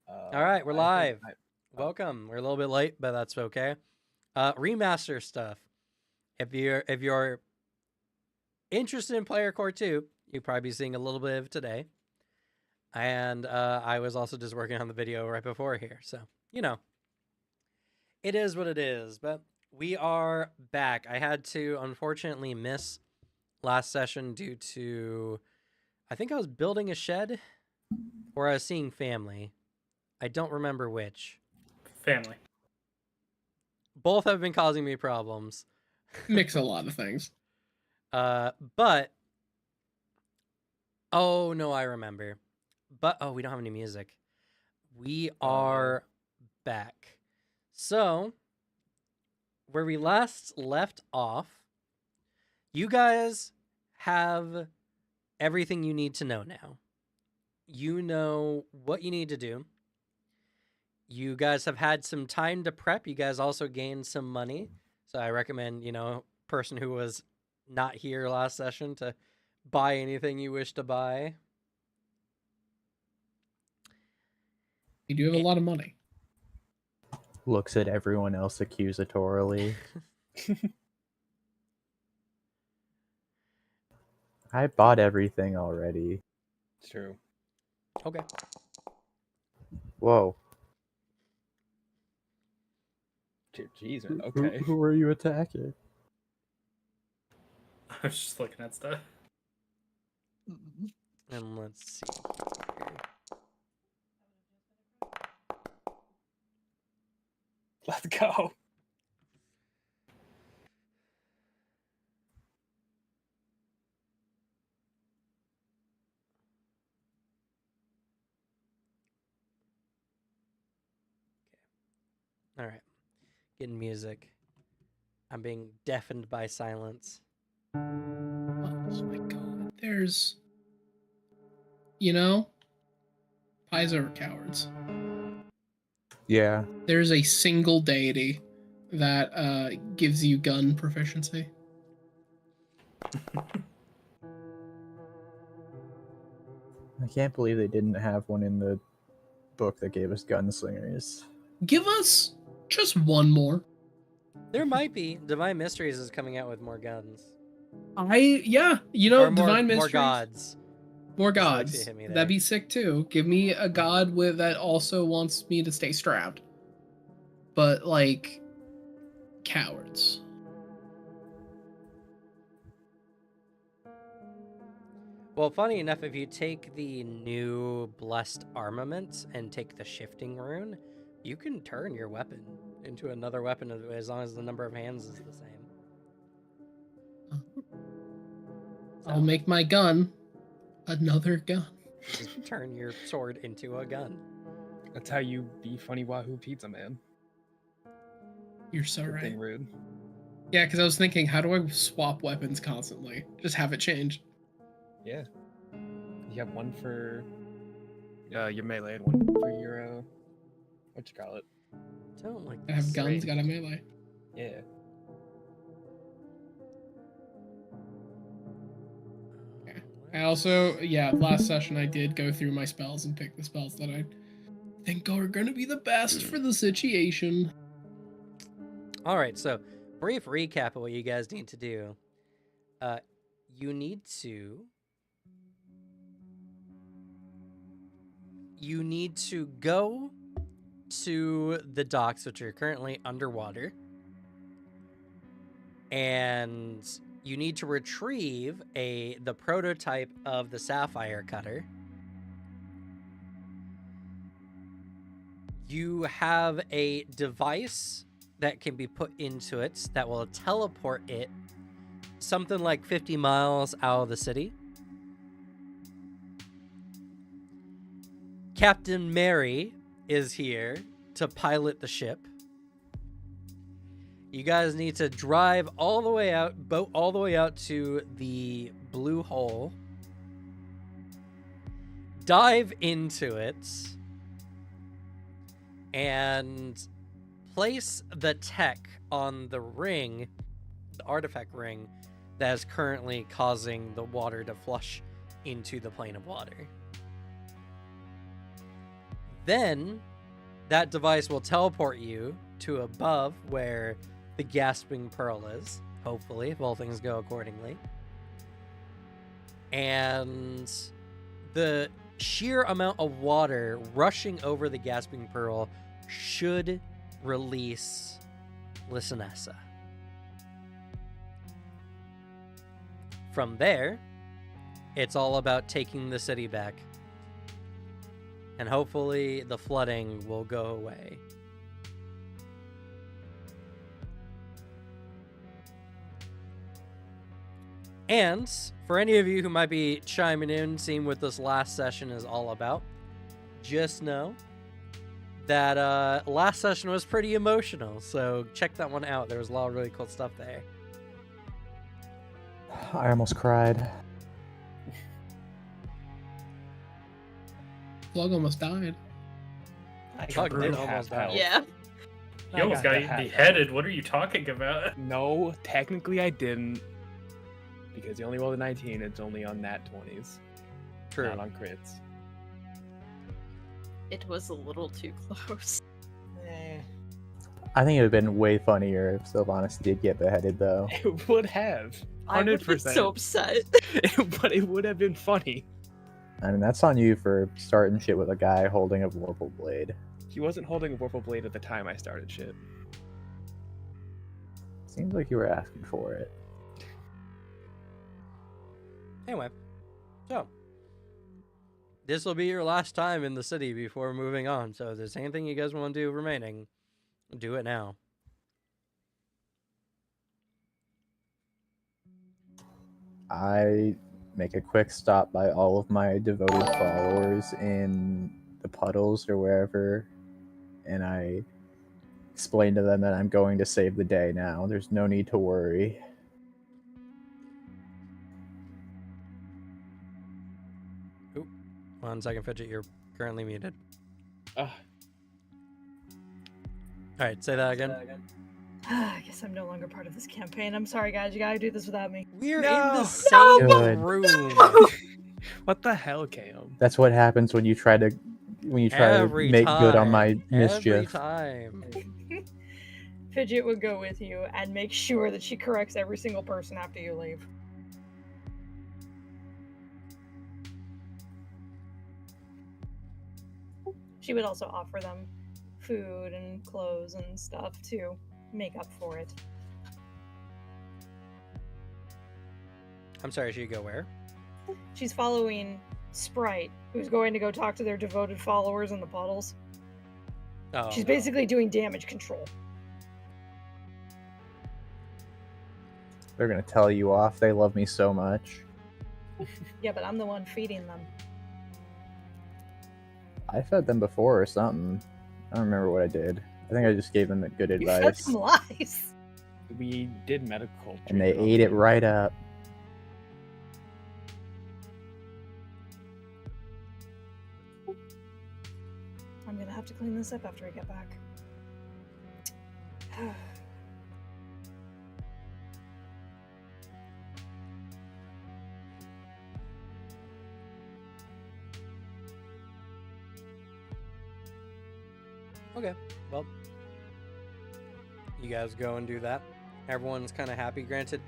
All right, we're live. I, Welcome. We're a little bit late, but that's okay. Remaster stuff. If you're interested in Player Core 2, you'll probably be seeing a little bit of it today. And I was also just working on the video right before here, so it is what it is. But we are back. I had to unfortunately miss last session due to I think I was building a shed or I was seeing family. I don't remember which. Family. Both have been causing me problems. Mix a lot of things. But oh no, I remember. But we don't have any music. We are back. So where we last left off, you guys have everything you need to know now. You know what you need to do. You guys have had some time to prep. You guys also gained some money. So I recommend, person who was not here last session to buy anything you wish to buy. You do have a lot of money. looks at everyone else accusatorily. I bought everything already. True. Okay. Whoa. Jeez, Who- okay. Who are you attacking? I was just looking at stuff. And let's see. Let's go. All right. Getting music. I'm being deafened by silence. Oh my god. There's, pies are cowards. Yeah. There's a single deity that gives you gun proficiency. I can't believe they didn't have one in the book that gave us gunslingers. Give us just one more. There might be. Divine Mysteries is coming out with more guns. Or more, More Divine Mysteries. gods. More Just like gods. you hit me there. That'd be sick too. Give me a god that also wants me to stay strapped. But cowards. Well, funny enough, if you take the new Blessed Armament and take the Shifting Rune, you can turn your weapon into another weapon as long as the number of hands is the same. I'll make my gun another gun. Just turn your sword into a gun. That's how you be funny Wahoo Pizza Man. You're so Good right. thing, Rude. Yeah, because I was thinking, how do I swap weapons constantly? Just have it change. Yeah. You have one for your melee and one for your what you call it? Don't like I have this. guns, range. got a melee. Yeah. I also, last session I did go through my spells and pick the spells that I think are going to be the best for the situation. All right, so brief recap of what you guys need to do. You need to go to the docks, which are currently underwater, and you need to retrieve the prototype of the Sapphire Cutter. You have a device that can be put into it that will teleport it something like 50 miles out of the city. Captain Mary is here to pilot the ship. You guys need to drive boat all the way out to the blue hole. Dive into it. And place the tech on the ring, the artifact ring, that is currently causing the water to flush into the plane of water. Then that device will teleport you to above where the gasping pearl is, hopefully, if all things go accordingly. And the sheer amount of water rushing over the gasping pearl should release Lisanessa. From there, it's all about taking the city back. And hopefully the flooding will go away. And for any of you who might be chiming in, seeing what this last session is all about, just know that last session was pretty emotional. So check that one out. There was a lot of really cool stuff there. I almost cried. Plug almost died. Chuck did almost die. Yeah. You almost got beheaded. What are you talking about? No, technically I didn't. Because you only rolled a 19, it's only on nat 20s. True. Not on crits. It was a little too close. I think it would have been way funnier if Sylvanas did get beheaded, though. It would have. I would be 100%. so upset. But it would have been funny. I mean, that's on you for starting shit with a guy holding a Vorpal blade. He wasn't holding a Vorpal blade at the time I started shit. Seems like you were asking for it. Anyway, so this will be your last time in the city before moving on. So if there's anything you guys want to do remaining, do it now. I make a quick stop by all of my devoted followers in the puddles or wherever, and I explain to them that I'm going to save the day now. There's no need to worry. Oop. 1 second, Fidget, you're currently muted. Ah, All right, say that again. I guess I'm no longer part of this campaign. I'm sorry, guys. You gotta do this without me. We're in No. the same Good. room. what the hell, Cam? That's what happens when you try to Every make good on my time. mischief. Every time. Fidget would go with you and make sure that she corrects every single person after you leave. She would also offer them food and clothes and stuff to make up for it. I'm sorry, should you go where? She's following Sprite, who's going to go talk to their devoted followers in the puddles. Oh, She's basically doing damage control. They're gonna tell you off. They love me so much. Yeah, but I'm the one feeding them. I fed them before or something. I don't remember what I did. I think I just gave them good You fed advice. them lies. We did medical And they treatment ate on it them. right up. I'm gonna have to clean this up after I get back. Okay, well, you guys go and do that. Everyone's kind of happy. Granted,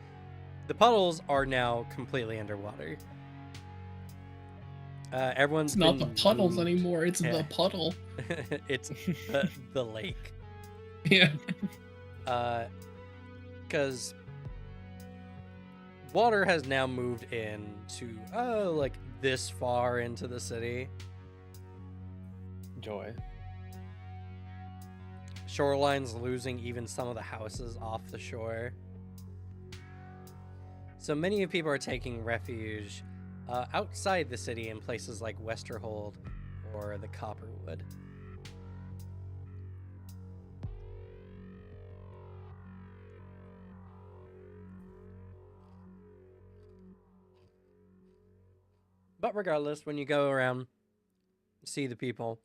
the puddles are now completely underwater. Everyone's It's not the been puddles moved. anymore. It's Yeah. the puddle. It's the lake. Yeah. Because water has now moved in to like this far into the city. Joy. Shoreline's losing even some of the houses off the shore. So many of people are taking refuge outside the city in places like Westerhold or the Copperwood. But regardless, when you go around, see the people,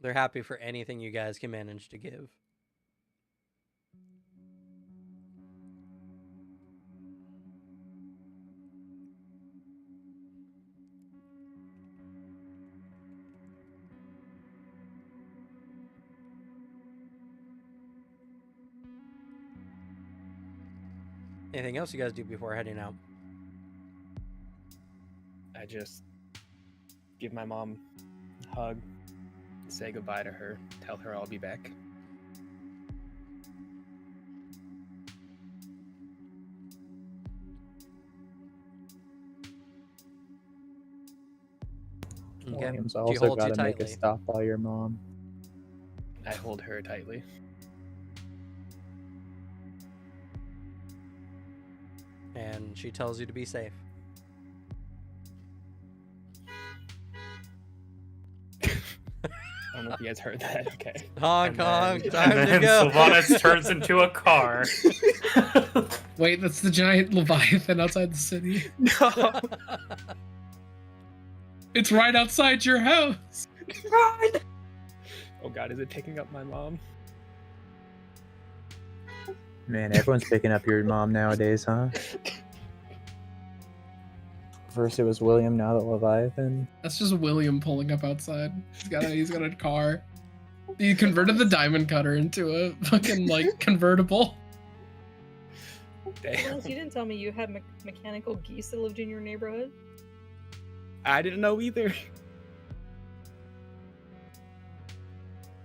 they're happy for anything you guys can manage to give. Anything else you guys do before heading out? I just give my mom a hug, say goodbye to her, tell her I'll be back. Okay. William's Do you also hold got you to make a tightly? stop by your mom. I hold her tightly. And she tells you to be safe. I don't know if you guys heard that. Okay. Honk, honk, and time to then go. Sylvanas turns into a car. Wait, that's the giant Leviathan outside the city. No. It's right outside your house. Run! Oh god, is it picking up my mom? Man, everyone's picking up your mom nowadays, huh? First it was William, now the Leviathan. That's just William pulling up outside. He's got a car. He converted the diamond cutter into a fucking like convertible. Damn. Unless you didn't tell me you had mechanical geese that lived in your neighborhood. I didn't know either.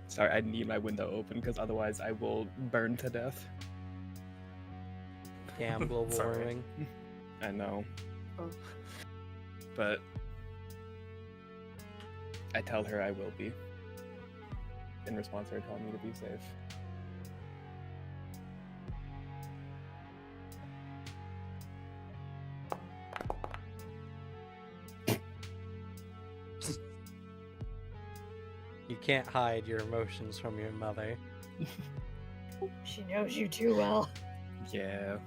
Sorry, I need my window open because otherwise I will burn to death. Damn global Sorry. warming. I know. Oh. But I tell her I will be. In response to her telling me to be safe. You can't hide your emotions from your mother. She knows you too well. Yeah.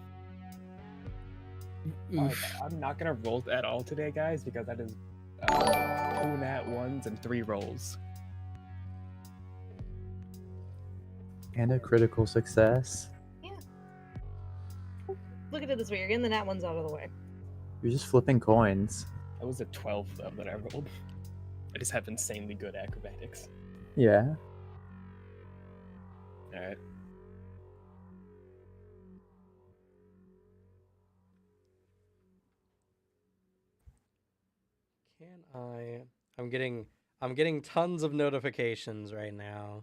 Oof. I'm not gonna roll at all today, guys, because that is 2 nat 1s and 3 rolls. And a critical success. Look at it this way, you're getting the nat ones out of the way. You're just flipping coins. That was a 12 though that I rolled. I just have insanely good acrobatics. Yeah. Alright. Can I? I'm getting tons of notifications right now.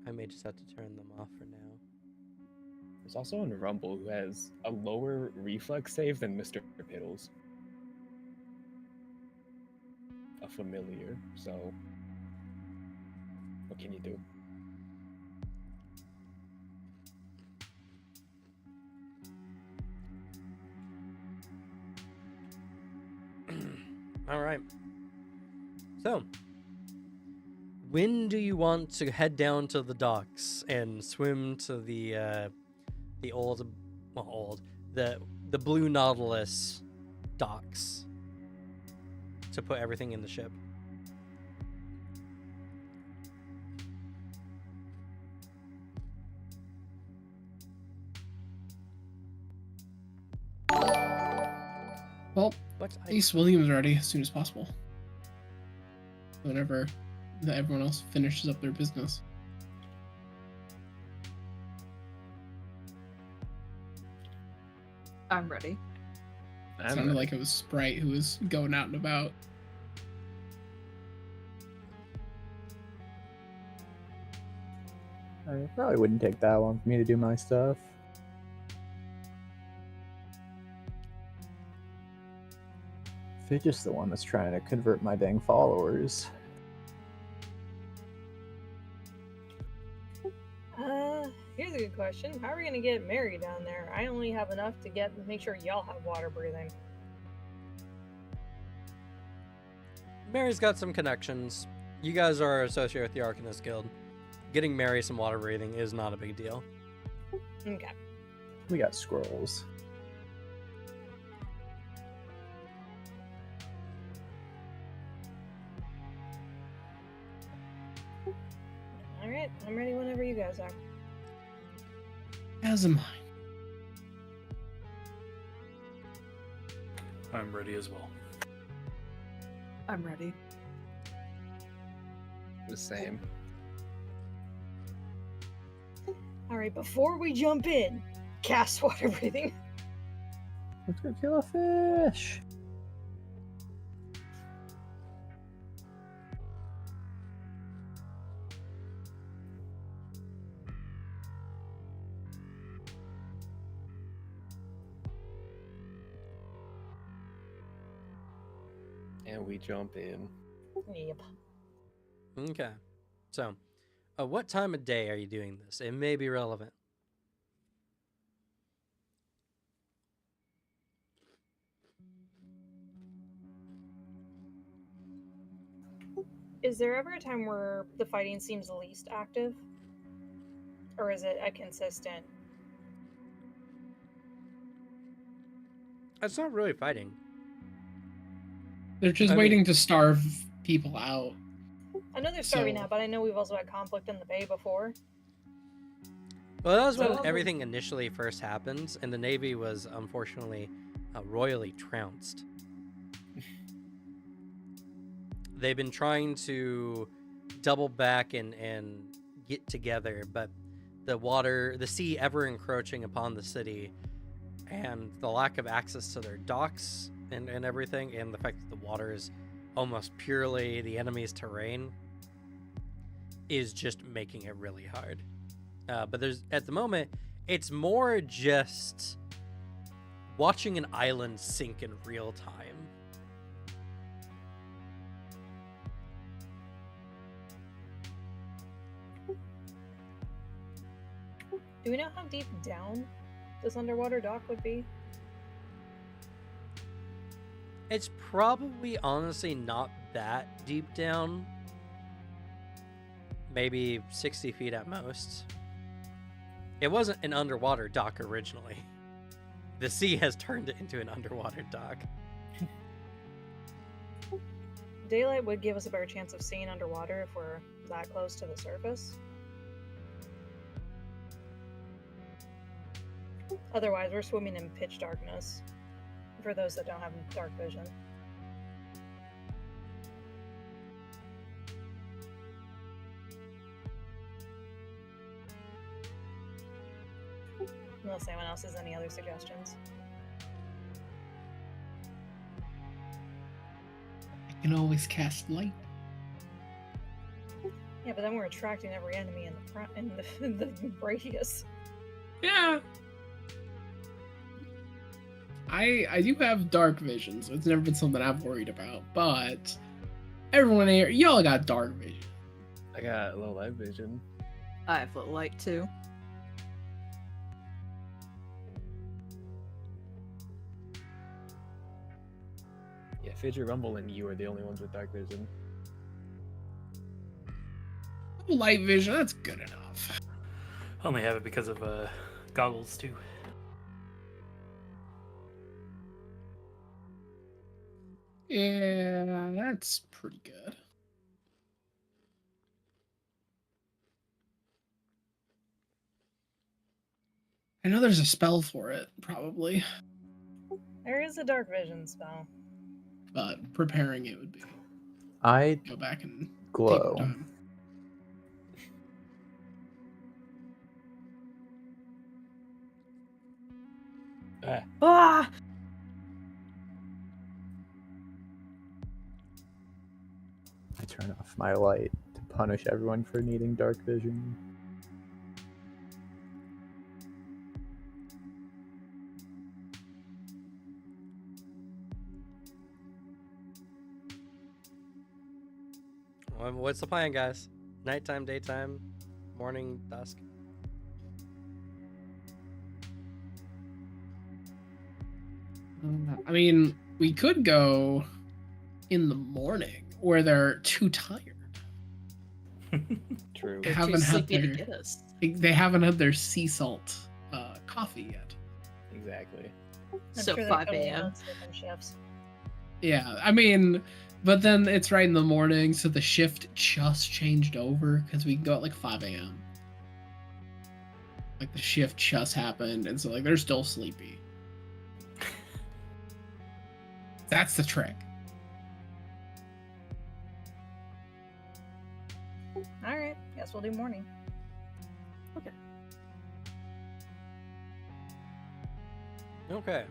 I may just have to turn them off for now. There's also in Rumble who has a lower reflex save than Mr. Piddles. A familiar, so what can you do? All right. So, when do you want to head down to the docks and swim to the Blue Nautilus docks to put everything in the ship? Well, What's at least William's ready as soon as possible. Whenever everyone else finishes up their business. I'm ready. It sounded like it was Sprite who was going out and about. It probably wouldn't take that long for me to do my stuff. Fidget's the one that's trying to convert my dang followers. Here's a good question. How are we gonna get Mary down there? I only have enough to make sure y'all have water breathing. Mary's got some connections. You guys are associated with the Arcanist Guild. Getting Mary some water breathing is not a big deal. Okay. We got scrolls. Alright, I'm ready whenever you guys are. As am I. I'm ready as well. I'm ready. The same. Alright, before we jump in, cast water breathing. Let's go kill a fish. And we jump in. Yep. Okay. So, what time of day are you doing this? It may be relevant. Is there ever a time where the fighting seems the least active? Or is it a consistent? It's not really fighting. They're just I mean- waiting to starve people out. I know they're starving So- now, but I know we've also had conflict in the bay before. Well, that was So- when everything initially first happened, and the Navy was unfortunately royally trounced. They've been trying to double back and get together, but the sea ever encroaching upon the city, and the lack of access to their docks and everything, and the fact that the water is almost purely the enemy's terrain, is just making it really hard. But at the moment, it's more just watching an island sink in real time. Do we know how deep down this underwater dock would be? It's probably honestly not that deep down. Maybe 60 feet at most. It wasn't an underwater dock originally. The sea has turned it into an underwater dock. Daylight would give us a better chance of seeing underwater if we're that close to the surface. Otherwise, we're swimming in pitch darkness. For those that don't have dark vision. Unless anyone else has any other suggestions. I can always cast light. Yeah, but then we're attracting every enemy in the front in the radius. Yeah. I do have dark vision, so it's never been something I've worried about. But everyone here, y'all got dark vision. I got low light vision. I have little light too. Yeah, Fidget Rumble and you are the only ones with dark vision. Light vision, that's good enough. I only have it because of goggles too. Yeah, that's pretty good. I know there's a spell for it, probably, There is a dark vision spell. but preparing it would be I go back and take glow. your time. Ah! I turn off my light to punish everyone for needing dark vision. What's the plan, guys? Nighttime, daytime, morning, dusk? I mean, we could go in the morning where they're too tired. True. They They're too haven't had sleepy to their get us. they haven't had their sea salt coffee yet. Exactly. I'm So sure they 5 put in a.m. lots of different shifts. Yeah, I mean, but then it's right in the morning, so the shift just changed over because we can go at like 5 a.m. Like the shift just happened, and so like they're still sleepy. That's the trick. Alright, guess we'll do morning. Okay.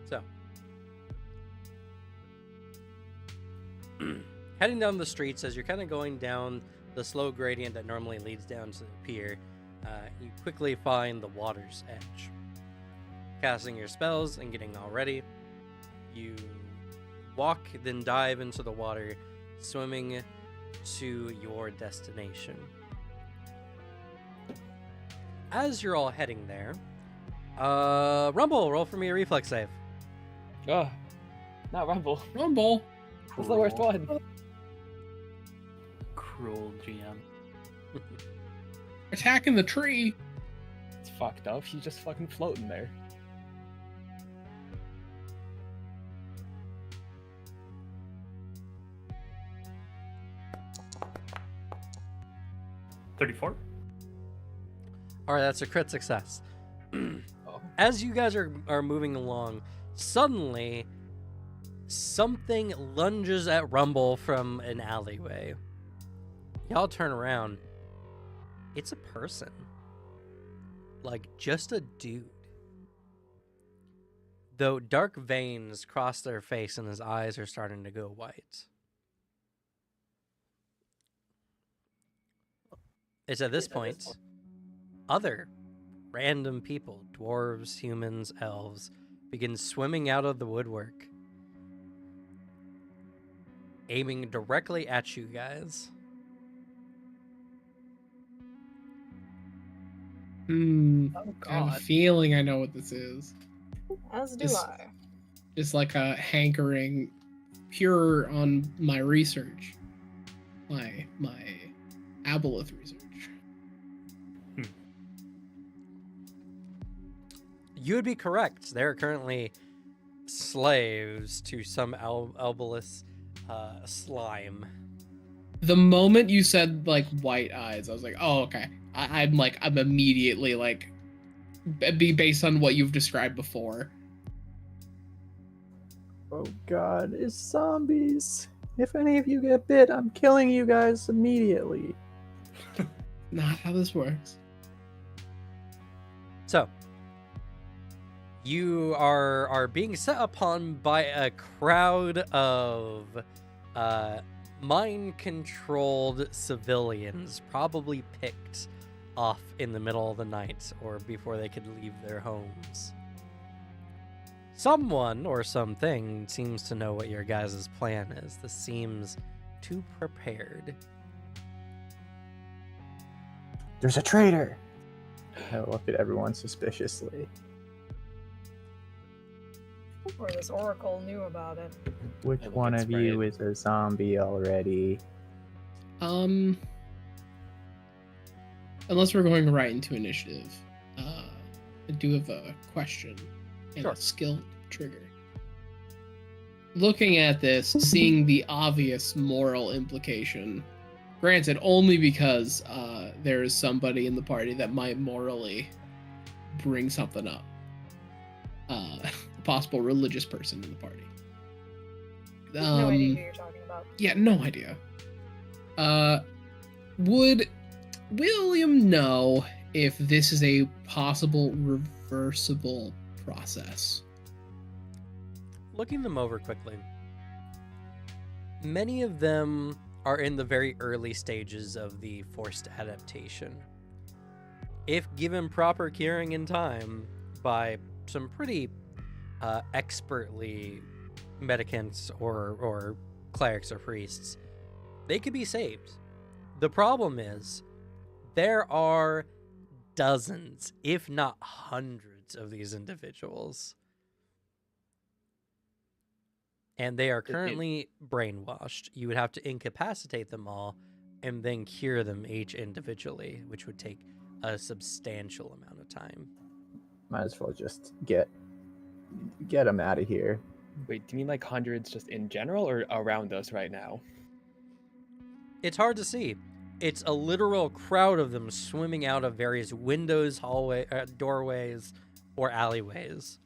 So, heading down the streets as you're kind of going down the slow gradient that normally leads down to the pier, you quickly find the water's edge. Casting your spells and getting all ready, you walk, then dive into the water, swimming to your destination. As you're all heading there, Rumble, roll for me a reflex save. Oh, not Rumble. Rumble. That's the worst one. Cruel GM. Attacking the tree. It's fucked up. He's just fucking floating there. $34. All right, that's a crit success. Oh. As you guys are moving along, suddenly something lunges at Rumble from an alleyway. Y'all turn around. It's a person. Like, just a dude. Though dark veins cross their face and his eyes are starting to go white. It's at this point, other random people, dwarves, humans, elves, begin swimming out of the woodwork, aiming directly at you guys. Oh, I have a feeling I know what this is. As do Is- I. Just like a hankering, pure on my research, my aboleth research. You would be correct. They're currently slaves to some Albolus slime. The moment you said like white eyes, I was like, oh okay. I'm immediately like, be based on what you've described before. Oh god, it's zombies. If any of you get bit, I'm killing you guys immediately. Not how this works. So, you are being set upon by a crowd of mind-controlled civilians, probably picked off in the middle of the night or before they could leave their homes. Someone or something seems to know what your guys' plan is. This seems too prepared. There's a traitor! I look at everyone suspiciously. Or this oracle knew about it. Which think one it's of you right. is a zombie already? Unless we're going right into initiative, I do have a question and Sure. a skill trigger. Looking at this, seeing the obvious moral implication, granted only because there is somebody in the party that might morally bring something up. A possible religious person in the party. No idea who you're talking about. Yeah, no idea. Would William know if this is a possible reversible process? Looking them over quickly, many of them are in the very early stages of the forced adaptation. If given proper curing in time by some pretty expertly medicants or clerics or priests, they could be saved. The problem is there are dozens, if not hundreds, of these individuals. And they are currently brainwashed. You would have to incapacitate them all and then cure them each individually, which would take a substantial amount of time. Might as well just get them out of here. Wait, do you mean like hundreds just in general or around us right now? It's hard to see. It's a literal crowd of them swimming out of various windows, doorways, or alleyways.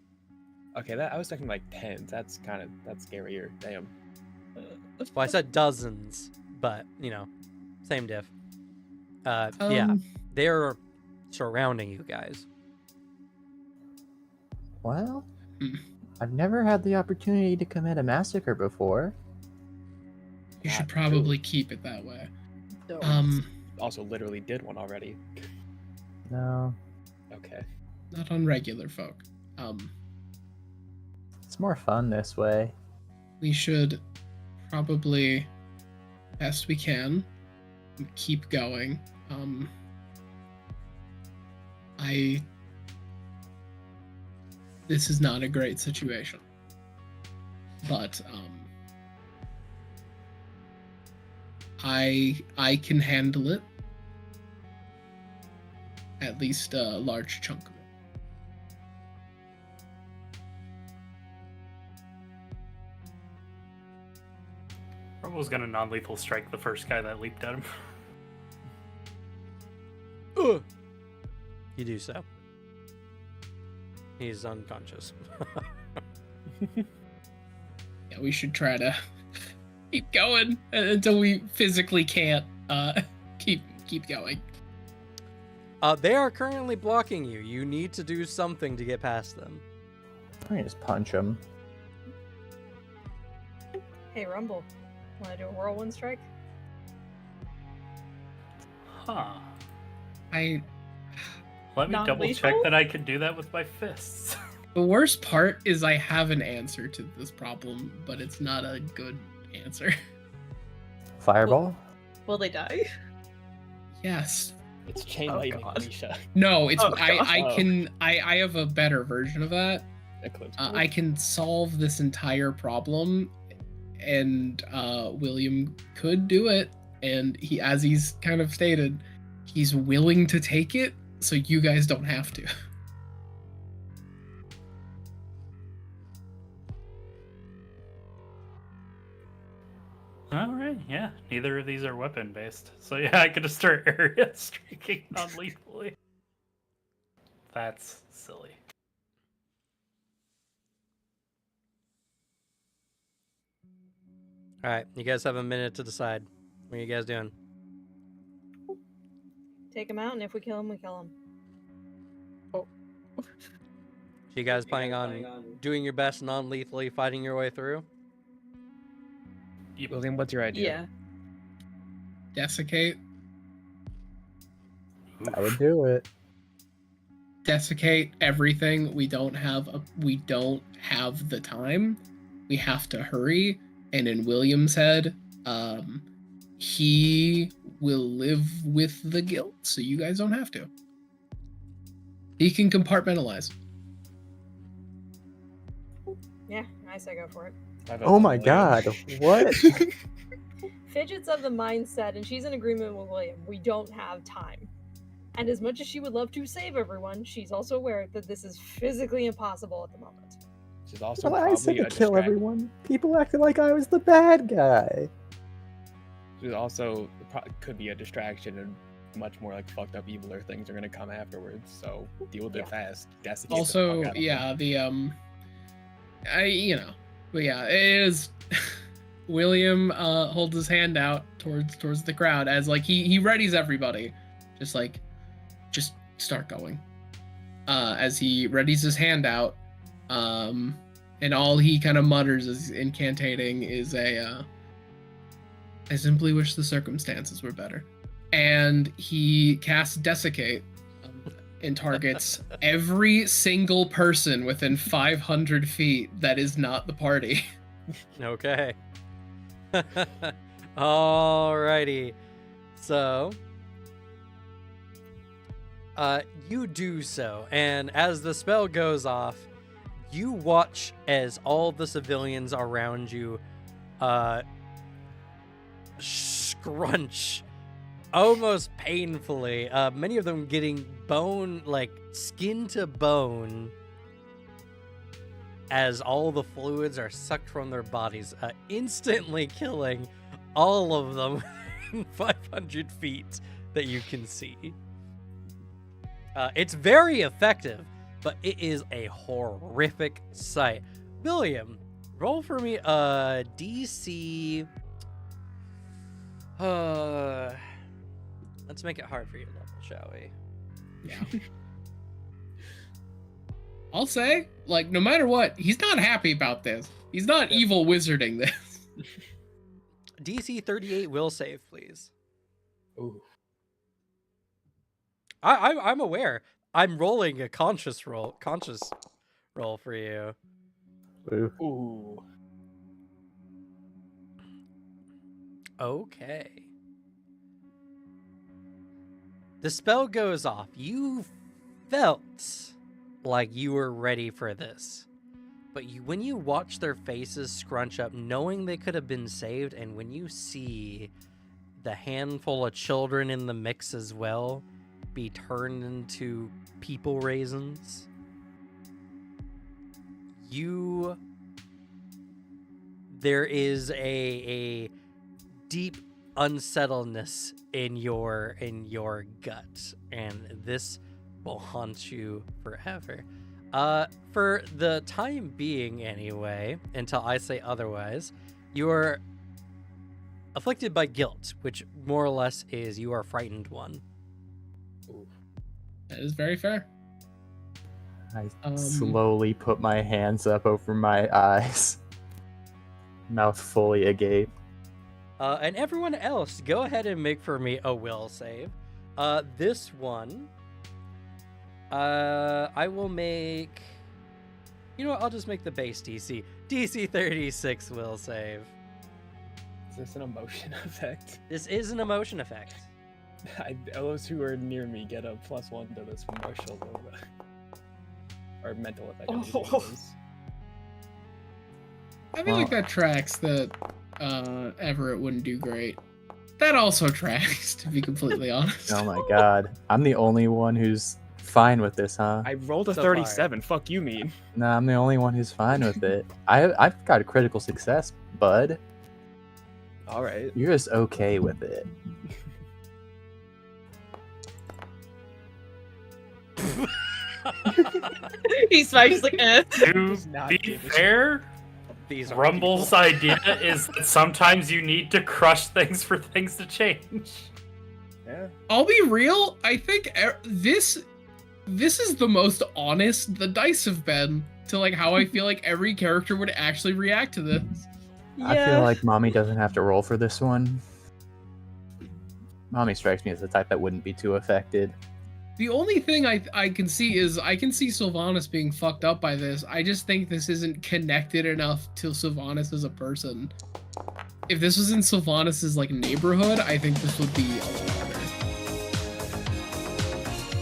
Okay, that I was thinking like tens. That's scarier. Damn. Well, I said dozens, but, same diff. Yeah, they're surrounding you guys. Well, Hmm. I've never had the opportunity to commit a massacre before. You should Not probably keep it that way. Don't. Also, literally did one already. No, Okay. Not on regular folk. it's more fun this way. We should probably, best we can, keep going. This is not a great situation, but I can handle it. At least a large chunk of it. Rumbo's gonna non-lethal strike the first guy that leaped at him. You do so. He's unconscious. Yeah, we should try to keep going until we physically can't keep going. They are currently blocking you. You need to do something to get past them. I can just punch him. Hey, Rumble. Want to do a whirlwind strike? Huh. Let me double check Non-lethal? that I can do that with my fists. The worst part is I have an answer to this problem, but it's not a good answer. Fireball? Will they die? Yes. It's chain Oh, lightning, God. Alicia. No, it's Oh, I have a better version of that. Eclipse. I can solve this entire problem, and William could do it, and he, as he's kind of stated, he's willing to take it, so you guys don't have to. Alright, yeah. Neither of these are weapon based. So yeah, I could just start area striking non-lethally. That's silly. Alright, you guys have a minute to decide. What are you guys doing? Take him out, and if we kill him, we kill him. So you guys planning on doing your best non-lethally, fighting your way through? William, what's your idea? Yeah. Desiccate. I would do it. Desiccate everything. We don't have the time. We have to hurry. And in William's head, he will live with the guilt, so you guys don't have to. He can compartmentalize. Yeah, I say go for it. I vote Oh my William. god, what? Fidget's of the mindset, and she's in agreement with William. We don't have time. And as much as she would love to save everyone, she's also aware that this is physically impossible at the moment. She's also Well, I said probably to a kill distract- everyone. People acted like I was the bad guy. She's also could be a distraction, and much more like fucked up, eviler things are gonna come afterwards. So deal with Yeah. it fast. Desiccate the Also, fuck out of them. yeah, but yeah, it is. William holds his hand out towards the crowd as like he readies everybody, just start going. As he readies his hand out, and all he kind of mutters as he's incantating is I simply wish the circumstances were better. And he casts Desiccate and targets every single person within 500 feet that is not the party. Okay. Alrighty. So, you do so, and as the spell goes off, you watch as all the civilians around you scrunch almost painfully, many of them getting skin to bone as all the fluids are sucked from their bodies, instantly killing all of them in 500 feet that you can see. It's very effective, but it is a horrific sight. William, roll for me a DC. Let's make it hard for you level, shall we? Yeah. I'll say Like, no matter what, he's not happy about this. He's not evil wizarding this. DC 38 will save, please. Ooh. I'm aware. I'm rolling a conscious roll for you. Ooh. Okay. The spell goes off. You felt like you were ready for this. But when you watch their faces scrunch up, knowing they could have been saved, and when you see the handful of children in the mix as well be turned into people raisins, there is a deep unsettledness in your gut, and this will haunt you forever. For the time being anyway, until I say otherwise, you are afflicted by guilt, which more or less is you are frightened one. That is very fair. I slowly put my hands up over my eyes, mouth fully agape. And everyone else, go ahead and make for me a will save. This one, I will make... You know what? I'll just make the base DC. DC 36 will save. Is this an emotion effect? This is an emotion effect. Those who are near me get a +1 to this emotional or mental effect. I feel like that tracks that Everett wouldn't do great. That also tracks, to be completely honest. Oh my god. I'm the only one who's fine with this, huh? I rolled a So 37. Fuck you, mean. Nah, I'm the only one who's fine with it. I've got a critical success, bud. All right. You're just okay with it. He's fine. He's like, eh. To not be give a fair, These are Rumble's idea is that sometimes you need to crush things for things to change. Yeah. I'll be real. I think this is the most honest the dice have been to like how I feel like every character would actually react to this. I feel like Mommy doesn't have to roll for this one. Mommy strikes me as the type that wouldn't be too affected. The only thing I can see is I can see Sylvanas being fucked up by this. I just think this isn't connected enough to Sylvanas as a person. If this was in Sylvanas' like neighborhood, I think this would be a lot better.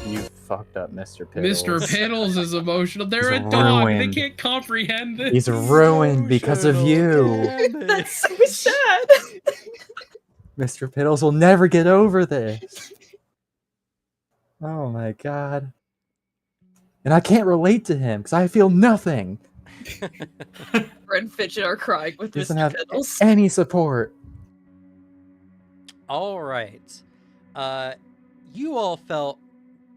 You fucked up, Mr. Piddles. Mr. Piddles is emotional. They're He's a dog. They ruined. can't comprehend this. He's ruined because of you. That's so sad. Mr. Piddles will never get over this. Oh my god. And I can't relate to him because I feel nothing. Red and Fidget are crying with He doesn't Mr. have Piddles. any support. All right. You all felt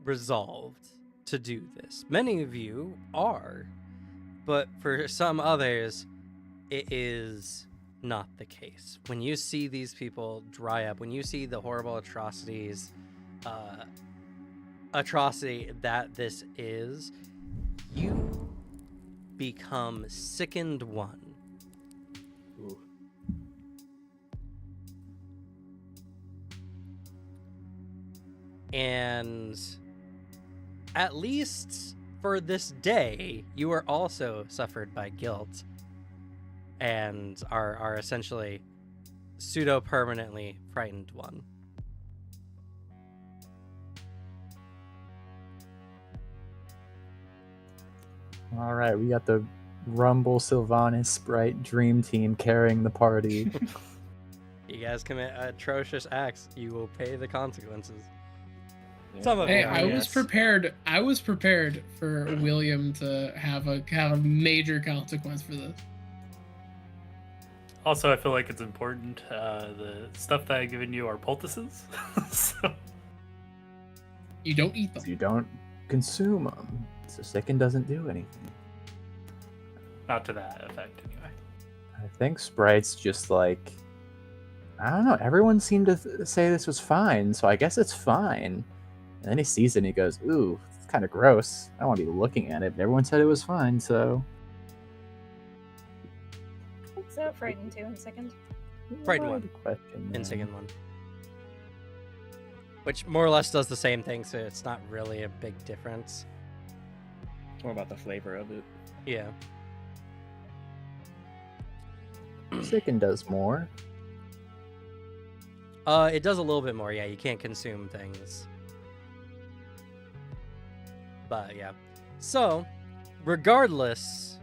resolved to do this. Many of you are, but for some others, it is not the case. When you see these people dry up, when you see the horrible atrocity that this is, you become sickened one. Ooh. And at least for this day, you are also suffered by guilt and are essentially pseudo-permanently frightened one. All right, we got the Rumble, Sylvanas, Sprite, Dream Team carrying the party. You guys commit atrocious acts, you will pay the consequences. Yeah. Some of Hey, you, I was yes. prepared. I was prepared for William to have a major consequence for this. Also, I feel like it's important. The stuff that I've given you are poultices. So, You don't eat them. You don't consume them, so Sicken doesn't do anything. not to that effect, anyway. I think Sprite's just like, I don't know, everyone seemed to say this was fine, so I guess it's fine. And then he sees it and he goes, ooh, it's kind of gross. I don't want to be looking at it, but everyone said it was fine, so. So frightened too in second. Frightened I one. had a question. In second one. Which more or less does the same thing, so it's not really a big difference. More about the flavor of it. Yeah. Sicken does more. It does a little bit more, yeah. You can't consume things. But yeah. So, regardless,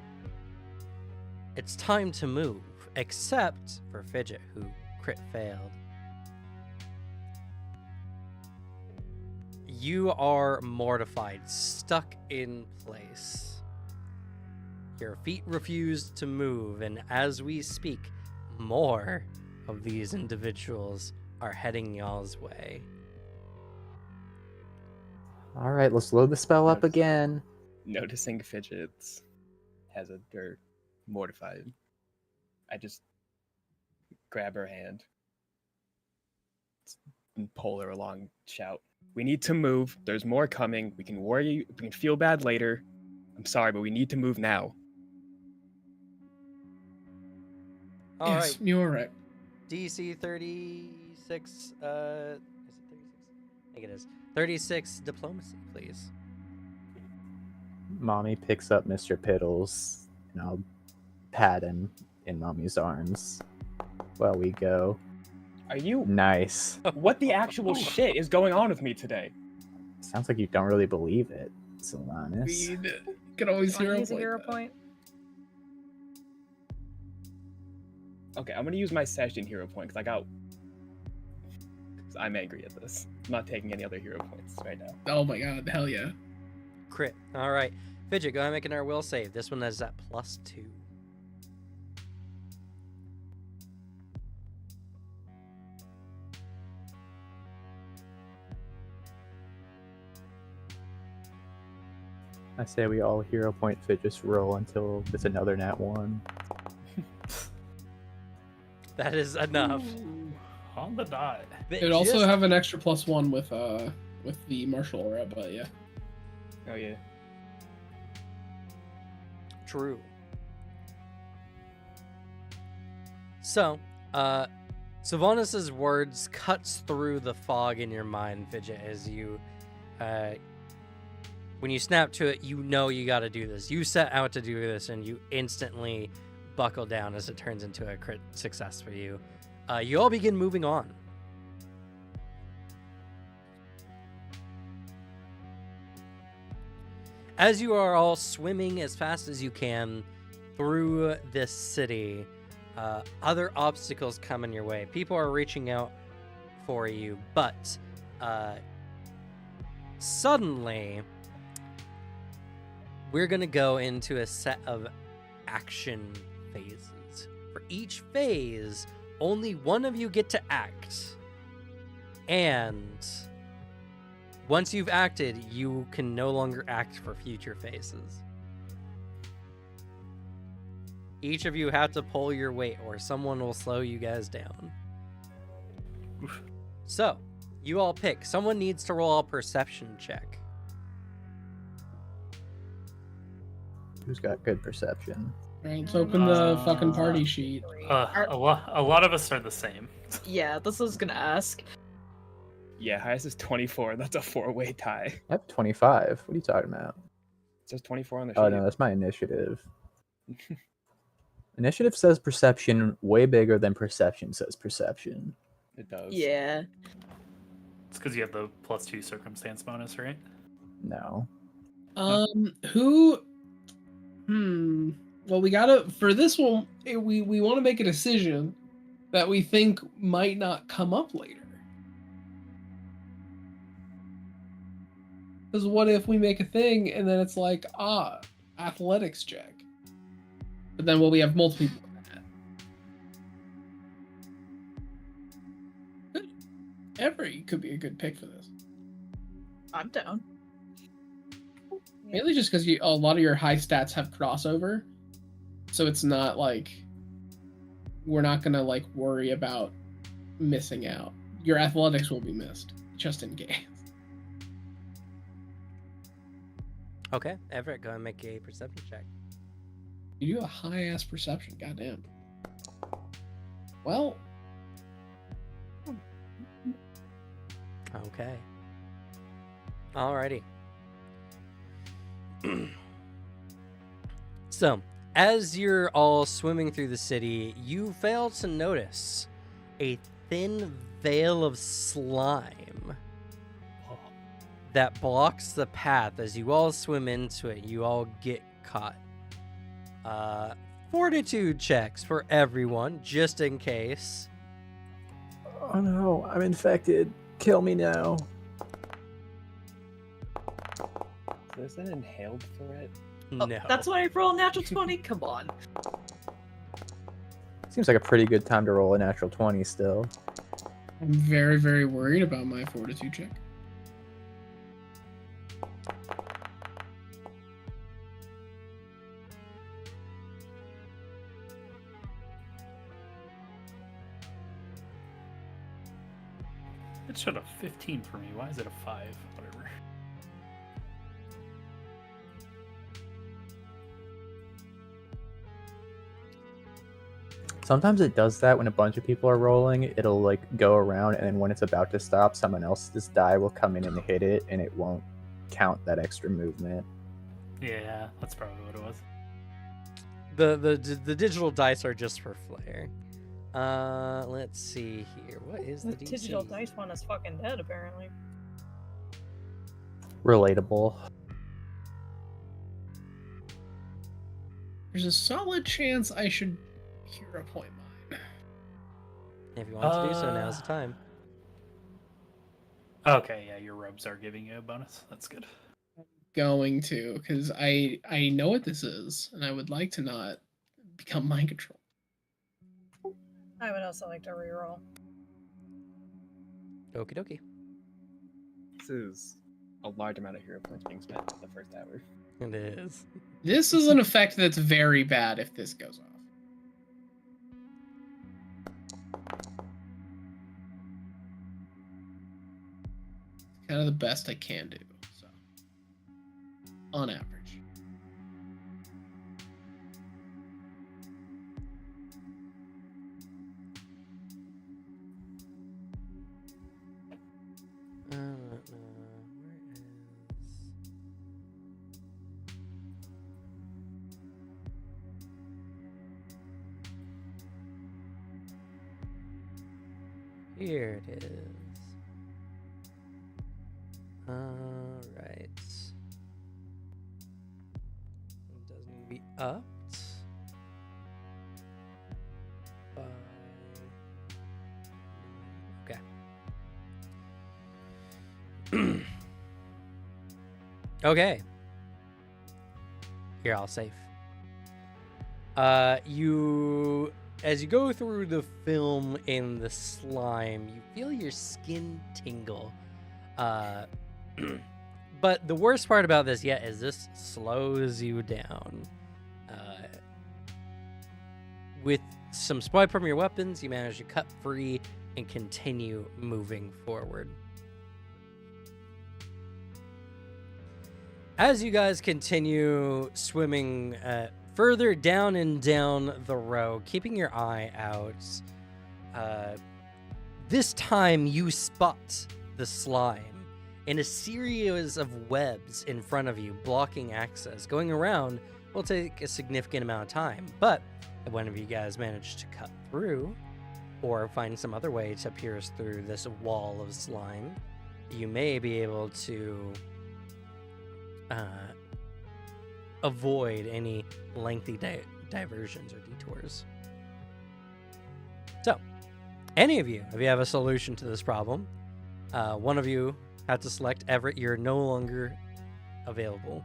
it's time to move. Except for Fidget, who crit failed. You are mortified, stuck in place. Your feet refuse to move, and as we speak, more of these individuals are heading y'all's way. All right, let's load the spell up That's- again. Noticing Fidget's has a dirt mortified. I just grab her hand and pull her along, shout, "We need to move. There's more coming. We can worry. We can feel bad later. I'm sorry, but we need to move now." All Yes, right, you're right. DC 36. Is it 36? I think it is. 36 diplomacy, please. Mommy picks up Mr. Piddles, and I'll pat him in Mommy's arms while we go. Are you? Nice. What the actual shit is going on with me today? Sounds like you don't really believe it, Sylvanas. We can always Wanna hero use a point hero that. point? Okay, I'm gonna use my session hero point because I'm angry at this. I'm not taking any other hero points right now. Oh my god, hell yeah. Crit. All right. Fidget, go ahead and make another will save. This one is at +2. I say we all hero point Fidget's roll until it's another nat 1. That is enough. Ooh, on the dot. It'd also have an extra +1 with the martial aura, but yeah. Oh yeah. True. So, Sylvanas' words cuts through the fog in your mind, Fidget, as you, when you snap to it, you know you got to do this. You set out to do this, and you instantly buckle down as it turns into a crit success for you. You all begin moving on. As you are all swimming as fast as you can through this city, other obstacles come in your way. People are reaching out for you, but suddenly we're going to go into a set of action phases. For each phase, only one of you get to act. And once you've acted, you can no longer act for future phases. Each of you have to pull your weight or someone will slow you guys down. Oof. So, you all pick. Someone needs to roll a perception check. Who's got good perception? Alright, let's open the fucking party sheet. A lot of us are the same. Yeah, that's what I was gonna ask. Yeah, highest is 24. That's a 4-way tie. I have 25. What are you talking about? It says 24 on the sheet. Oh no, that's my initiative. Initiative says perception way bigger than perception says perception. It does. Yeah. It's because you have the +2 circumstance bonus, right? No. Who? Well, we gotta for this one. We want to make a decision that we think might not come up later. Because what if we make a thing and then it's like, athletics check. But then we have multiple people in that. Good. Every could be a good pick for this. I'm down. Mainly just because a lot of your high stats have crossover. So it's not like we're not gonna like worry about missing out. Your athletics will be missed, just in case. Okay, Everett, go ahead and make a perception check. You do a high ass perception, goddamn. Well, Okay. Alrighty. So, as you're all swimming through the city, you fail to notice a thin veil of slime that blocks the path. As you all swim into it, you all get caught. Fortitude checks for everyone, just in case. Oh no, I'm infected. Kill me now. So there's an inhaled threat. Oh, No. that's why I rolled a natural 20. Come on. Seems like a pretty good time to roll a natural 20 still. I'm very, very worried about my fortitude check. It showed a 15 for me. Why is it a 5? Whatever. Sometimes it does that when a bunch of people are rolling. It'll like go around, and then when it's about to stop, someone else's die will come in and hit it, and it won't count that extra movement. Yeah, that's probably what it was. The digital dice are just for flair. Let's see here. What is the The digital DC? dice one is fucking dead, apparently. Relatable. There's a solid chance I should hero point mine. If you want to do so, now's the time. Okay, yeah, your robes are giving you a bonus. That's good. Going to, because I know what this is, and I would like to not become mind control. I would also like to reroll. Okie dokie. This is a large amount of hero points being spent in the first hour. It is. This is an effect that's very bad if this goes off. Kind of the best I can do, so on average. Where is... Here it is. Alright. It does need to be upped. By... Okay. Okay. You're all safe. As you go through the film in the slime, you feel your skin tingle. But the worst part about this yet is this slows you down. With some swipe from your weapons, you manage to cut free and continue moving forward. As you guys continue swimming further down and down the row, keeping your eye out, this time you spot the slime in a series of webs in front of you, blocking access. Going around will take a significant amount of time, but if one of you guys manage to cut through or find some other way to pierce through this wall of slime, you may be able to avoid any lengthy diversions or detours. So, any of you, if you have a solution to this problem, one of you had to select Everett. You're no longer available.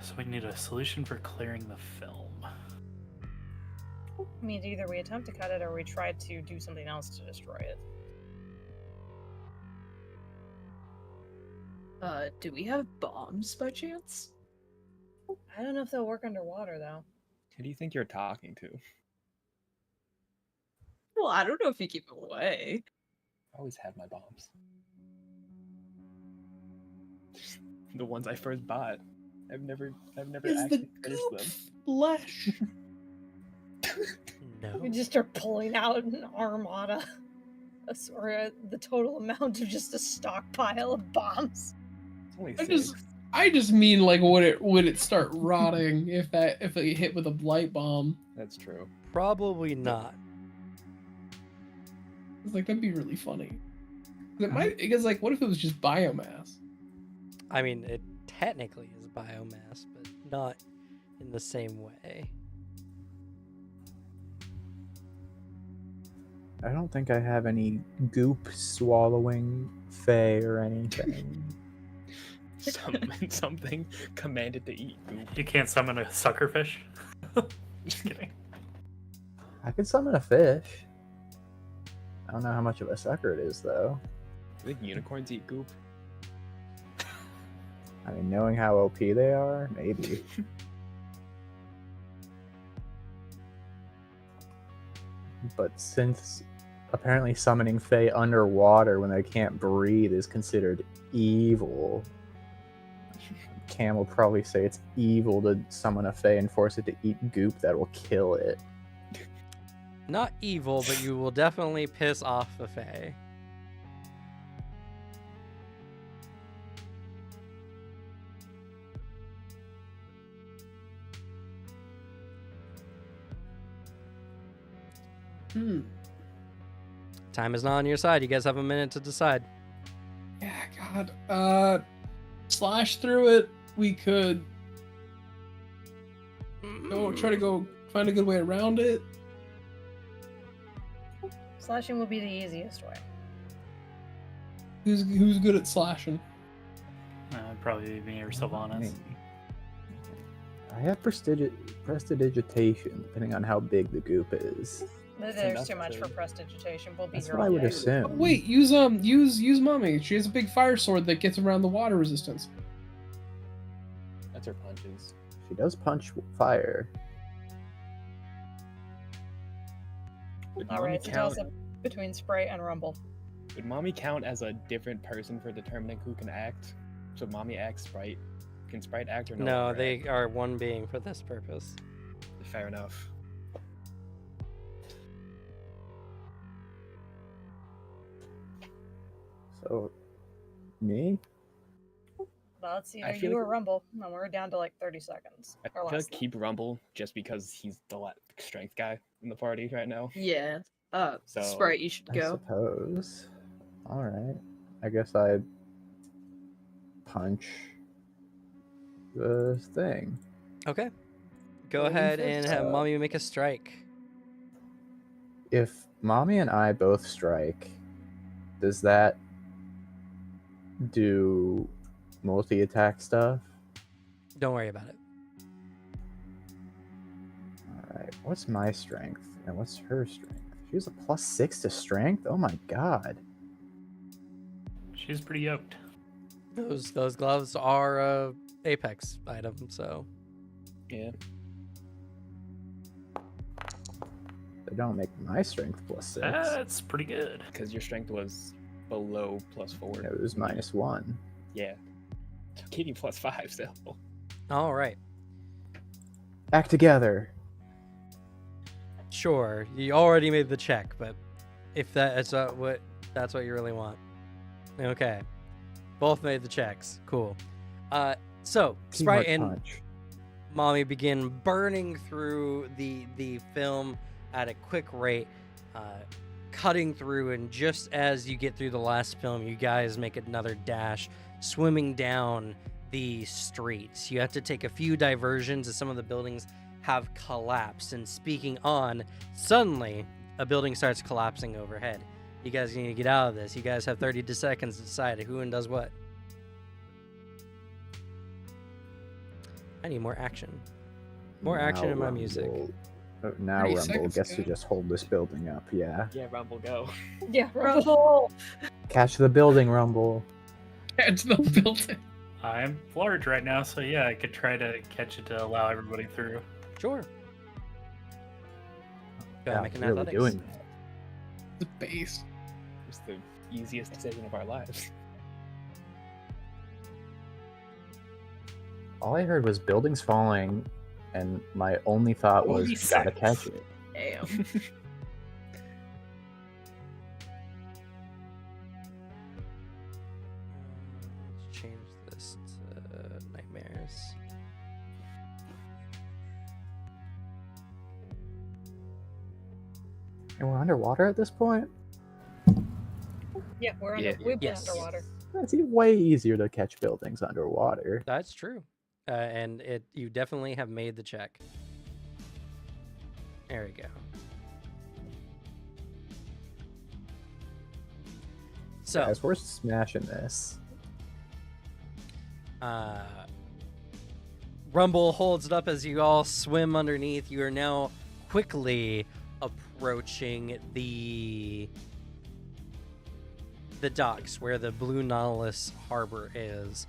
So we need a solution for clearing the film. I mean, either we attempt to cut it or we try to do something else to destroy it. Do we have bombs by chance? I don't know if they'll work underwater, though. Who do you think you're talking to? Well, I don't know if you keep them away. I always have my bombs. The ones I first bought. I've never Is actually the finished goop them. flesh? No. We just start pulling out an armada. Or the total amount of just a stockpile of bombs. It's only I 6. I just mean like would it start rotting if it hit with a blight bomb? That's true. Probably not. It's like that'd be really funny. Because like, what if it was just biomass? I mean, it technically is biomass, but not in the same way. I don't think I have any goop swallowing fae or anything. Something commanded to eat goop. You can't summon a suckerfish. Just kidding. I could summon a fish. I don't know how much of a sucker it is, though. I think unicorns eat goop. I mean, knowing how OP they are, maybe. But since apparently summoning fae underwater when they can't breathe is considered evil, Cam will probably say it's evil to summon a fae and force it to eat goop that will kill it. Not evil, but you will definitely piss off the fae. Time is not on your side. You guys have a minute to decide. Yeah, God. Slash through it. We could try to go find a good way around it. Slashing will be the easiest way. Who's good at slashing? Probably me or Sylvanas. I have prestidigitation, depending on how big the goop is. There's enough too much to- for prestidigitation. We'll be That's here what I all would day. assume. Oh, wait, use Mommy. She has a big fire sword that gets around the water resistance. That's her punches. She does punch fire. Would All mommy right, it's a count? toss-up between Sprite and Rumble. Would mommy count as a different person for determining who can act? So mommy acts Sprite. Can Sprite act or no? No, longer they are one being for this purpose. act? Fair enough. So, me? Well, it's I either feel you like- or Rumble, and we're down to like 30 seconds. I Or feel less. like keep Rumble just because he's the strength guy in the party right now. Yeah. So- Sprite, you should I go. suppose. Alright. I guess I punch the thing. Okay. Go Well, ahead you and said have so. Mommy make a strike. If Mommy and I both strike, does that do multi-attack stuff? Don't worry about it. Alright, what's my strength? And what's her strength? She has a +6 to strength? Oh my god. She's pretty yoked. Those gloves are a Apex item, so Yeah. They don't make my strength +6. That's pretty good. Because your strength was below +4. It was -1. Yeah. Give you +5 still. all right. Back together. Sure, you already made the check, but if that's what you really want. Okay. Both made the checks. Cool. So Sprite Teamwork and punch. Mommy begin burning through the film at a quick rate, cutting through, and just as you get through the last film, you guys make another dash, swimming down the streets. You have to take a few diversions as some of the buildings have collapsed, and speaking on, suddenly a building starts collapsing overhead. You guys need to get out of this. You guys have 30 seconds to decide who and does what. I need more action. More action in my music. Now 30 Rumble seconds, gets to good. just hold this building up, yeah. Yeah, Rumble, go. Yeah, Rumble. Catch the building, Rumble. Catch the building. I'm large right now, so yeah, I could try to catch it to allow everybody through. Sure. Go ahead, Yeah, make an really athletics. doing that. The base. It's the easiest decision of our lives. All I heard was buildings falling, and my only thought was, 46. gotta catch it. Damn. Let's change this to nightmares. And we're underwater at this point? Yeah, we're Yeah, we've been yes. underwater. It's way easier to catch buildings underwater. That's true. And you definitely have made the check. There we go. So, Guys, we're smashing this. Rumble holds it up as you all swim underneath. You are now quickly approaching the docks where the Blue Nautilus harbor is.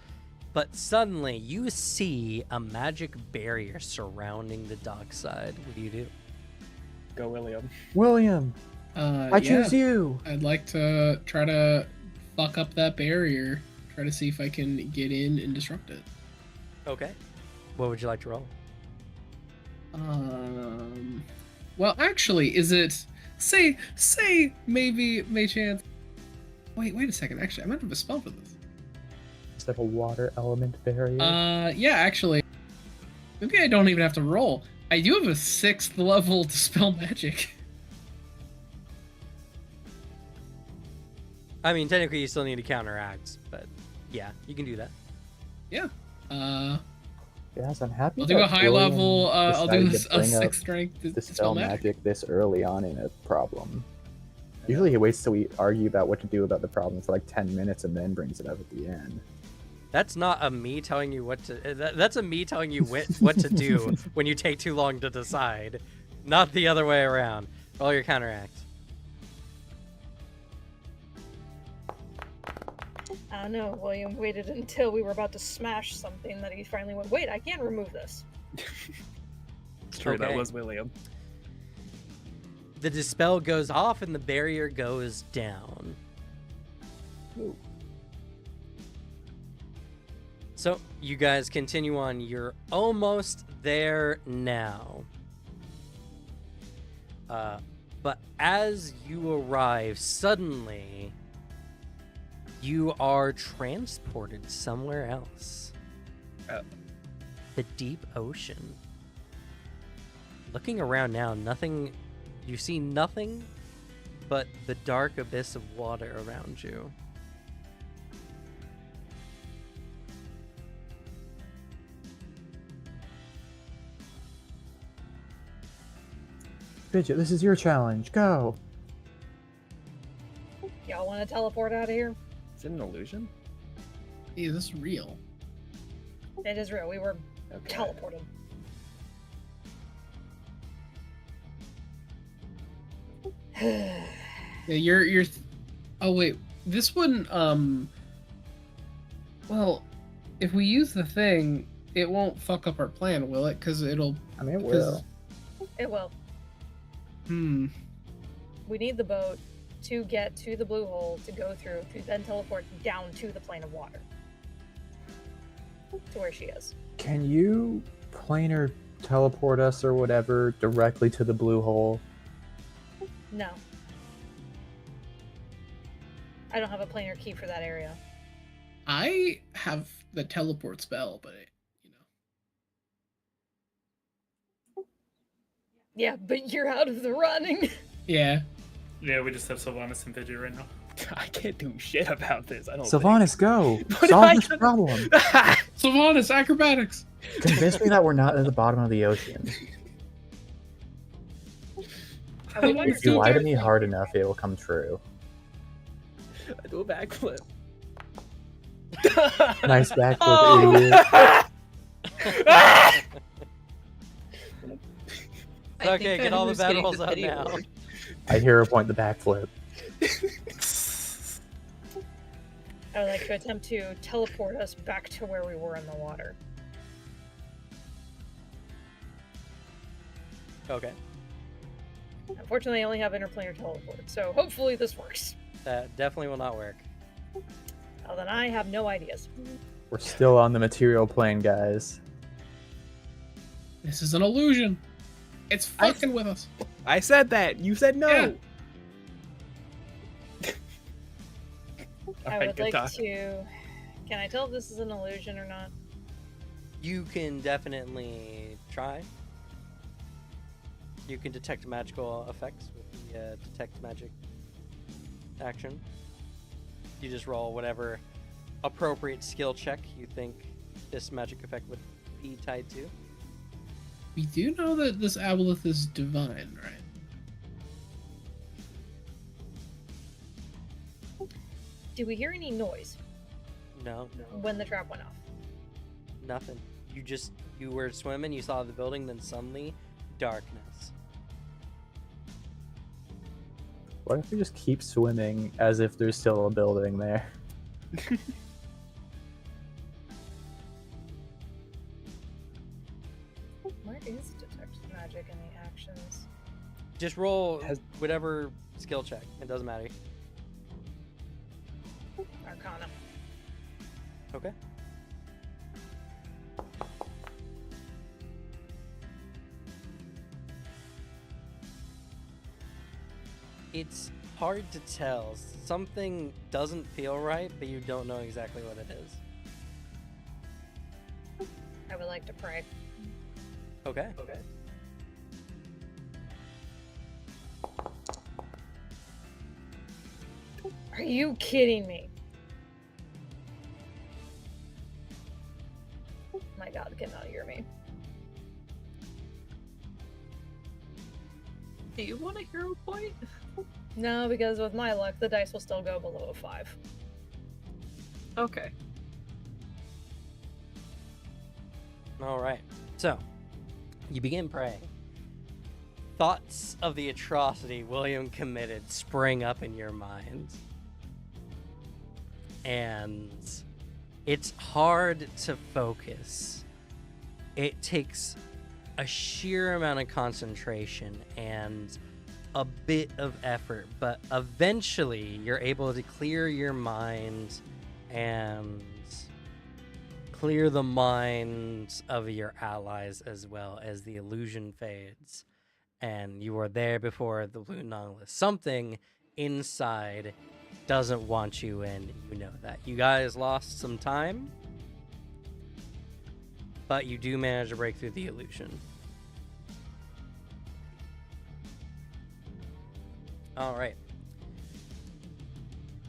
But suddenly you see a magic barrier surrounding the dockside. What do you do? Go, William. William, I choose Yeah, you. I'd like to try to fuck up that barrier. Try to see if I can get in and disrupt it. Okay. What would you like to roll? Well, actually, is it say maybe may chance? Wait a second. Actually, I might have a spell for this. Instead of a water element barrier. Yeah, actually, maybe I don't even have to roll. I do have a 6th level dispel magic. I mean, technically you still need to counteract, but yeah, you can do that. Yeah. Yes, I'm happy. I'll do a that high William level. I'll do decided to a bring up 6th strength dispel dispel magic. magic this early on in a problem. Usually he waits till we argue about what to do about the problem for like 10 minutes and then brings it up at the end. That's not a me telling you what to. That's a me telling you what to do when you take too long to decide, not the other way around. Roll your counteract. I don't know. William waited until we were about to smash something that he finally went, wait, I can't remove this. It's true, that Okay. was William. The dispel goes off and the barrier goes down. Ooh. So you guys continue on. You're almost there now. But as you arrive, suddenly you are transported somewhere else. The deep ocean. Looking around now, nothing. You see nothing but the dark abyss of water around you. Fidget, this is your challenge. Go. Y'all want to teleport out of here? Is it an illusion? Hey, is this real? It is real. We were Okay. teleported. Yeah, you're. Oh wait, this one. Well, if we use the thing, it won't fuck up our plan, will it? Because it'll. I mean, it Because- will. It will. Hmm. We need the boat to get to the blue hole to go through to then teleport down to the plane of water. To where she is. Can you planar teleport us or whatever directly to the blue hole? No. I don't have a planar key for that area. I have the teleport spell, but you know. Yeah, but you're out of the running. Yeah. Yeah, we just have Sylvanas and Pidgey right now. I can't do shit about this. I don't. Sylvanas, go! What did Solve I this do? problem! Sylvanas, acrobatics. Convince me that we're not at the bottom of the ocean. I would If you lie to me hard enough, it will come true. I do a backflip. Nice backflip, Oh! idiot. I Okay, think get all the Vander's bad getting rolls the out pity now. award. I hear her point the backflip. I would like to attempt to teleport us back to where we were in the water. Okay. Unfortunately, I only have interplanar teleport, so hopefully this works. That definitely will not work. Well, then I have no ideas. We're still on the material plane, guys. This is an illusion. It's fucking with us. I said that. You said no. Yeah. I Alright, would good like talk. to. Can I tell if this is an illusion or not? You can definitely try. You can detect magical effects with the detect magic action. You just roll whatever appropriate skill check you think this magic effect would be tied to. We do know that this aboleth is divine, right? Did we hear any noise No, when the trap went off? nothing. You were swimming, you saw the building, then suddenly darkness. What if we just keep swimming as if there's still a building there? Where is detect magic in the actions? Just roll whatever skill check. It doesn't matter. Arcana. Okay. It's hard to tell. Something doesn't feel right, but you don't know exactly what it is. I would like to pray. Okay. Are you kidding me? My god cannot hear me. Do you want a hero point? No, because with my luck, the dice will still go below a 5. Okay. All right. So, you begin praying. Thoughts of the atrocity William committed spring up in your mind. And it's hard to focus. It takes a sheer amount of concentration and a bit of effort, but eventually you're able to clear your mind and clear the minds of your allies as well as the illusion fades. And you are there before the Blue Nautilus. Something inside doesn't want you in. You know that. You guys lost some time, but you do manage to break through the illusion. All right.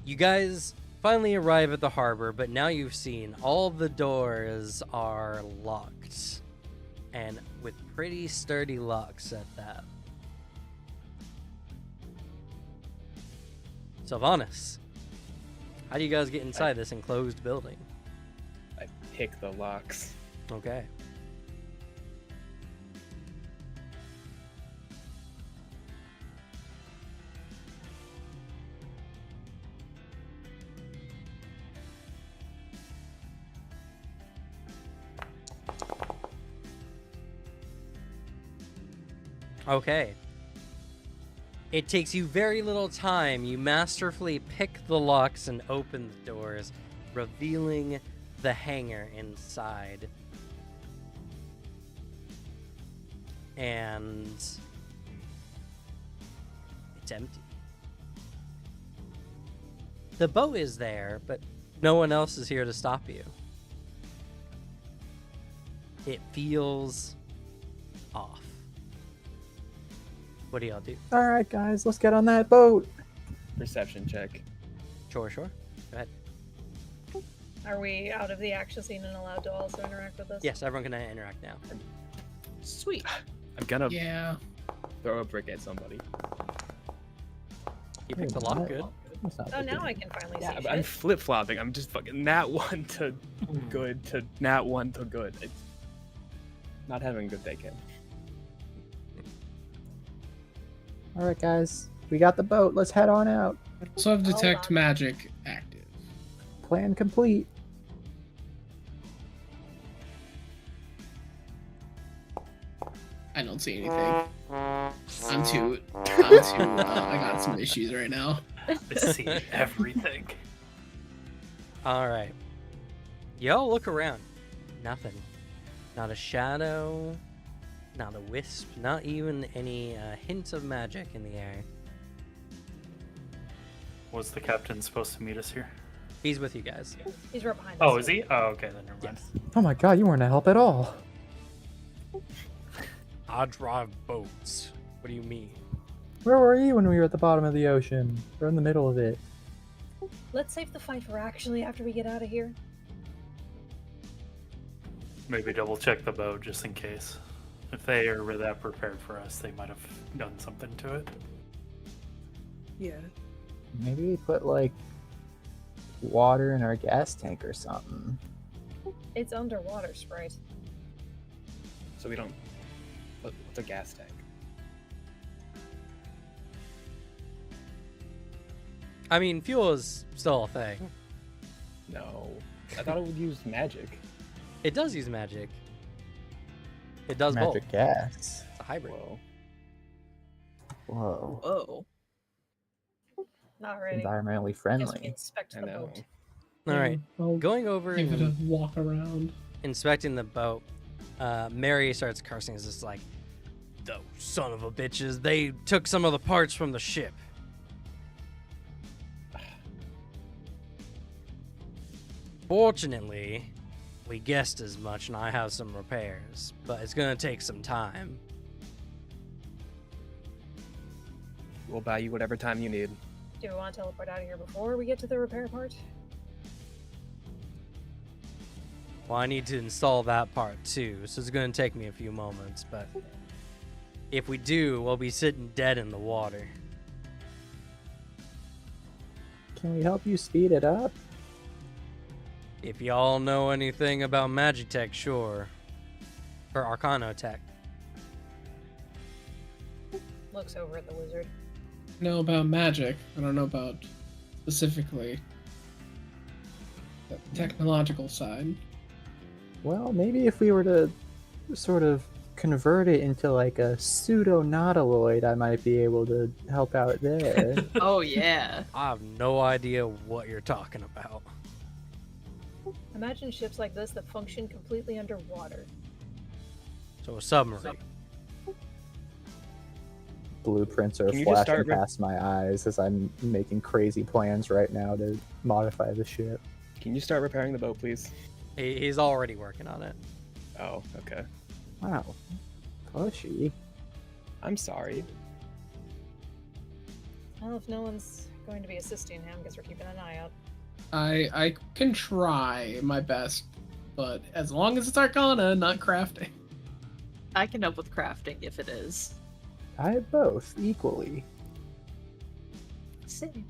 You guys finally arrive at the harbor, but now you've seen all the doors are locked, and with pretty sturdy locks at that. Sylvanas, how do you guys get inside this enclosed building? I pick the locks. Okay. Okay. It takes you very little time. You masterfully pick the locks and open the doors, revealing the hangar inside. And it's empty. The boat is there, but no one else is here to stop you. It feels off. What do y'all do? All right, guys, let's get on that boat. Perception check. Sure. Go ahead. Are we out of the action scene and allowed to also interact with us? Yes, everyone can interact now. Sweet. I'm gonna Yeah. throw a brick at somebody. You picked the lock, good. Oh, now I can finally Yeah, see I'm shit. flip flopping. I'm just fucking nat 1 to good to nat 1 to good. It's not having a good day, Kim. All right, guys, we got the boat. Let's head on out. So have Hold detect on. magic active. Plan complete. I don't see anything. I'm too. I got some issues right now. I see everything. All right. Y'all look around. Nothing. Not a shadow. Not a wisp. Not even any hint of magic in the air. Was the captain supposed to meet us here? He's with you guys. He's right behind us. Oh, is he? Oh, okay, then never mind. Oh my god, you weren't a help at all. I drive boats. What do you mean? Where were you when we were at the bottom of the ocean? We're in the middle of it. Let's save the fight for actually after we get out of here. Maybe double check the boat just in case. If they are that prepared for us, they might have done something to it. Yeah. Maybe we put like water in our gas tank or something. It's underwater, Sprite. So we don't. What's a gas tank? I mean, fuel is still a thing. No. I thought it would use magic. It does use magic. It does Magic both. gas. It's a hybrid. Whoa. Whoa. Whoa. Not ready. Environmentally Guess we friendly. inspect I the know. boat. All right. I'll Going over give it a and walk around. inspecting the boat, Mary starts cursing. It's just like, those son of a bitches. They took some of the parts from the ship. Fortunately, we guessed as much and I have some repairs, but it's going to take some time. We'll buy you whatever time you need. Do we want to teleport out of here before we get to the repair part? Well, I need to install that part too, so it's going to take me a few moments, but if we do, we'll be sitting dead in the water. Can we help you speed it up? If y'all know anything about magic tech, sure. Or Arcano tech. Looks over at the wizard. I know about magic. I don't know about specifically the technological side. Well, maybe if we were to sort of convert it into like a pseudo-nautiloid, I might be able to help out there. Oh yeah. I have no idea what you're talking about. Imagine ships like this that function completely underwater. So a submarine. Blueprints are Can you just flashing start past my eyes as I'm making crazy plans right now to modify the ship. Can you start repairing the boat, please? He's already working on it. Oh, okay. Wow. Pushy. I'm sorry. Well, if no one's going to be assisting him, guess we're keeping an eye out. I can try my best, but as long as it's Arcana, not crafting. I can help with crafting if it is. I both equally. Same.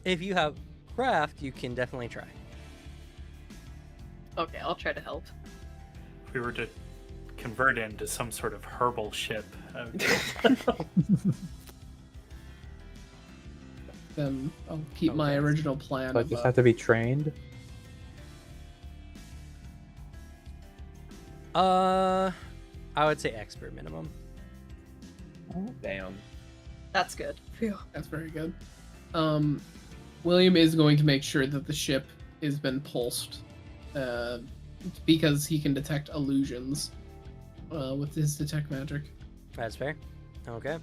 If you have craft, you can definitely try. Okay, I'll try to help. If we were to convert it into some sort of herbal ship. Then I'll keep my Okay. original plan. So I of, just have to be trained. I would say expert minimum. Damn. That's good. Phew. That's very good. William is going to make sure that the ship has been pulsed, because he can detect illusions with his detect magic. That's fair. Okay.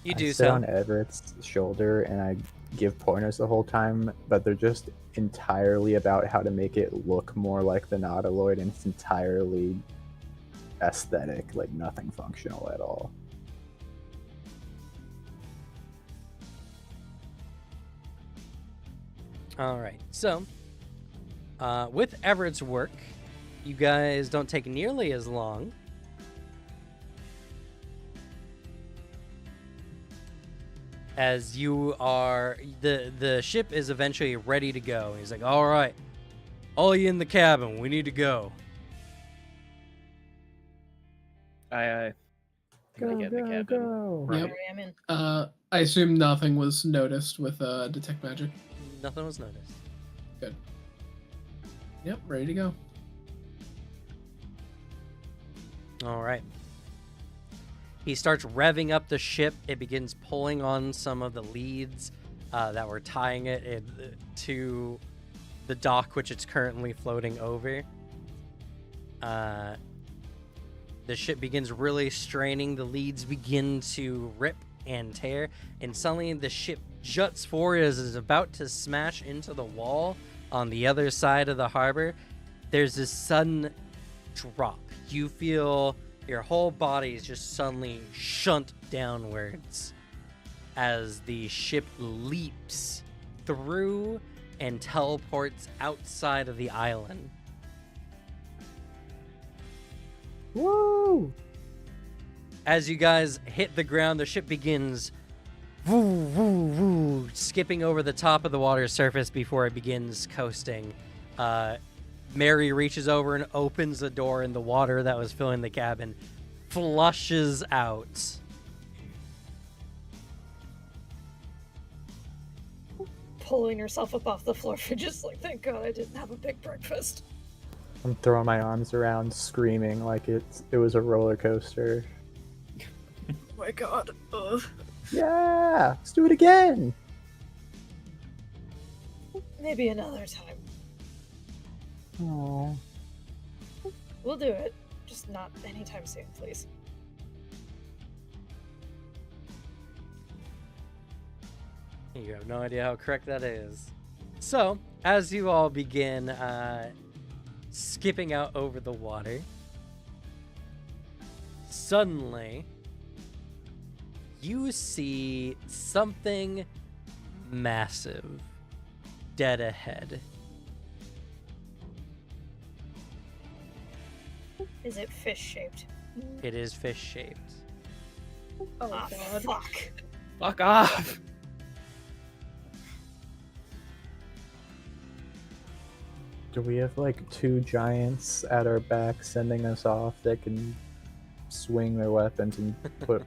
You I do sit so. on Everett's shoulder and I give pointers the whole time, but they're just entirely about how to make it look more like the Nautiloid, and it's entirely aesthetic, like nothing functional at all. All right. So, with Everett's work, you guys don't take nearly as long. As you are, the ship is eventually ready to go. He's like, all right, all you in the cabin, we need to go. I Go, get in the go, cabin. go. Yep. Here I am in. I assume nothing was noticed with detect magic. Nothing was noticed. Yep, ready to go. All right. He starts revving up the ship. It begins pulling on some of the leads that were tying it to the dock, which it's currently floating over. The ship begins really straining. The leads begin to rip and tear, and suddenly the ship juts forward as it's about to smash into the wall on the other side of the harbor. There's this sudden drop. You feel your whole body is just suddenly shunt downwards as the ship leaps through and teleports outside of the island. Woo! As you guys hit the ground, the ship begins woo, woo, woo, skipping over the top of the water surface before it begins coasting. Mary reaches over and opens the door, and the water that was filling the cabin flushes out. Pulling herself up off the floor, just like, thank God I didn't have a big breakfast. I'm throwing my arms around, screaming like it was a roller coaster. Oh my God. Ugh. Yeah, let's do it again. Maybe another time. Aww. We'll do it. Just not anytime soon, please. You have no idea how correct that is. So, as you all begin skipping out over the water, suddenly you see something massive dead ahead. Is it fish shaped? It is fish shaped. Oh Ah, God. fuck. Fuck off! Do we have like two giants at our back sending us off that can swing their weapons and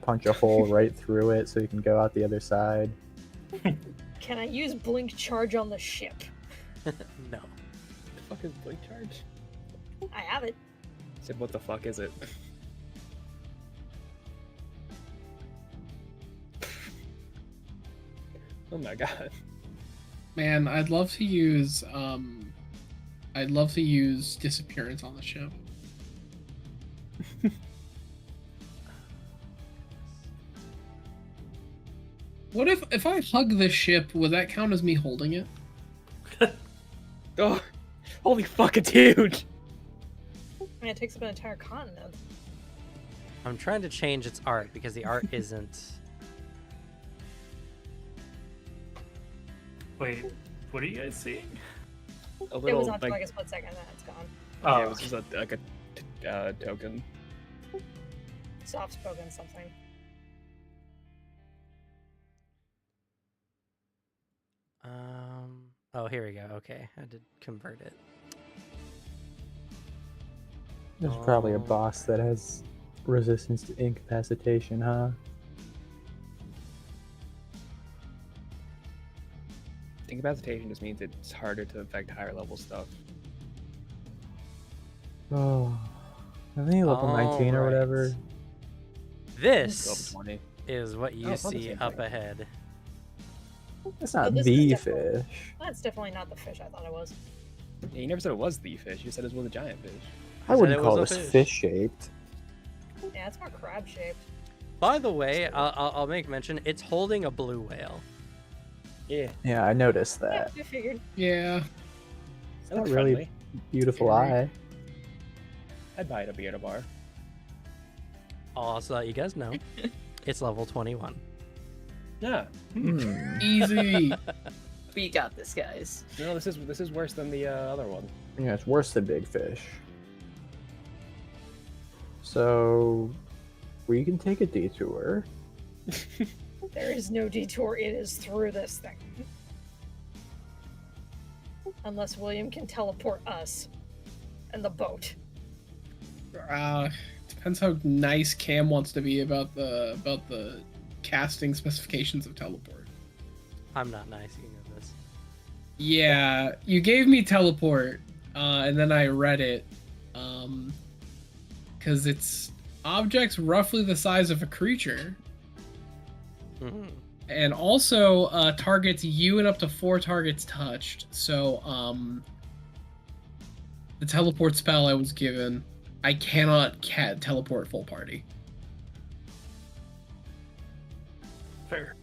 punch a hole right through it so you can go out the other side? Can I use blink charge on the ship? No. The fuck is blink charge? I have it. Said, what the fuck is it? Oh my god. Man, I'd love to use disappearance on the ship. What if I hug the ship, would that count as me holding it? Oh, holy fucking dude! I mean, it takes up an entire continent. I'm trying to change its art because the art isn't. Wait, what are you guys seeing? A It little was on for like, like a split second, and then it's gone. Oh, yeah, it was just a token. Soft spoken something. Oh, here we go. Okay, I did convert it. There's probably a Oh. boss that has resistance to incapacitation, huh? Incapacitation just means it's harder to affect higher level stuff. Oh, I think level 19 or Alright. whatever. Level This 20. is what you Oh, it's not the see same up thing. ahead. That's not this the is definitely- fish. That's definitely not the fish I thought it was. Yeah, you never said it was the fish. You said it was a giant fish. I said wouldn't it call was this a fish. fish shaped. Yeah, it's more crab shaped. By the way, I'll make mention. It's holding a blue whale. Yeah. Yeah, I noticed Yeah, that. I figured. Yeah. That not looks really- friendly. Beautiful Scary. eye. I'd buy it at a bar. I'll also let you guys know. It's level 21. Yeah. Hmm. Easy. We got this, guys. No, this is worse than the other one. Yeah, it's worse than big fish. So, we can take a detour. There is no detour. It is through this thing. Unless William can teleport us and the boat. Depends how nice Cam wants to be about the casting specifications of teleport. I'm not nice. You know this. Yeah, you gave me teleport and then I read it, because it's objects roughly the size of a creature, and also targets you and up to 4 targets touched. So the teleport spell I was given, I cannot teleport full party. Fair.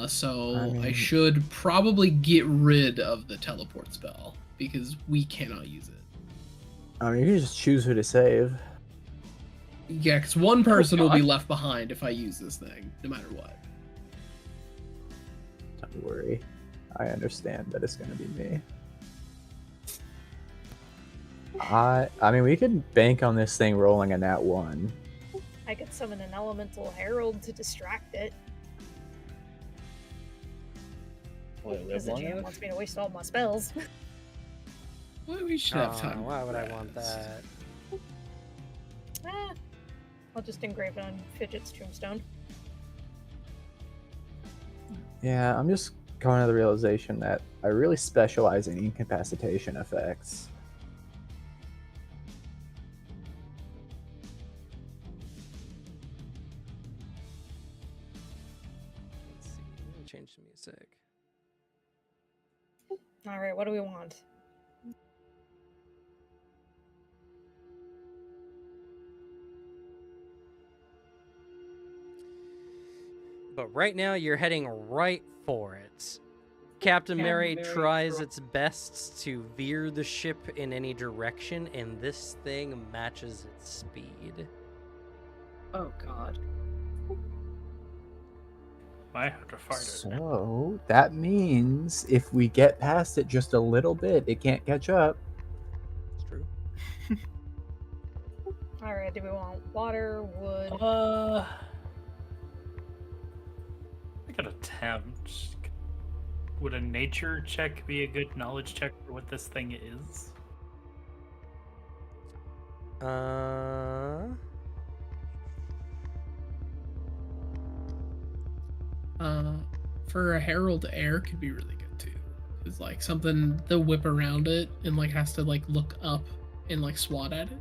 So I mean- I should probably get rid of the teleport spell because we cannot use it. I mean, you can just choose who to save. Yeah, because one person will be God. left behind if I use this thing, no matter what. Don't worry. I understand that it's gonna be me. I mean, we could bank on this thing rolling a nat 1. I could summon an elemental herald to distract it. Will it live Because the long GM enough? wants me to waste all my spells. Well, we should have time. Why to would I want rest. that? I'll just engrave it on Fidget's tombstone. Yeah, I'm just coming to the realization that I really specialize in incapacitation effects. Let's see. Let me change the music. Alright, what do we want? But right now, you're heading right for it. Captain Mary tries its best to veer the ship in any direction, and this thing matches its speed. Oh god. I have to fight it. So that means if we get past it just a little bit, it can't catch up. It's true. Alright, do we want water, wood? I could attempt. Would a nature check be a good knowledge check for what this thing is? For a herald, air could be really good too. It's like something the whip around it and like has to like look up and like swat at it.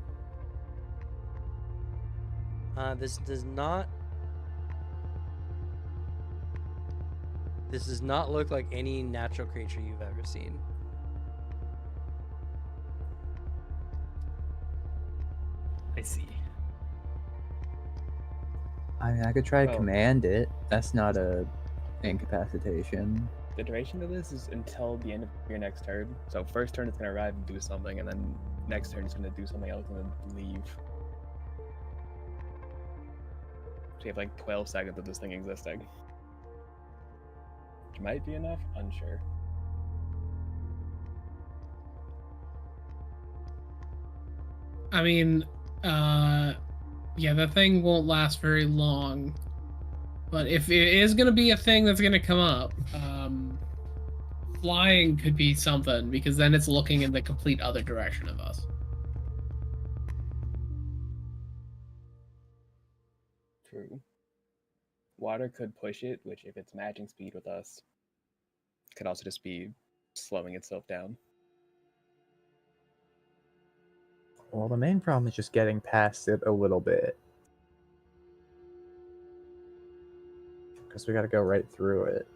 This does not. This does not look like any natural creature you've ever seen. I see. I mean, I could try to Oh. command it. That's not a incapacitation. The duration of this is until the end of your next turn. So first turn it's gonna arrive and do something, and then next turn it's gonna do something else and then leave. So you have like 12 seconds of this thing existing. Which might be enough, unsure. I mean, yeah, the thing won't last very long. But if it is gonna be a thing that's gonna come up, flying could be something because then it's looking in the complete other direction of us. True. Water could push it, which if it's matching speed with us, could also just be slowing itself down. Well, the main problem is just getting past it a little bit. Because we gotta go right through it.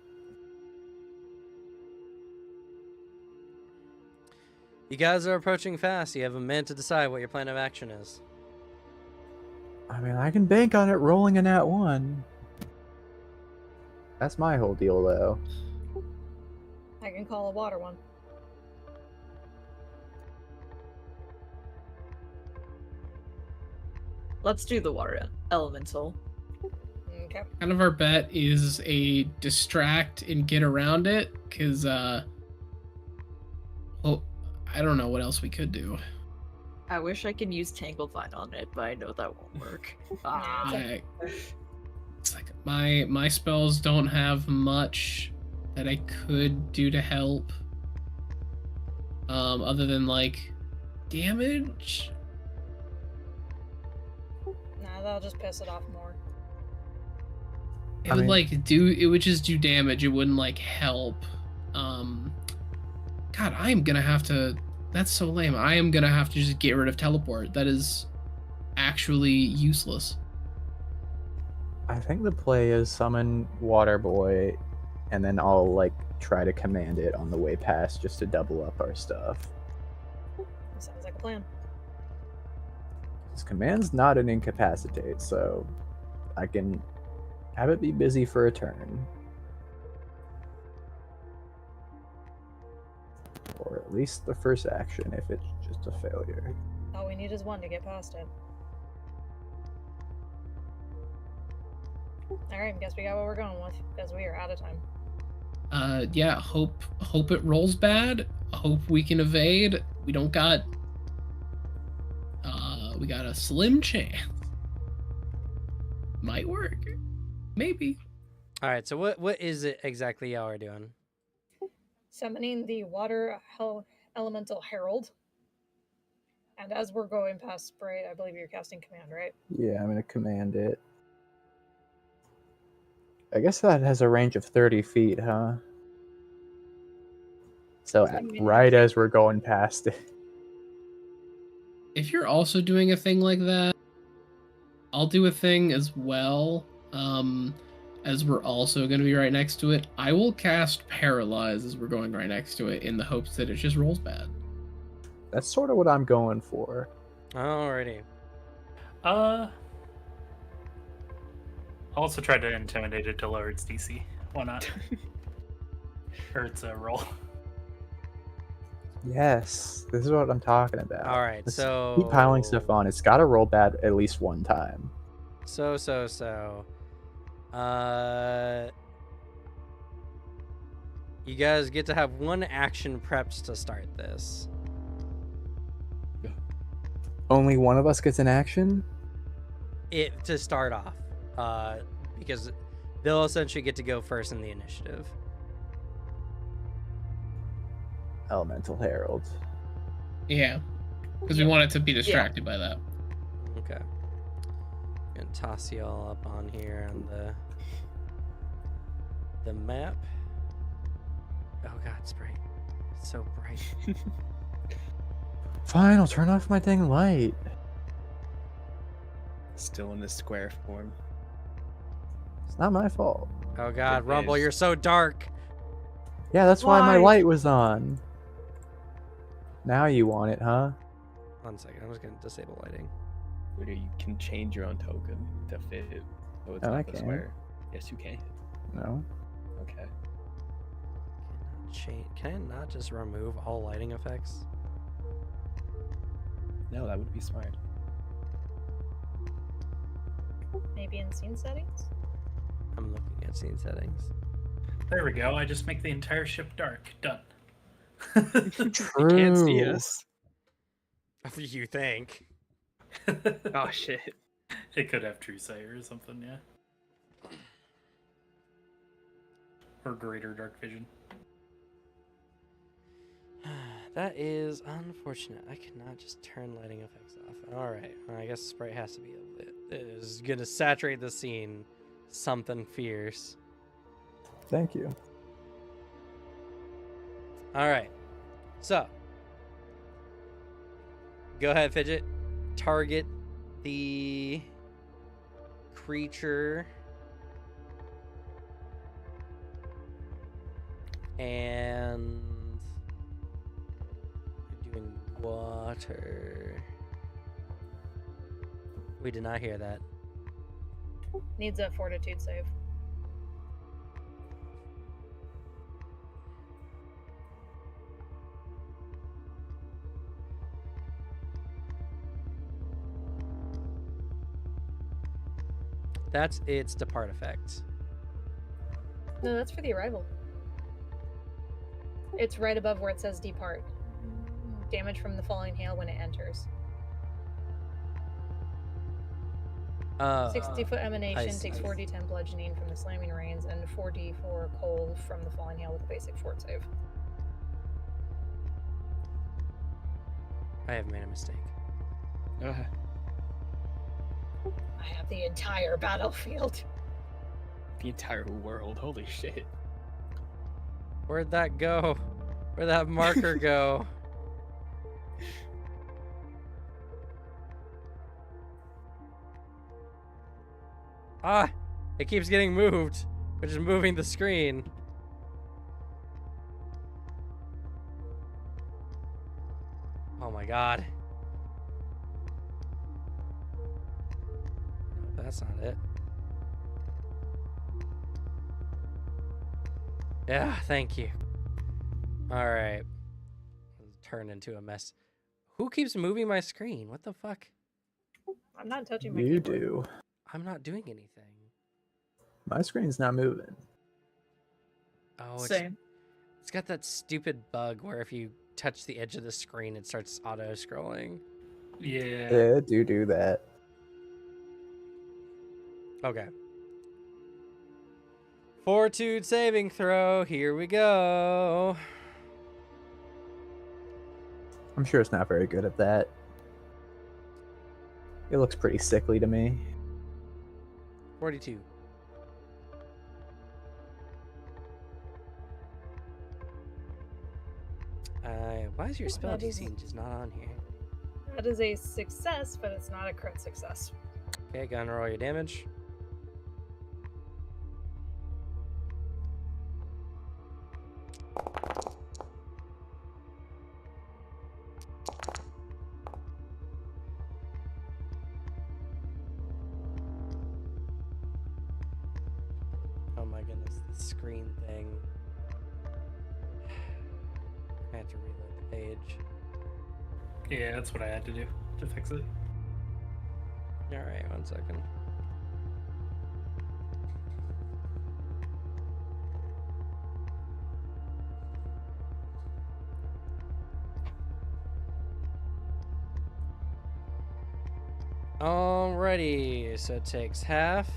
You guys are approaching fast. You have a minute to decide what your plan of action is. I mean, I can bank on it rolling a nat 1. That's my whole deal, though. I can call a water one. Let's do the water elemental. Okay. Kind of our bet is a distract and get around it, because, well, I don't know what else we could do. I wish I could use Tanglevine on it, but I know that won't work. Ah. It's like my spells don't have much that I could do to help. Other than like damage. Nah, that'll just piss it off more. It I would mean- like do it would just do damage. It wouldn't like help. God, I am gonna have to. That's so lame. I am gonna have to just get rid of teleport. That is actually useless. I think the play is summon Water Boy, and then I'll like try to command it on the way past just to double up our stuff. Sounds like a plan. This command's not an incapacitate, so I can have it be busy for a turn. Or at least the first action if it's just a failure. All we need is one to get past it. Alright, guess we got what we're going with, because we are out of time. Yeah, hope it rolls bad. Hope we can evade. We don't got we got a slim chance. Might work. Maybe. Alright, so what is it exactly y'all are doing? Summoning the Water Elemental Herald. And as we're going past Sprite, I believe you're casting command, right? Yeah, I'm going to command it. I guess that has a range of 30 feet, huh? So right as we're going past it. If you're also doing a thing like that, I'll do a thing as well. As we're also going to be right next to it, I will cast Paralyze as we're going right next to it in the hopes that it just rolls bad. That's sort of what I'm going for. Alrighty. I'll also try to intimidate it to lower its DC. Why not? Or its roll. Yes, this is what I'm talking about. Alright, Let's so keep piling stuff on. It's got to roll bad at least one time. So. You guys get to have one action prepped to start this. Only one of us gets an action? It to start off. Because they'll essentially get to go first in the initiative. Elemental Herald. Yeah, because we want it to be distracted by that. Okay. Gonna toss you all up on here on the map. Oh god, it's bright. It's so bright. Fine, I'll turn off my dang light. Still in the square form. It's not my fault. Oh god, It Rumble, is. you're so dark. Yeah, that's why my Why? light was on. Now you want it, huh? 1 second, I'm just gonna disable lighting. Where you can change your own token to fit it. So it's Oh, I not the can. square. Yes, you can. No. Okay. Can I not just remove all lighting effects? No, that would be smart. Maybe in scene settings? I'm looking at scene settings. There we go. I just make the entire ship dark. Done. You can't see True. us. You think? Oh shit. It could have true sight or something, yeah. Or greater dark vision. That is unfortunate. I cannot just turn lighting effects off. Alright, I guess Sprite has to be lit. It is gonna saturate the scene. Something fierce. Thank you. Alright. So. Go ahead, Fidget. Target the creature. And we're doing water. We did not hear that. Needs a fortitude save. That's its depart effect. No, that's for the arrival. It's right above where it says depart. Damage from the falling hail when it enters. 60-foot emanation takes 4d10 bludgeoning from the slamming rains and 4d4 cold from the falling hail with a basic fort save. I have made a mistake. I have the entire battlefield. The entire world. Holy shit. Where'd that go? Where'd that marker go? Ah! It keeps getting moved, which is moving the screen. Oh my god. No, that's not it. Yeah, thank you. Alright. Turned into a mess. Who keeps moving my screen? What the fuck? I'm not touching my You keyboard. do. I'm not doing anything. My screen's not moving. Oh, Same. it's got that stupid bug where if you touch the edge of the screen, it starts auto-scrolling. Yeah. Yeah, do that. Okay. Fortitude saving throw. Here we go. I'm sure it's not very good at that. It looks pretty sickly to me. 42. Why is your spell That is- DC just not on here? That is a success, but it's not a crit success. Okay, go and roll your damage. Oh my goodness, the screen thing. I have to reload the page. Yeah, that's what I had to do to fix it. Alright, 1 second. Alrighty, so it takes half.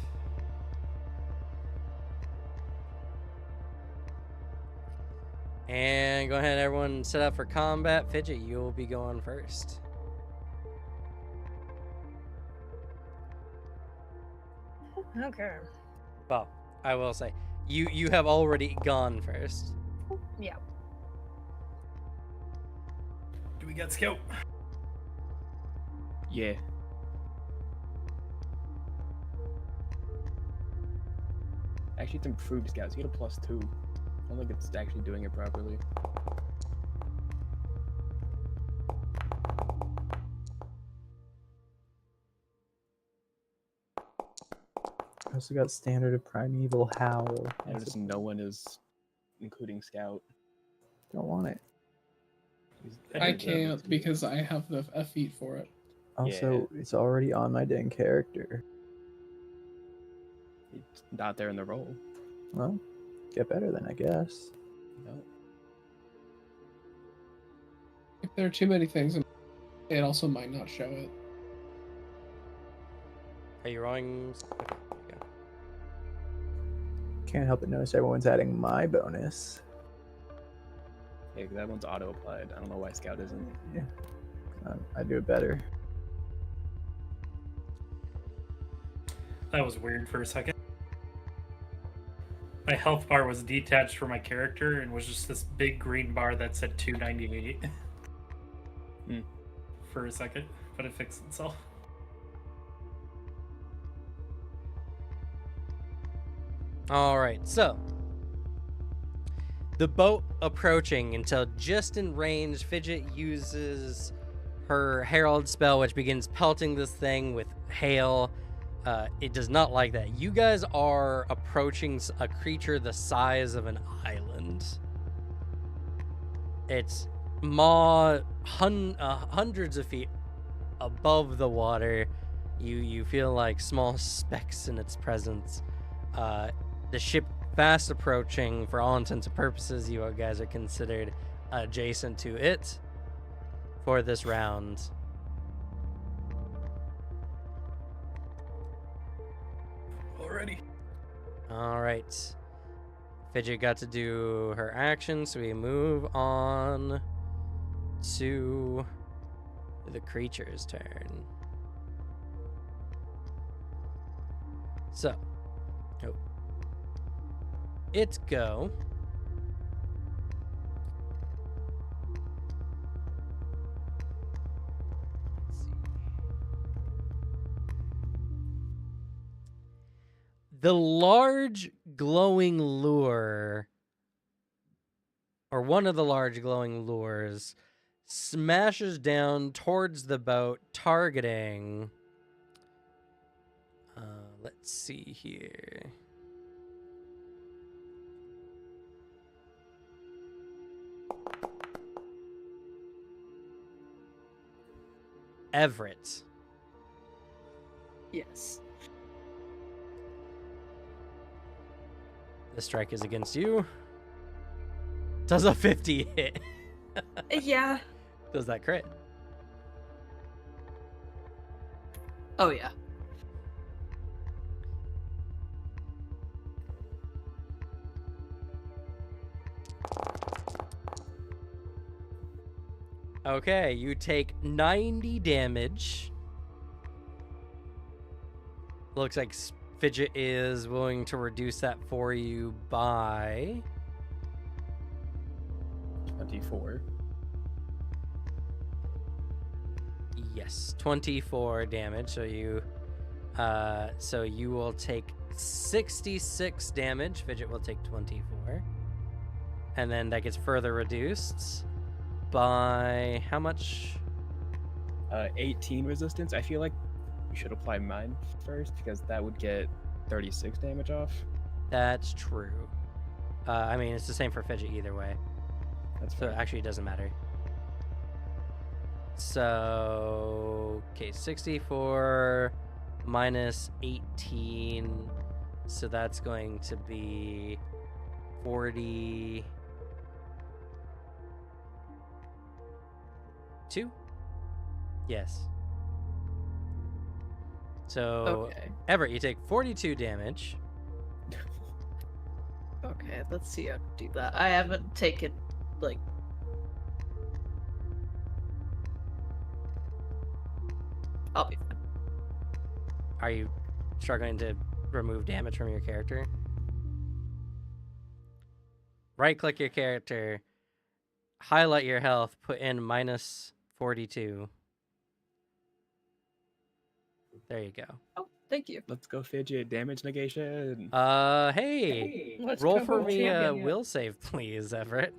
And go ahead, everyone, set up for combat. Fidget, you will be going first. Okay. Well, I will say, you have already gone first. Yeah. Do we got scout? Yeah. Actually, it's improved scouts. You get a +2. I don't think it's actually doing it properly. I also got standard of primeval howl. I noticed no one is including scout. Don't want it. I can't because I have a feat for it. Also, it's already on my dang character. It's not there in the role. Well, get better then, I guess. No. If there are too many things, it also might not show it. Are you rolling? Okay, yeah. Can't help but notice everyone's adding my bonus. Yeah, because that one's auto-applied. I don't know why scout isn't. Yeah, I do it better. That was weird for a second. My health bar was detached from my character and was just this big green bar that said 298 for a second, but it fixed itself. All right, so the boat approaching until just in range, Fidget uses her Herald spell, which begins pelting this thing with hail. It does not like that. You guys are approaching a creature the size of an island. It's hundreds of feet above the water. You feel like small specks in its presence. The ship fast approaching. For all intents and purposes, you guys are considered adjacent to it for this round. Already. All right. Fidget got to do her action, so we move on to the creature's turn. So, its go. The large glowing lure, or one of the large glowing lures, smashes down towards the boat, targeting. Let's see here. Everett. Yes. The strike is against you. Does a 50 hit? Yeah. Does that crit? Oh yeah. Okay, you take 90 damage. Looks like Fidget is willing to reduce that for you by 24. yes, 24 damage. So you will take 66 damage. Fidget will take 24. And then that gets further reduced by how much? 18 resistance. I feel like we should apply mine first because that would get 36 damage off. That's true. I mean, it's the same for Fidget either way. That's So fair. actually, it doesn't matter. So, okay, 64 minus 18. So that's going to be 42? Yes. So, Okay. Everett, you take 42 damage. Okay, let's see how to do that. I haven't taken, like... I'll be fine. Are you struggling to remove damage from your character? Right-click your character, highlight your health, put in minus 42. There you go. Oh, thank you. Let's go Fidget. Damage negation. Hey, Let's roll go, for me a champion. will save, please, Everett.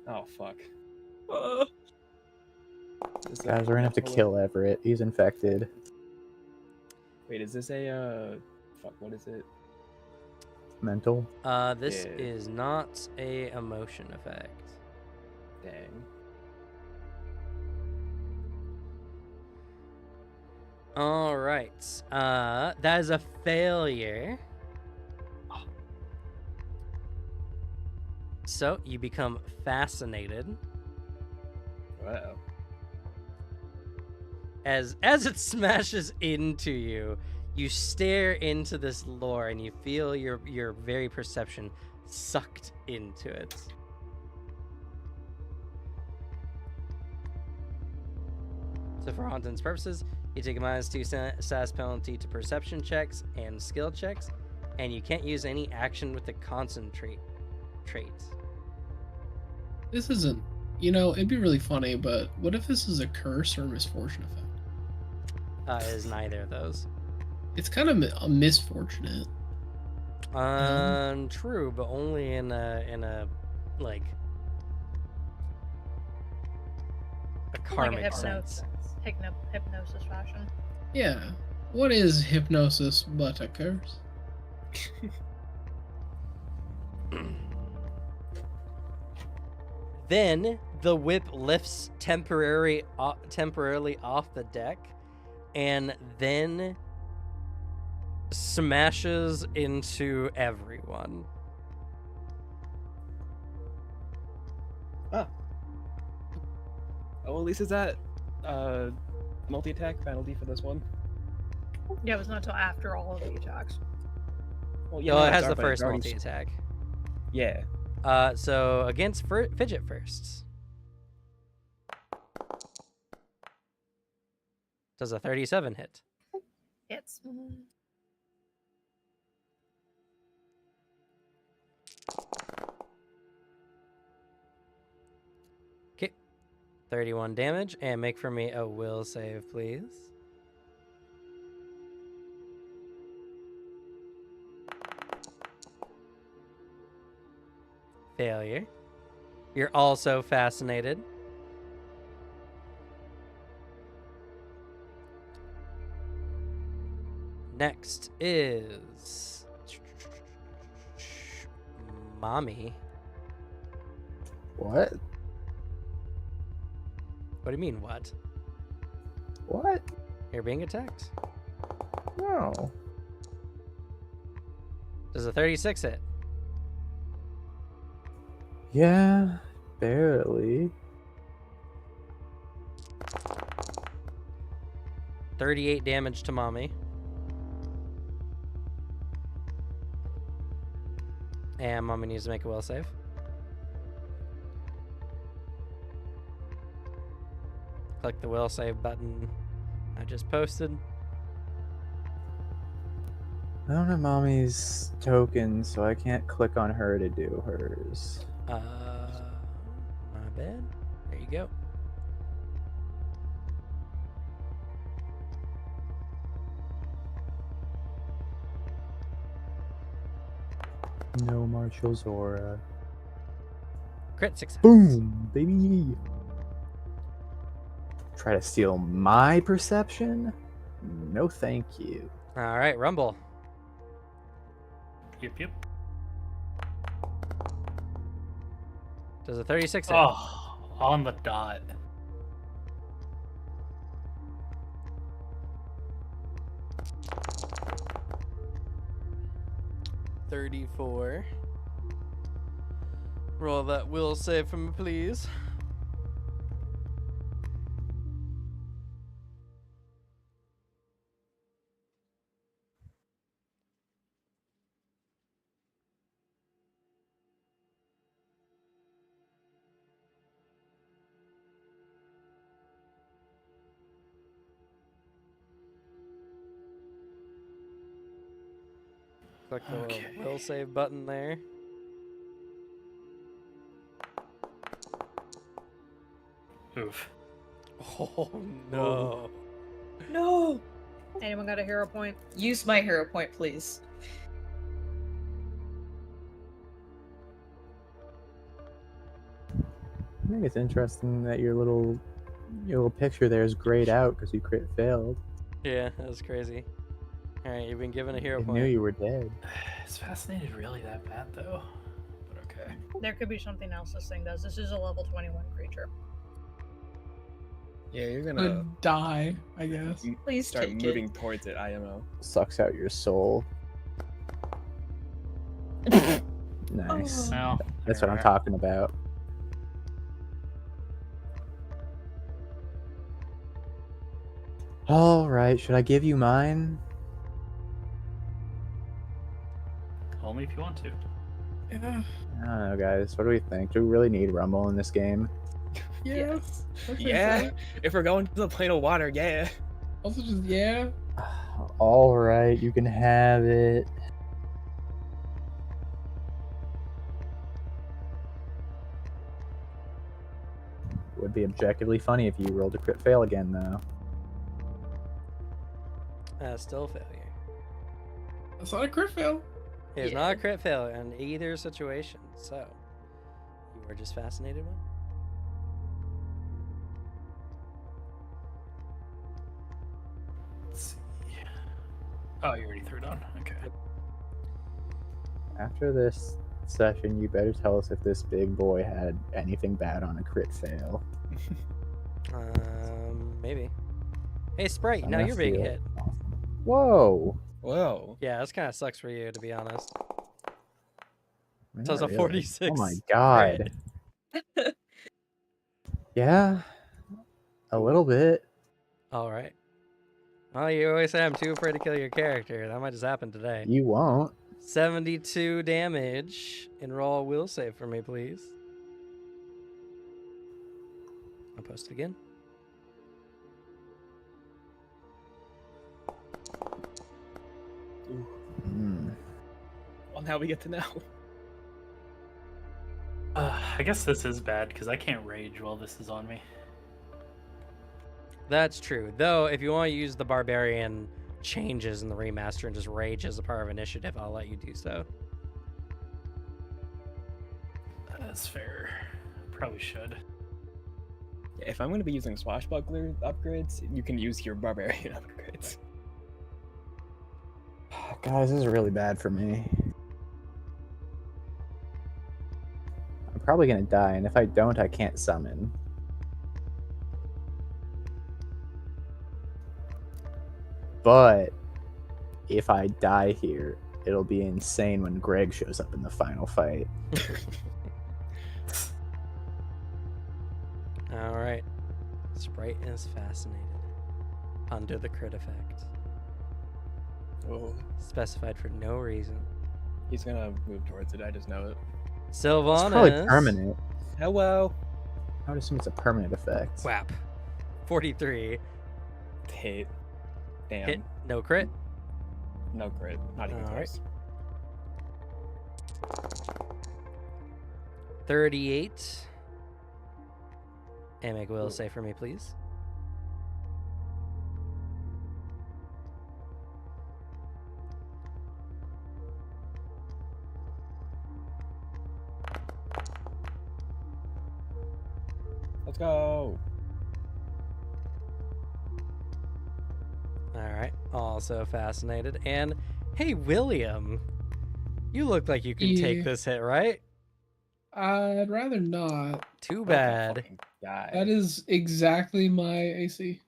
Oh, fuck. Is that Guys, we're gonna have to mental? kill Everett. He's infected. Wait, is this a, fuck, what is it? Mental. This Yeah. is not a emotion effect. Dang. All right. That is a failure. So you become fascinated Wow. as it smashes into you. You stare into this lore and you feel your very perception sucked into it. So for all intents and purposes, you take a -2 SAS penalty to perception checks and skill checks, and you can't use any action with the concentrate trait. This isn't, it'd be really funny, but what if this is a curse or a misfortune effect? It is neither of those. It's kind of a misfortunate. True, but only in a like a karmic sense. Hypnosis fashion. Yeah. What is hypnosis but a curse? Then the whip lifts temporarily off the deck, and then smashes into everyone. Ah. Oh, at least is that multi-attack penalty for this one? Yeah, it was not until after all of the attacks. Well, No, no, it it's has our- the but first it's already- multi-attack. Yeah. So against Fidget first. Does a 37 hit? Hits. Okay. 31 damage, and make for me a will save, please. Failure. You're also fascinated. Next is Mommy. What? What do you mean, what? What? You're being attacked. No. Does a 36 hit? Yeah, barely. 38 damage to Mommy. And Mommy needs to make a will save. Click the will save button I just posted. I don't have mommy's token, so I can't click on her to do hers. My bad. There you go. No Marshall Zora. Crit success. Boom, baby. Try to steal my perception? No, thank you. All right, Rumble. Yep. Does a 36 hit? Oh, on the dot. $34. Roll that will save for me, please. Click the Okay. will save button there. Oof. Oh no. No! Anyone got a hero point? Use my hero point, please. I think it's interesting that your little picture there is grayed out because you crit failed. Yeah, that was crazy. All right, you've been given a hero I point. knew you were dead. Is fascinated really that bad though? But okay. There could be something else this thing does. This is a level 21 creature. Yeah, you're gonna Could die, I guess. Please start take moving it. towards it, IMO. Sucks out your soul. Nice. Well, That's what I'm alright. talking about. All right, should I give you mine? Only if you want to. Yeah. I don't know, guys. What do we think? Do we really need Rumble in this game? Yes. I think Yeah, so. if we're going to the plane of water, yeah. Also, just yeah. All right, you can have it. Would be objectively funny if you rolled a crit fail again, though. Still a failure. That's not a crit fail. It is Yeah. not a crit failure in either situation, so you are just fascinated one. Let's see. Oh, you already threw it on. Okay. After this session, you better tell us if this big boy had anything bad on a crit fail. Maybe. Hey, Sprite, I'm now gonna you're being steal. hit. Whoa! Whoa. Yeah, this kind of sucks for you, to be honest. Not So it's a really. 46. Oh my god. Yeah, a little bit. All right. Well, you always say I'm too afraid to kill your character. That might just happen today. You won't. 72 damage. And roll a will save for me, please. I'll post it again. Mm. Well, now we get to know. I guess this is bad because I can't rage while this is on me. That's true. Though, if you want to use the barbarian changes in the remaster and just rage as a part of initiative, I'll let you do so. That's fair. Probably should. If I'm going to be using swashbuckler upgrades, you can use your barbarian upgrades. Guys, this is really bad for me. I'm probably gonna die, and if I don't, I can't summon. But if I die here, it'll be insane when Greg shows up in the final fight. All right. Sprite is fascinated. Under the crit effect. Oh, Specified for no reason. he's going to move towards it. I just know it. It's probably Sylvanas. permanent. Hello. I would assume it's a permanent effect. Whap. 43. Hit. Damn. Hit. No crit. No crit. Not even All right. close. 38. And make a will save for me, please. Let's go. All right. Also fascinated. And hey, William, you look like you can take Yeah. this hit, right? I'd rather not. Too What a bad. fucking guy. That is exactly my AC.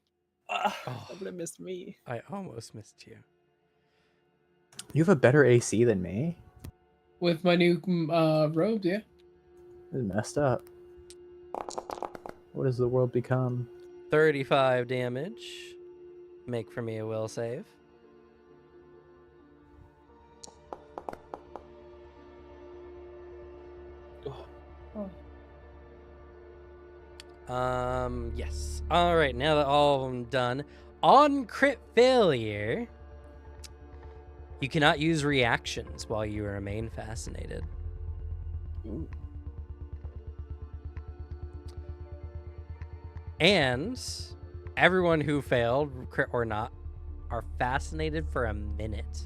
Ah, Oh. that would have missed me. I almost missed you. You have a better AC than me? With my new robes, yeah. This is messed up. What has the world become? 35 damage. Make for me a will save. Yes. All right, now that all of them done, on crit failure, you cannot use reactions while you remain fascinated. Ooh. And everyone who failed, crit or not, are fascinated for a minute.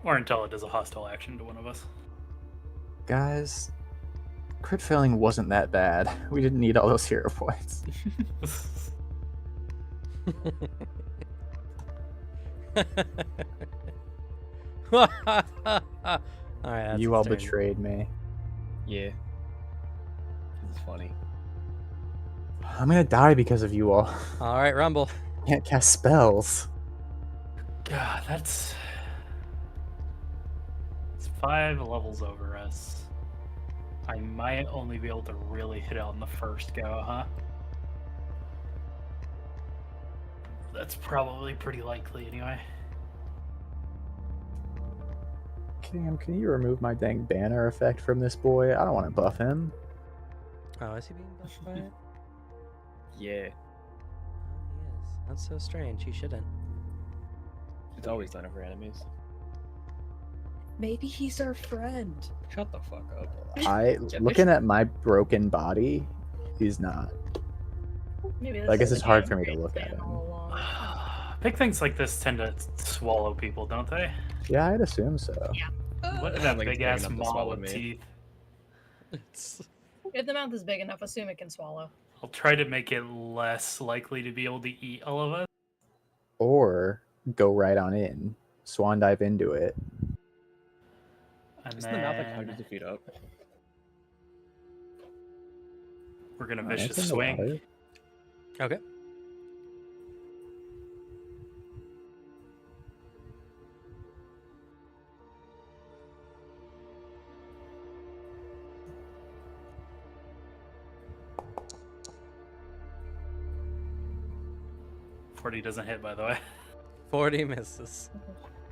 Or until it does a hostile action to one of us. Guys, crit failing wasn't that bad. We didn't need all those hero points. All right, that's You its all turn. betrayed me. Yeah. This is funny. I'm gonna die because of you all. All right, Rumble. Can't cast spells. God, that's 5 levels over us. I might only be able to really hit it on the first go, huh? That's probably pretty likely anyway. Cam, can you remove my dang banner effect from this boy? I don't want to buff him. Oh, is he being buffed by it? Yeah. Oh, he is. That's so strange. He shouldn't. It's always done it for enemies. Maybe he's our friend. Shut the fuck up. Looking at my broken body, he's not. Maybe I guess is it's the hard game for me to creates look at ban him. all along. Big things like this tend to swallow people, don't they? Yeah, I'd assume so. What I that don't think it's big big ass enough to maw swallow with me. teeth? It's... If the mouth is big enough, assume it can swallow. I'll try to make it less likely to be able to eat all of us. Or go right on in. Swan dive into it. And Isn't the mouth like then hundreds of feet up? we're gonna Oh, it's vicious in the swing. water. Okay. .40 doesn't hit, by the way. 40 misses.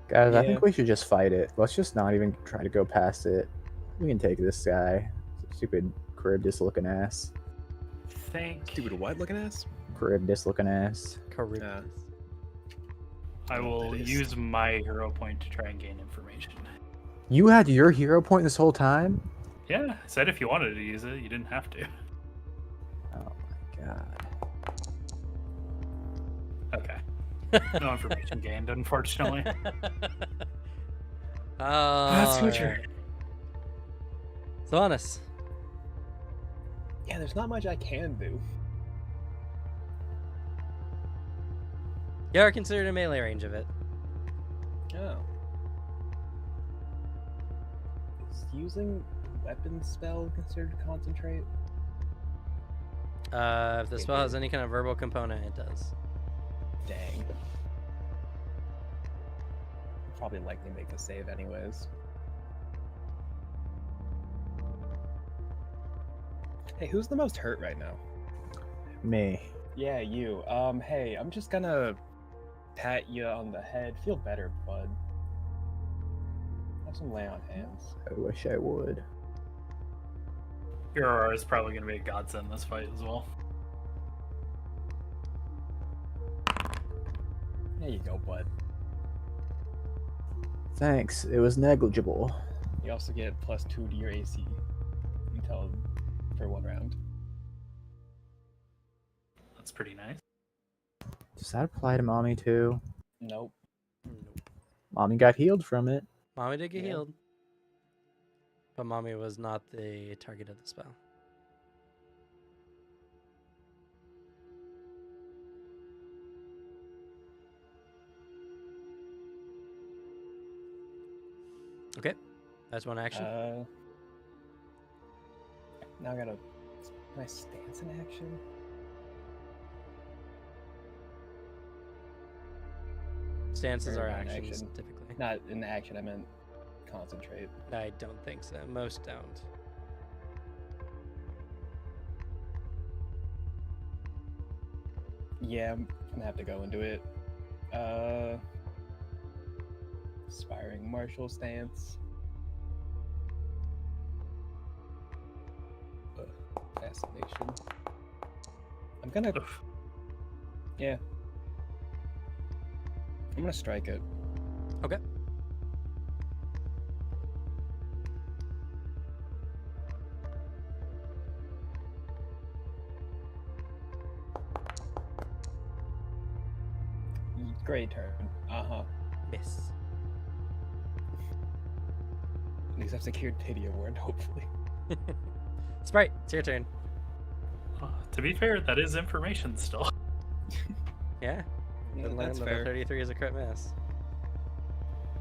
Guys, I Yeah. think we should just fight it. Let's just not even try to go past it. We can take this guy. Stupid Charybdis looking ass. Think Stupid what looking ass? Charybdis looking ass. Charybdis. I will that is. use my hero point to try and gain information. You had your hero point this whole time? Yeah, I said if you wanted to use it, you didn't have to. Oh my god. Okay. No information gained, unfortunately. Oh, That's your turn. So honest. Yeah, there's not much I can do. You are considered a melee range of it. Oh. Is using weapon spell considered concentrate? If the It spell has is. any kind of verbal component, it does. Dang. Probably likely make the save anyways. Hey, who's the most hurt right now? Me. Yeah, you. Hey, I'm just gonna pat you on the head. Feel better, bud. Have some lay on hands. I wish I would. Your aura is probably going to be a godsend in this fight as well. There you go, bud. Thanks. It was negligible. You also get +2 to your AC until for 1 round. That's pretty nice. Does that apply to Mommy too? Nope. Nope. Mommy got healed from it. Mommy did get Yeah. healed. But Mommy was not the target of the spell. Okay. That's one action. Now I gotta. My stance in action? Stances or are not in actions, action. typically. Not in action, I meant concentrate. I don't think so. Most don't. Yeah, I'm gonna have to go into it. Aspiring martial stance. Fascination. I'm gonna. Oof. Yeah. I'm gonna strike it. Okay. Great turn. Miss. At least I've secured Pity Award, hopefully. Sprite, it's your turn. To be fair, that is information still. Yeah. Yeah, Been learning that's that fair. a 33 is a crit miss.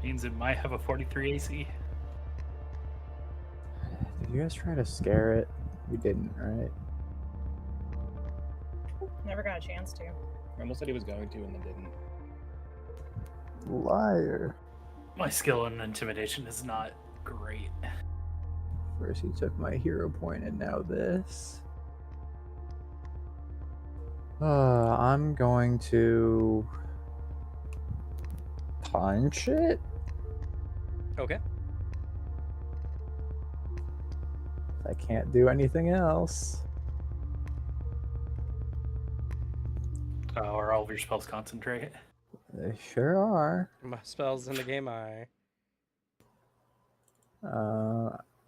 Means it might have a 43 AC. Did you guys try to scare it? You didn't, right? Never got a chance to. Rumble said he was going to and then didn't. Liar. My skill in intimidation is not great. First he took my hero point and now this. I'm going to punch it. Okay. I can't do anything else. Are all of your spells concentrate? They sure are. My spells in the game are.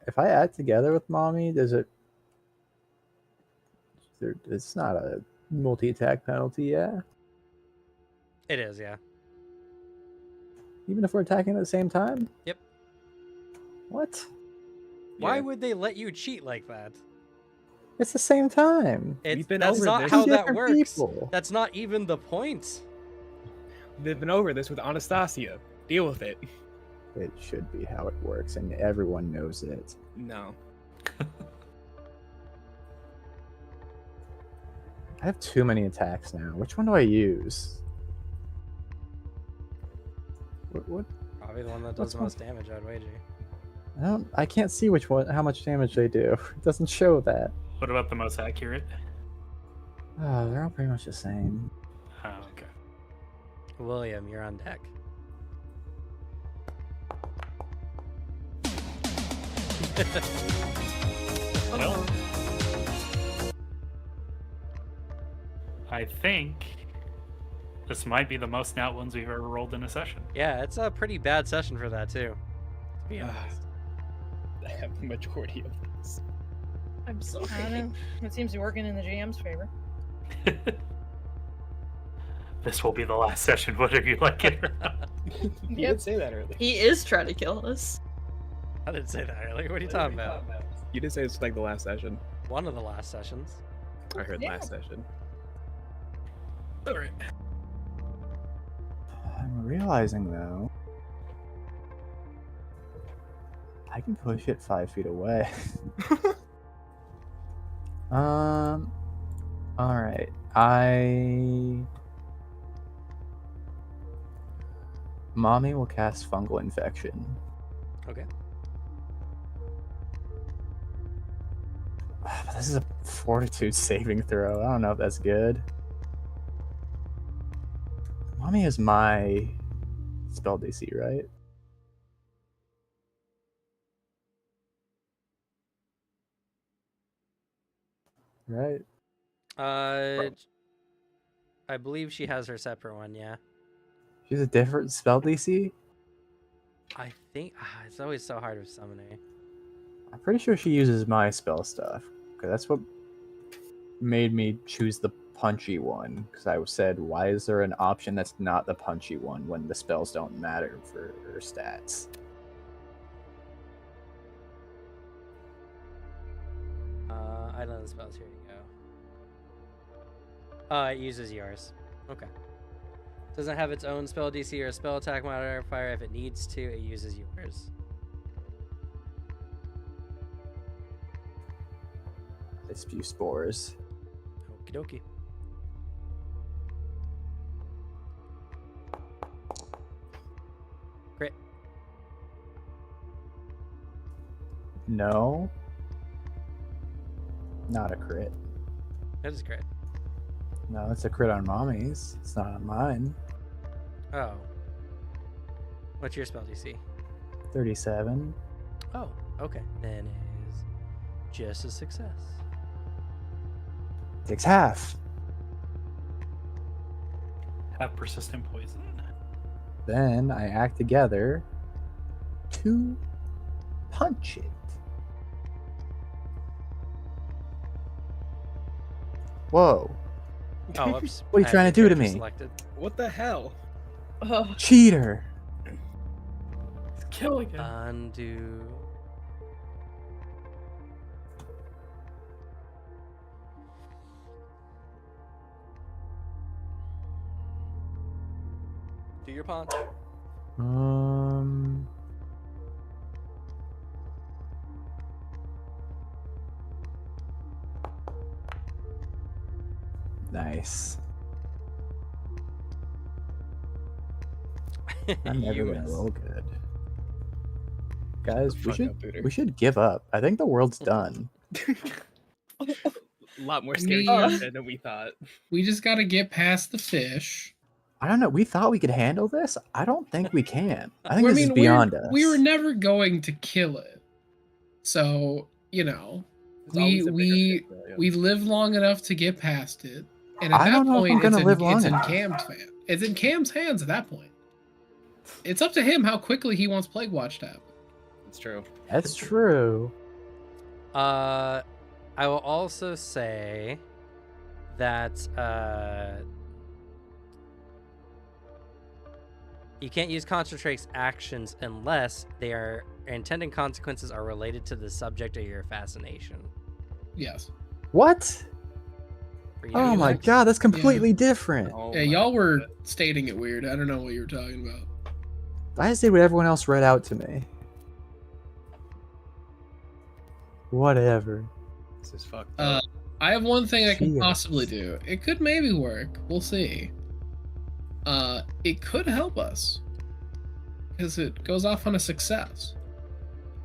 If I add together with Mommy, does it? It's not a multi-attack penalty, yeah. It is, yeah. Even if we're attacking at the same time. Yep. What? Why Yeah. would they let you cheat like that? It's the same time. We've been That's over not this. how Two that different works. people. That's not even the point. They've been over this with Anastasia. Deal with it. It should be how it works, and everyone knows it. No. I have too many attacks now. Which one do I use? What? Probably the one that does the most damage, I'd wager. I can't see which one, how much damage they do. It doesn't show that. What about the most accurate? They're all pretty much the same. Oh, okay. William, you're on deck. Well, I think this might be the most nat ones we've ever rolled in a session. Yeah, it's a pretty bad session for that, too. To be honest. I have the majority of this. I'm so happy. It seems to be working in the GM's favor. This will be the last session, whether you like it or not. You Yep. did say that earlier. He is trying to kill us. I didn't say that earlier. What are you talking about? You did say it's like the last session. One of the last sessions. I heard Yeah. last session. Alright. I'm realizing though, I can push it 5 feet away. All right. Mommy will cast fungal infection. Okay. This is a fortitude saving throw. I don't know if that's good. Mommy is my spell DC, right? Right. I believe she has her separate one. Yeah. She has a different spell DC? I think it's always so hard with summoning. I'm pretty sure she uses my spell stuff. Because that's what made me choose the punchy one. Because I said, why is there an option that's not the punchy one when the spells don't matter for her stats? I know the spells. Here you go. It uses yours. Okay. Doesn't have its own spell DC or a spell attack modifier. If it needs to, it uses yours. I spew spores. Okie dokie. Crit. No. Not a crit. That is crit. No, it's a crit on Mommy's. It's not on mine. Oh. What's your spell DC? 37. Oh, okay. Then it is just a success. Takes half. Have persistent poison. Then I act together to punch it. Whoa. Oh, whoops. What are you I trying had to your do to character me? Selected. What the hell? Oh, Cheater. He's killing him. Undo. Do your punch. Nice. I'm never You gonna miss. roll good. Guys, Fuck up, Booter. we should give up. I think the world's done. A lot more scary Me- content than we thought. We just gotta get past the fish. I don't know. We thought we could handle this. I don't think we can. I think Well, this is beyond us. we were never going to kill it. So, you know, There's always a bigger fish, though, yeah. we lived long enough to get past it. And at I that don't know if I'm point, gonna live long it's in enough. It's in Cam's hands at that point. It's up to him how quickly he wants Plague Watch to happen. It's true. That's true. I will also say that you can't use concentrate's actions unless their intended consequences are related to the subject of your fascination. Yes. What? For you Oh to my use. god, that's completely different. Oh Yeah, my y'all were God. stating it weird. I don't know what you were talking about. I just did what everyone else read out to me. Whatever. This is fucked up. I have one thing I can Cheers. possibly do. It could maybe work. We'll see. It could help us. Because it goes off on a success.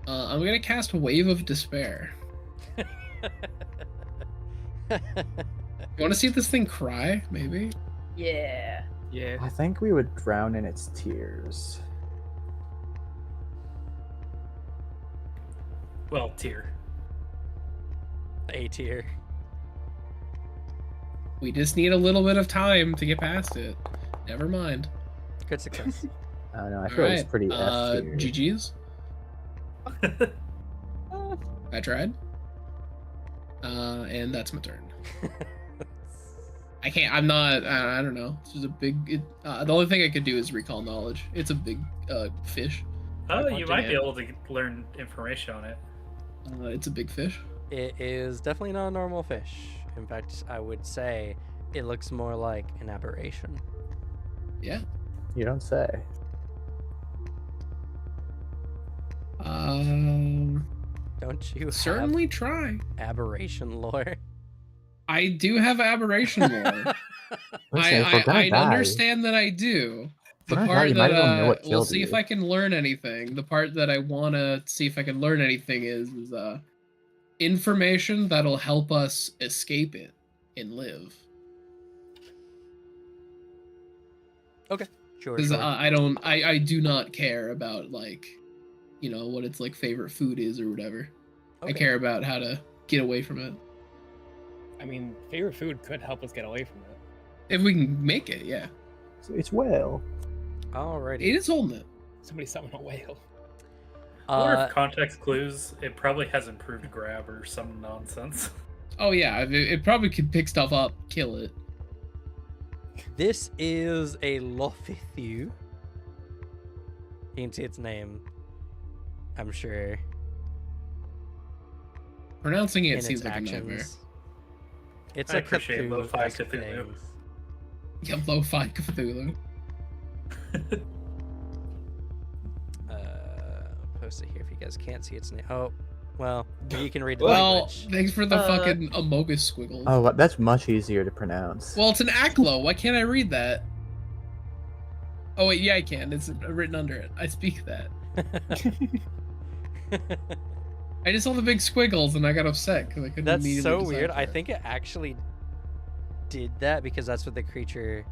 I'm gonna cast Wave of Despair. You wanna see this thing cry, maybe? yeah. Yeah. I think we would drown in its tears. Well, tier. A tier. We just need a little bit of time to get past it. Never mind. Good success. I don't know. I feel it's pretty F tier. GG's. I tried. And that's my turn. I can't. I'm not. I don't know. It's just a big. The only thing I could do is recall knowledge. It's a big fish. Oh, you Punching might be it. able to learn information on it. It's a big fish. It is definitely not a normal fish. In fact, I would say it looks more like an aberration. Yeah. You don't say. Don't you Certainly try. have aberration lore? I do have aberration lore. Listen, if we're gonna I die, understand that I do. The we're gonna die, part you might that as well know what we'll killed see if you. I can learn anything. The part that I want to see if I can learn anything is information that'll help us escape it and live. Okay, sure. Because sure. I do not care about like, what its like favorite food is or whatever. Okay. I care about how to get away from it. I mean, favorite food could help us get away from it. If we can make it, yeah. It's whale. Alrighty. It is holding it. Somebody summon a whale. I wonder if context clues, it probably has improved grab or some nonsense. Oh yeah, it probably could pick stuff up, kill it. This is a Lofithu. You can see its name, I'm sure. Pronouncing it in seems its like actions. a nightmare. It's I a appreciate Cthulhu lo-fi esque Cthulhu. things. Yeah, lo-fi Cthulhu. Post it here if you guys can't see its name. Oh, well, you can read the Well, language. thanks for the fucking Amogus squiggles. Oh, well, that's much easier to pronounce. Well, it's an Aklo. Why can't I read that? Oh wait, yeah, I can. It's written under it. I speak that. I just saw the big squiggles and I got upset because I couldn't. That's immediately so decipher weird. I it. think it actually did that because that's what the creature.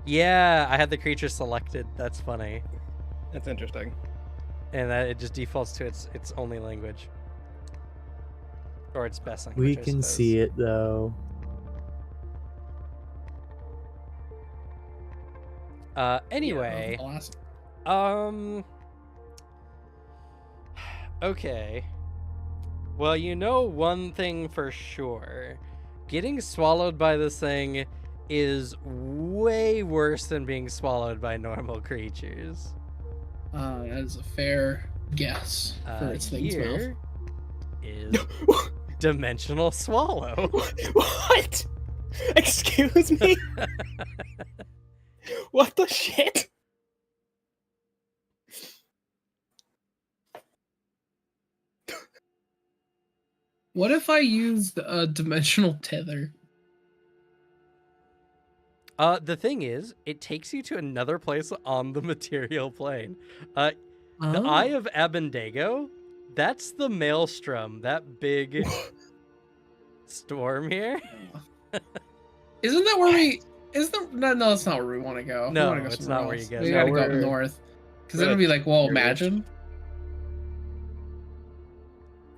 Yeah, I had the creature selected. That's funny. That's interesting. And that it just defaults to its only language. Or its best language. We can see it though. Anyway. Yeah, awesome. Okay. Well, you know one thing for sure. Getting swallowed by this thing is way worse than being swallowed by normal creatures. That is a fair guess for its thing's mouth. Here is Dimensional Swallow. What? Excuse me? What the shit? What if I used a dimensional tether? The thing is, it takes you to another place on the material plane. The Eye of Abendego, that's the Maelstrom, that big storm here. Isn't that where we? No, that's not where we want to go. No, we wanna go it's somewhere not where you else. go. We No, gotta go up we're- north. Because then it'll be like, well, Here it is. imagine.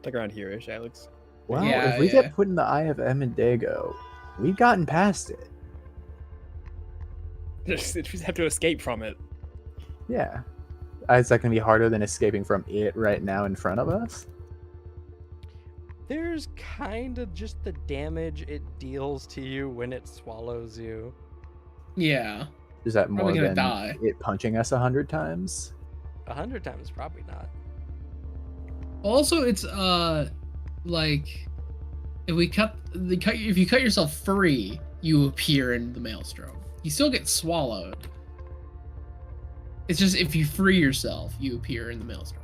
Like around here-ish, Alex. Well, Yeah, if we yeah. get put in the Eye of Emmendago, we've gotten past it. Just have to escape from it. Yeah. Is that going to be harder than escaping from it right now in front of us? There's kind of just the damage it deals to you when it swallows you. Yeah. Is that more Probably gonna than die. it punching us 100 times? 100 times, probably not. Also, it's like if you cut yourself free, you appear in the maelstrom. You still get swallowed. It's just if you free yourself, you appear in the maelstrom.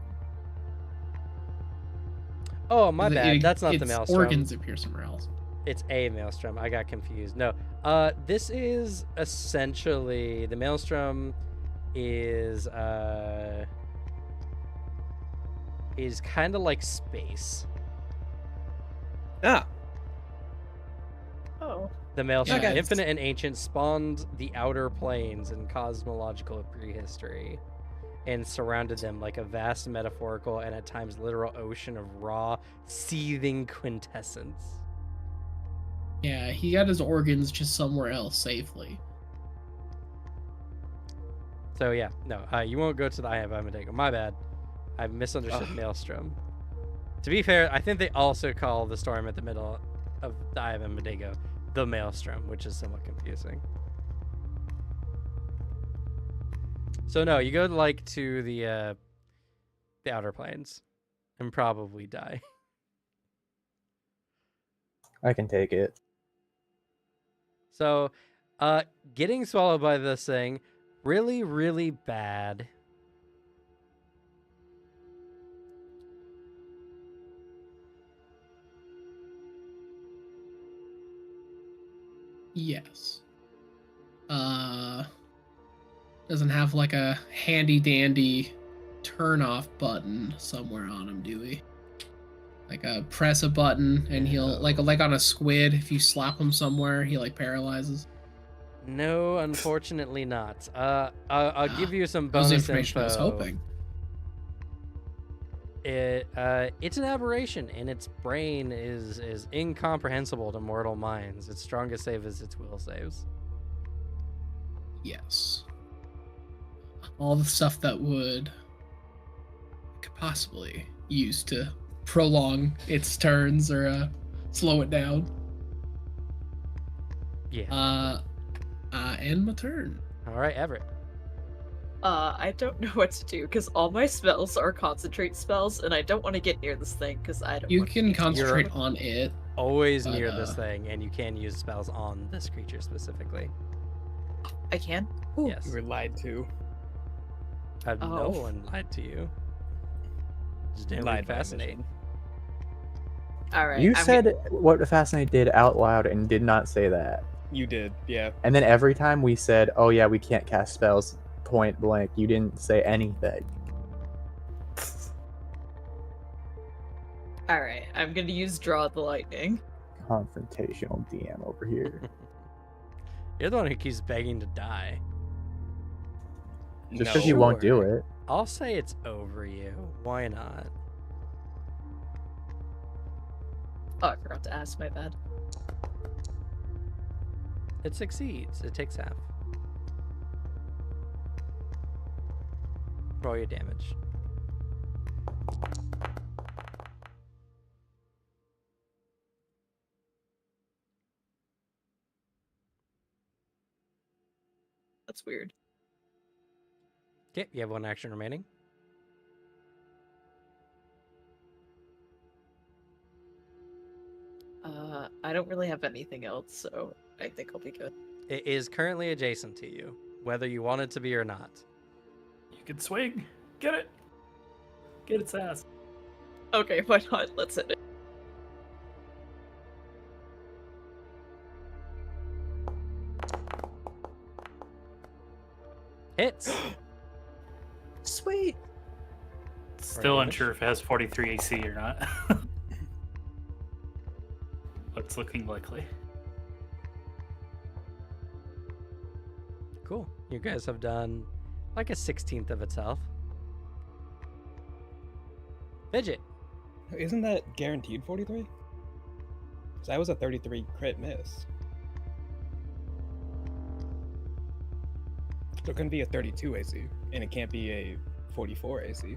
Oh, my bad. That's not the its Maelstrom. Organs appear somewhere else. It's a Maelstrom. I got confused. No. This is essentially the Maelstrom is kind of like space. Ah, Oh. The Maelstrom, Okay. infinite and ancient, spawned the outer planes in cosmological prehistory and surrounded them like a vast metaphorical and at times literal ocean of raw, seething quintessence. Yeah, he got his organs just somewhere else safely. So yeah, no, you won't go to the Eye of Abendego. My bad. I misunderstood Ugh. Maelstrom. To be fair, I think they also call the storm at the middle of the Eye of Abendego the maelstrom, which is somewhat confusing. So no, you go like to the outer planes and probably die. I can take it. So, getting swallowed by this thing, really, really bad. Yes. Doesn't have like a handy dandy turn off button somewhere on him, do we? Like press a button and he'll like on a squid. If you slap him somewhere, he like paralyzes. No, unfortunately not. I'll give you some That was the bonus information info. I was hoping. It's an aberration, and its brain is incomprehensible to mortal minds. Its strongest save is its will saves. Yes. All the stuff that could possibly use to prolong its turns or slow it down. Yeah. End my turn. All right, Everett. I don't know what to do because all my spells are concentrate spells, and I don't want to get near this thing because I don't. You want to can get concentrate You're on it. Always But, near this thing, and you can use spells on this creature specifically. I can. Yes. You were lied to. No Oh. one lied to you. Just didn't Lied read by Fascinate. omission. All right. You I'm said what Fascinate did out loud and did not say that. You did, yeah. And then every time we said, "Oh yeah, we can't cast spells," point blank, you didn't say anything. All right. I'm gonna use Draw the Lightning. Confrontational DM over here. You're the one who keeps begging to die. Just because you won't do Sure. it. I'll say it's over you. Why not? Oh, I forgot to ask. My bad. It succeeds. It takes half. Roll your damage. That's weird. Okay, you have one action remaining. I don't really have anything else, so I think I'll be good. It is currently adjacent to you, whether you want it to be or not. You can swing. Get it. Get its ass. Okay, why not? Let's hit it. Hits. Sweet. Still damage. unsure if it has 43 AC or not. But it's looking likely. Cool. You guys have done like a 16th of its health. Fidget. Isn't that guaranteed 43? Because that was a 33 crit miss. So it couldn't be a 32 AC, and it can't be a 44 AC.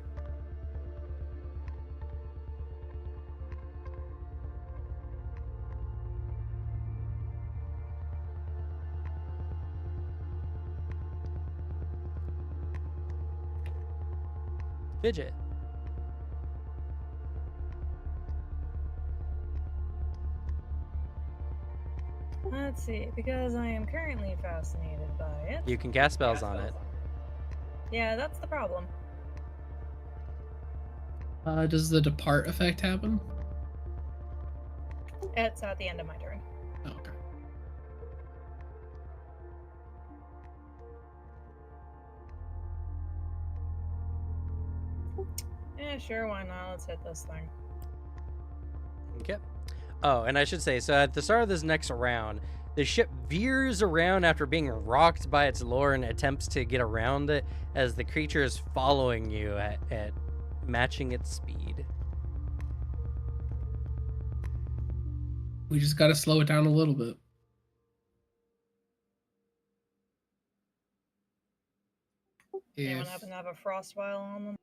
Fidget. Let's see, because I am currently fascinated by it. You can cast spells on it. Yeah, that's the problem. Does the depart effect happen? It's at the end of my turn. Oh, okay. Yeah, sure, why not? Let's hit this thing. Okay. Oh, and I should say, so at the start of this next round, the ship veers around after being rocked by its lure and attempts to get around it as the creature is following you at matching its speed. We just gotta slow it down a little bit. Anyone happen to have a frost vial on them?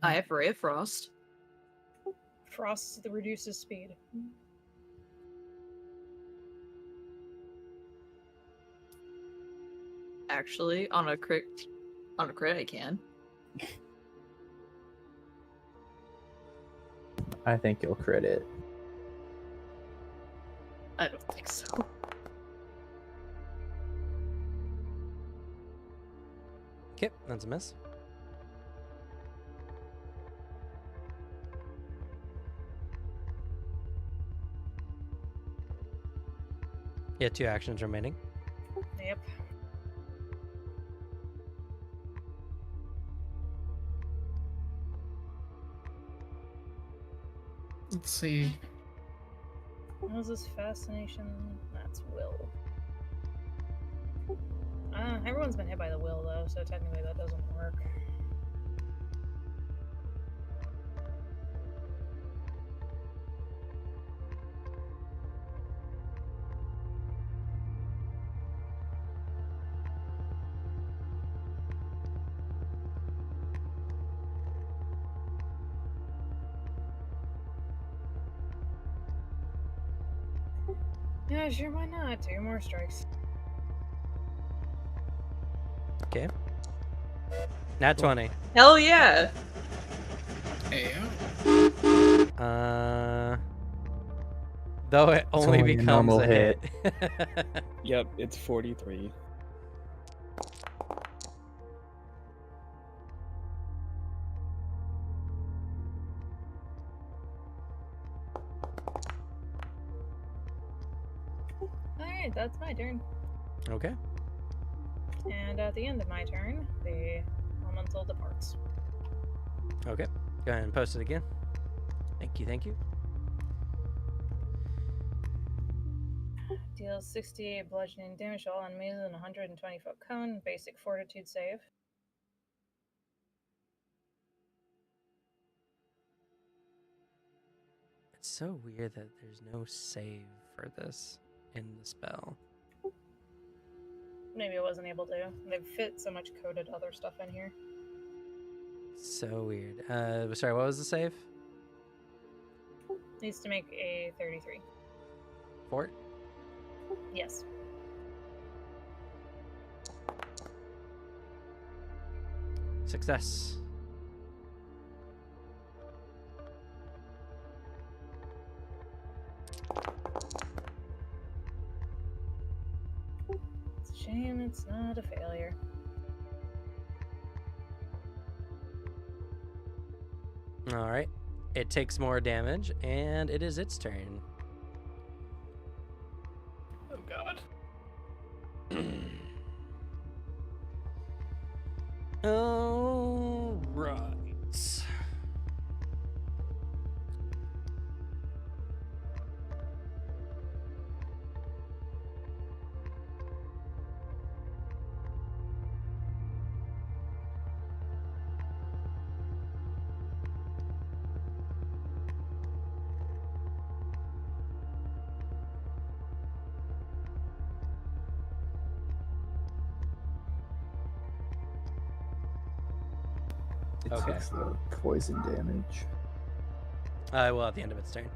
I have Ray of Frost. Frost reduces speed. actually. On a crit, I can. I think you'll crit it. I don't think so. Okay, that's a miss. Yeah, 2 actions remaining. Yep. Let's see. How's this fascination? That's will. Everyone's been hit by the will though, so technically that doesn't work. Yeah, sure, why not? 2 more strikes. Okay. Nat 20. Hell yeah! Hey, Though it only only a becomes normal a hit. Yep, it's 43. Alright, that's my turn. Okay. And at the end of my turn, the elemental departs. Okay. Go ahead and post it again. Thank you, thank you. Deals 68 bludgeoning damage to all enemies in a 120-foot cone. Basic fortitude save. It's so weird that there's no save for this in the spell. Maybe I wasn't able to. They've fit so much coded other stuff in here. So weird. Sorry, what was the save? Needs to make a 33. Fort? Yes. Success. It's a shame it's not a failure. All right. It takes more damage, and it is its turn. Oh god. All right. It Okay. takes the poison damage. Well, at the end of its turn.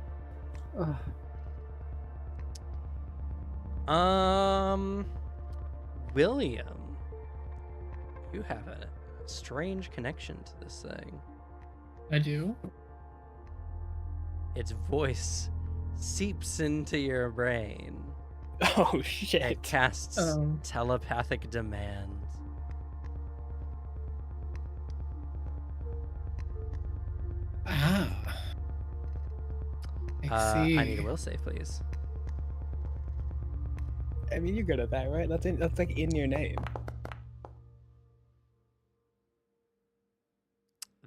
Ugh. William, you have a strange connection to this thing. I do. Its voice seeps into your brain. Oh shit! It casts Oh. telepathic demand. Ah. I see. I need a will save, please. I mean, you're good at that, right? That's like in your name.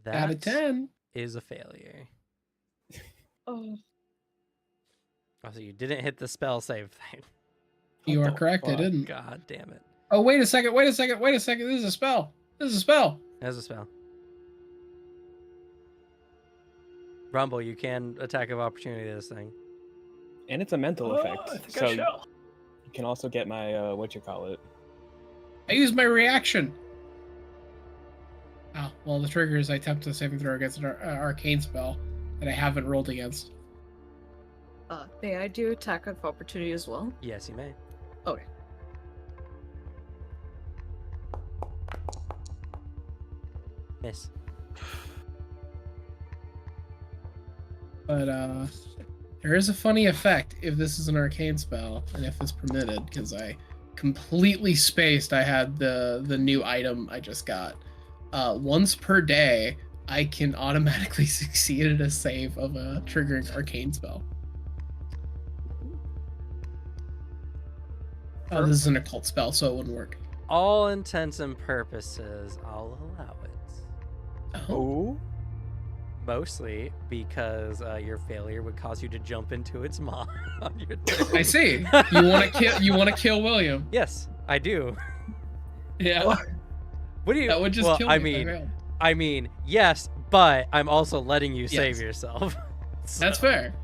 That Out of 10. is a failure. Oh. Also, you didn't hit the spell save thing. You What are the correct. I fuck? didn't. God damn it. Oh, wait a second. Wait a second. Wait a second. This is a spell. This is a spell. There's a spell. Rumble, you can attack of opportunity this thing. And it's a mental effect, I think so I shall. you can also get my what. I used my reaction. Oh, well, the trigger is I attempt a saving throw against an arcane spell that I haven't rolled against. May I do attack of opportunity as well? Yes, you may. Okay. Miss. But there is a funny effect if this is an arcane spell and if it's permitted, because I completely spaced. I had the new item I just got. Once per day, I can automatically succeed at a save of a triggering arcane spell. This is an occult spell, so it wouldn't work. All intents and purposes, I'll allow it. Oh. Mostly because your failure would cause you to jump into its maw on your turn. I see. You want to kill. You want to kill William. Yes, I do. Yeah. What do you? That would just well, kill me. I mean, yes, but I'm also letting you save Yes. yourself. That's fair.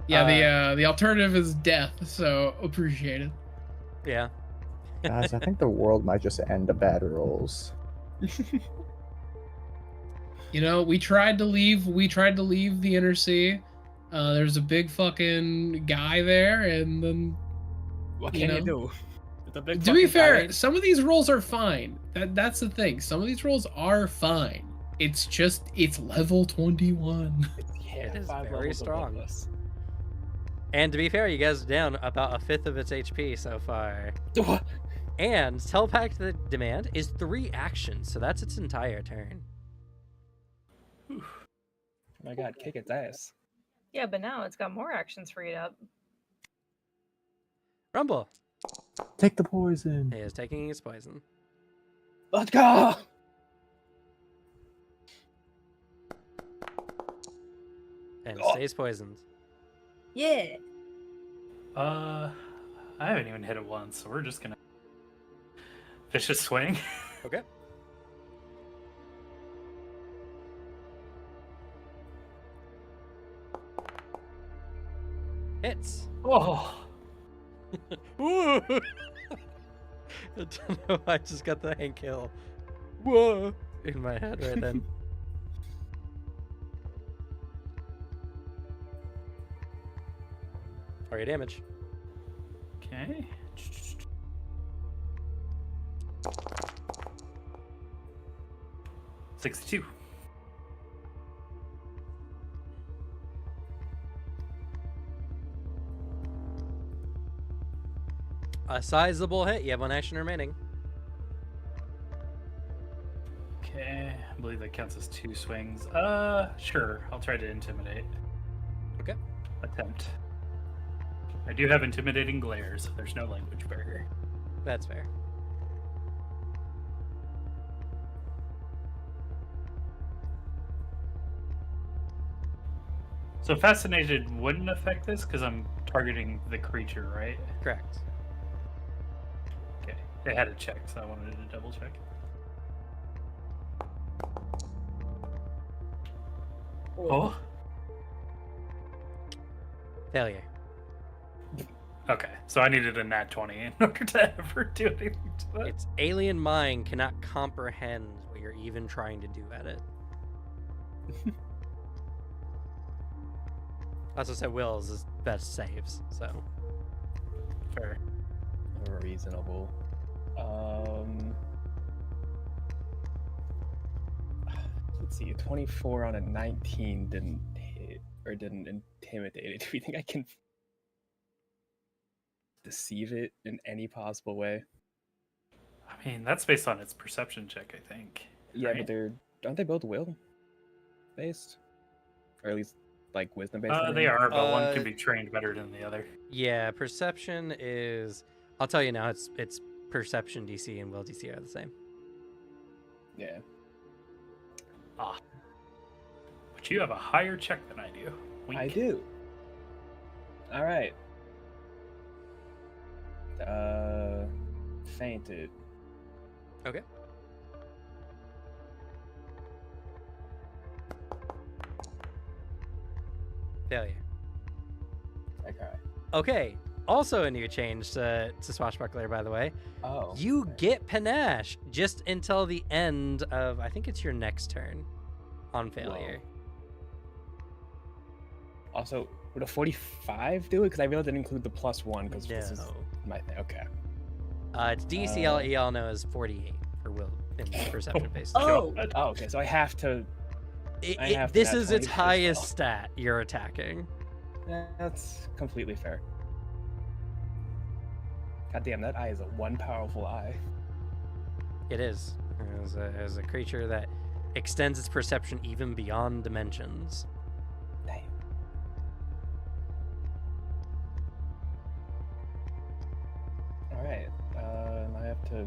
Yeah, the alternative is death, so appreciate it. Yeah. Guys, I think the world might just end the bad rolls. You know, we tried to leave the inner sea. There's a big fucking guy there, and then What can you do? It's a big to be fucking fair, guy. some of these rolls are fine. That's the thing. Some of these rolls are fine. It's just it's level 21. Yeah, It is 5 very levels above strong. us. And to be fair, you guys are down about 1/5 of its HP so far. What? And telepathic demand is 3 actions, so that's its entire turn. Oh my god, kick its ass. Yeah, but now it's got more actions freed up. Rumble. Take the poison. He is taking his poison. Let's go! And Oh. stays poisoned. Yeah. I haven't even hit it once, so we're just gonna vicious swing. Okay. Hits. Oh, Woo! I don't know. I just got the Hank Hill. Whoa! In my head right then. Or your damage. okay. 62. A sizable hit. You have 1 action remaining. Okay, I believe that counts as 2 swings. Sure. I'll try to intimidate. Okay. Attempt. I do have intimidating glare, so there's no language barrier. That's fair. So fascinated wouldn't affect this because I'm targeting the creature, right? Correct. Okay. It had a check, so I wanted to double check. Oh. Failure. Okay, so I needed a nat 20 in order to ever do anything to that. Its alien mind cannot comprehend what you're even trying to do at it. That's what I said. Will's is best saves. So Fair. Reasonable. Let's see. A 24 on a 19 didn't hit or didn't intimidate it. Do you think I can deceive it in any possible way? I mean, that's based on its perception check, I think. Yeah, right? but aren't they both will based, or at least like wisdom based? They are, but one Uh, can be trained better than the other. yeah, perception is. I'll tell you now. It's perception DC and will DC are the same. Yeah. But you have a higher check than I do. Wink. I do. All right. Fainted. Okay. Failure. Okay. Okay. Also a new change to Swashbuckler, by the way. Oh. You okay. get panache just until the end of, I think it's your next turn on failure. Also, would a 45 do it? Because I realized I didn't include the +1 because this is No. my thing. Okay. Its DCLE all know is 48 for will in perception based. Oh, Oh, okay. So I have to. I have to This nat is its 20 for this highest spell. stat you're attacking. That's completely fair. God damn, that eye is a one powerful eye. It is. As a creature that extends its perception even beyond dimensions. Damn. All right. I have to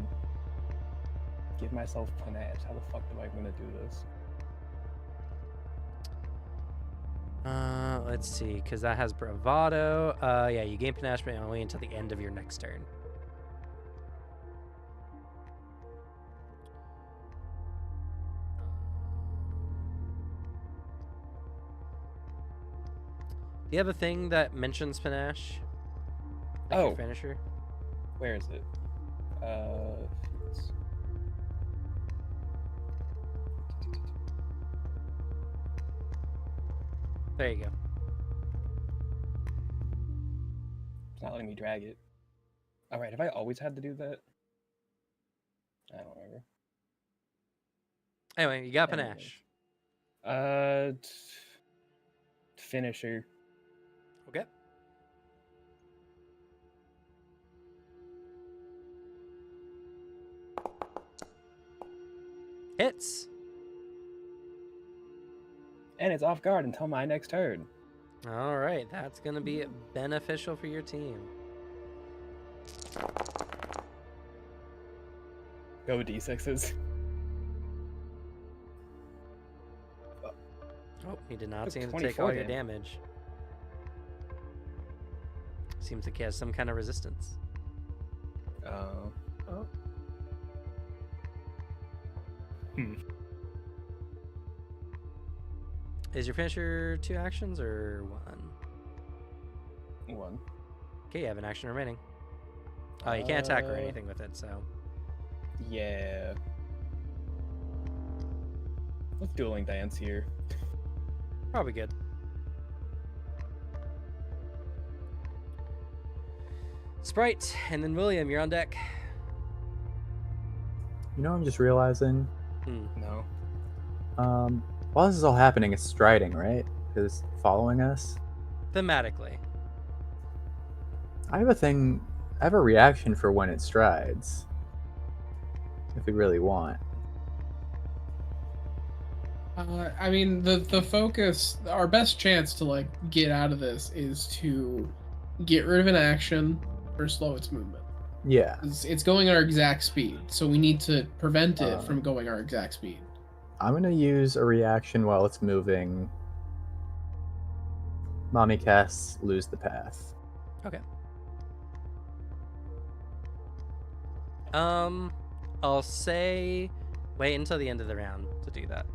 give myself panache. How the fuck am I gonna do this? Let's see, because that has bravado. Yeah, you gain panache but only until the end of your next turn. Do you have a thing that mentions panache? Like your Oh. finisher? Where is it? It's- There you go. It's not letting me drag it. All right. Have I always had to do that? I don't remember. Anyway, you got Anyways. panache. Finisher. Okay. Hits. And it's off guard until my next turn. All right, that's going to be beneficial for your team. Go D6s. Oh, he did not Took seem to take 24 all your damage. damage. Seems like he has some kind of resistance. Oh. Is your finisher 2 actions or 1? 1. Okay, you have an action remaining. Oh, you can't attack or Uh, anything with it, so. Yeah. Let's dueling dance here. Probably good. Sprite, and then William, you're on deck. You know, I'm just realizing, No. while this is all happening, it's striding, right? Because it's following us. Thematically. I have a reaction for when it strides. If we really want. I mean, the focus, our best chance to like get out of this is to get rid of an action or slow its movement. Yeah. It's going our exact speed, so we need to prevent it from going our exact speed. I'm gonna use a reaction while it's moving. Mommy casts Lose the Path. Okay. I'll say wait until the end of the round to do that.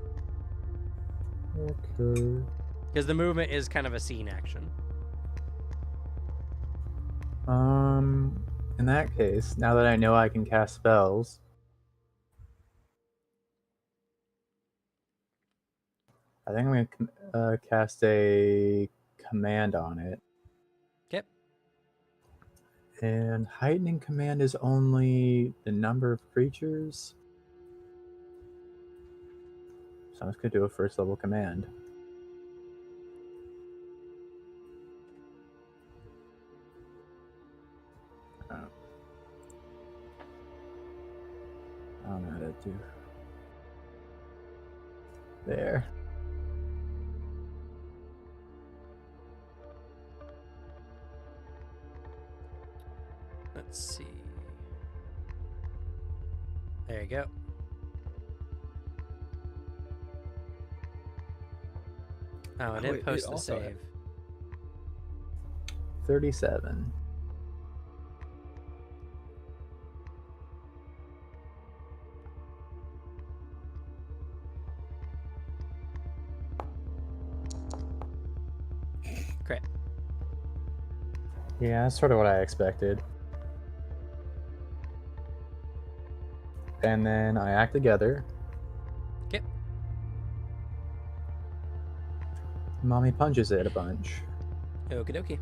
Okay. Because the movement is kind of a scene action. In that case, now that I know I can cast spells, I think I'm gonna cast a command on it. Okay. And heightening command is only the number of creatures. So I'm just gonna do a first level command. I don't know how to do. There. Let's see. There you go. Oh, I didn't wait, post it the also had- save. 37. Crit. Yeah, that's sort of what I expected. And then I act together. Okay. Mommy punches it a bunch. Okie dokie.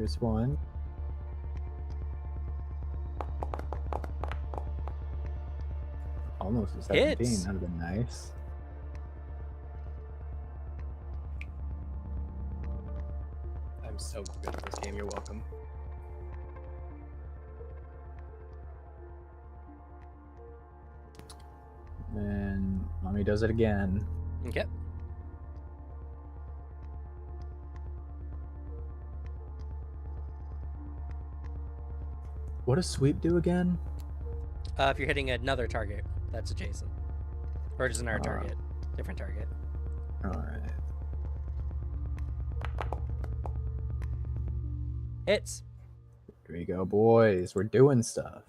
There's one. Almost a 17. Hits. That would have been nice. I'm so good at this game. You're welcome. And mommy does it again. Okay. What does sweep do again? If you're hitting another target, that's adjacent. Or just another Ah. target. Different target. Alright. Hits. Here we go, boys. We're doing stuff.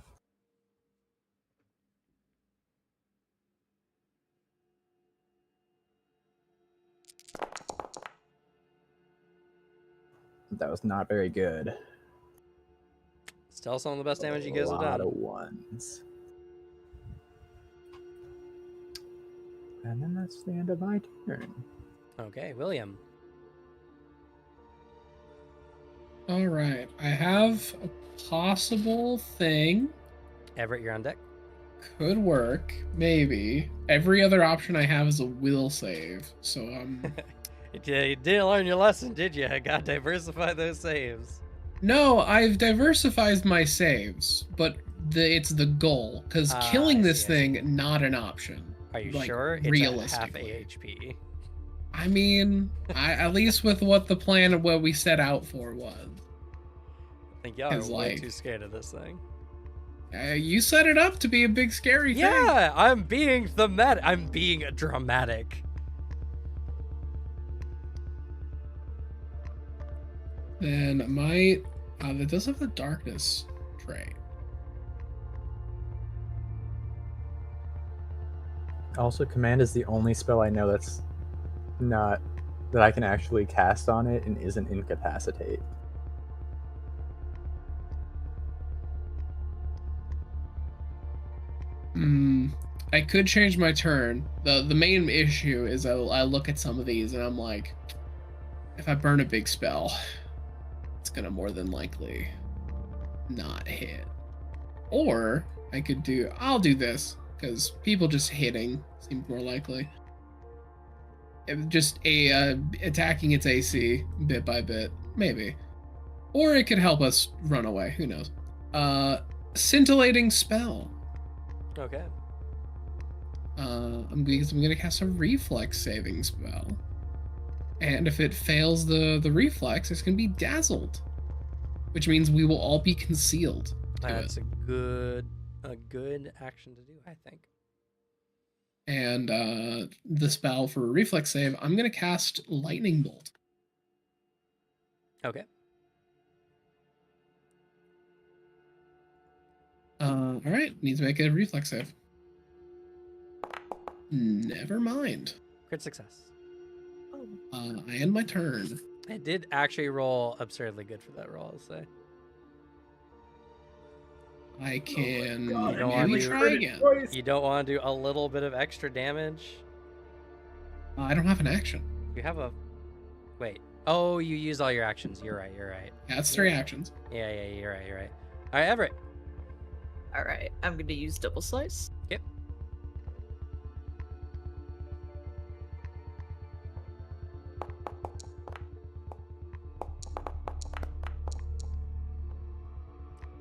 That was not very good. Still some of the best damage you guys A have lot done. of ones. And then that's the end of my turn. Okay, William. All right, I have a possible thing. Everett, you're on deck. Could work, maybe. Every other option I have is a will save, so You didn't learn your lesson, did you? I got to diversify those saves. No, I've diversified my saves, but it's the goal because killing I this see, I see. thing not an option. Are you Like, sure? It's a half realistically. AHP. I mean, at least with what the plan of what we set out for was. I think y'all are Is way like- too scared of this thing. You set it up to be a big scary thing. Yeah, I'm being thematic. I'm being dramatic. Then I might. That does have the darkness trait. Also, command is the only spell I know that's not that I can actually cast on it and isn't incapacitate. I could change my turn. The main issue is I look at some of these and I'm like, if I burn a big spell, it's gonna more than likely not hit. Or I'll do this because people just hitting seems more likely. Just attacking its AC bit by bit, maybe. Or it could help us run away. Who knows? Scintillating spell. Okay. I'm gonna cast a reflex saving spell, and if it fails the reflex, it's gonna be dazzled, which means we will all be concealed. That's a good action to do, I think. And the spell for a reflex save, I'm gonna cast lightning bolt. Okay. All right, need to make a reflex save. Never mind. Crit success. I end my turn. It did actually roll absurdly good for that roll, I'll say. I can You don't wanna maybe do- try again. You don't want to do a little bit of extra damage? I don't have an action. You have a... Wait. Oh, you used all your actions. You're right. Yeah, it's 3 actions. Yeah, you're right. All right, Everett. Alright, I'm gonna use double slice. Yep.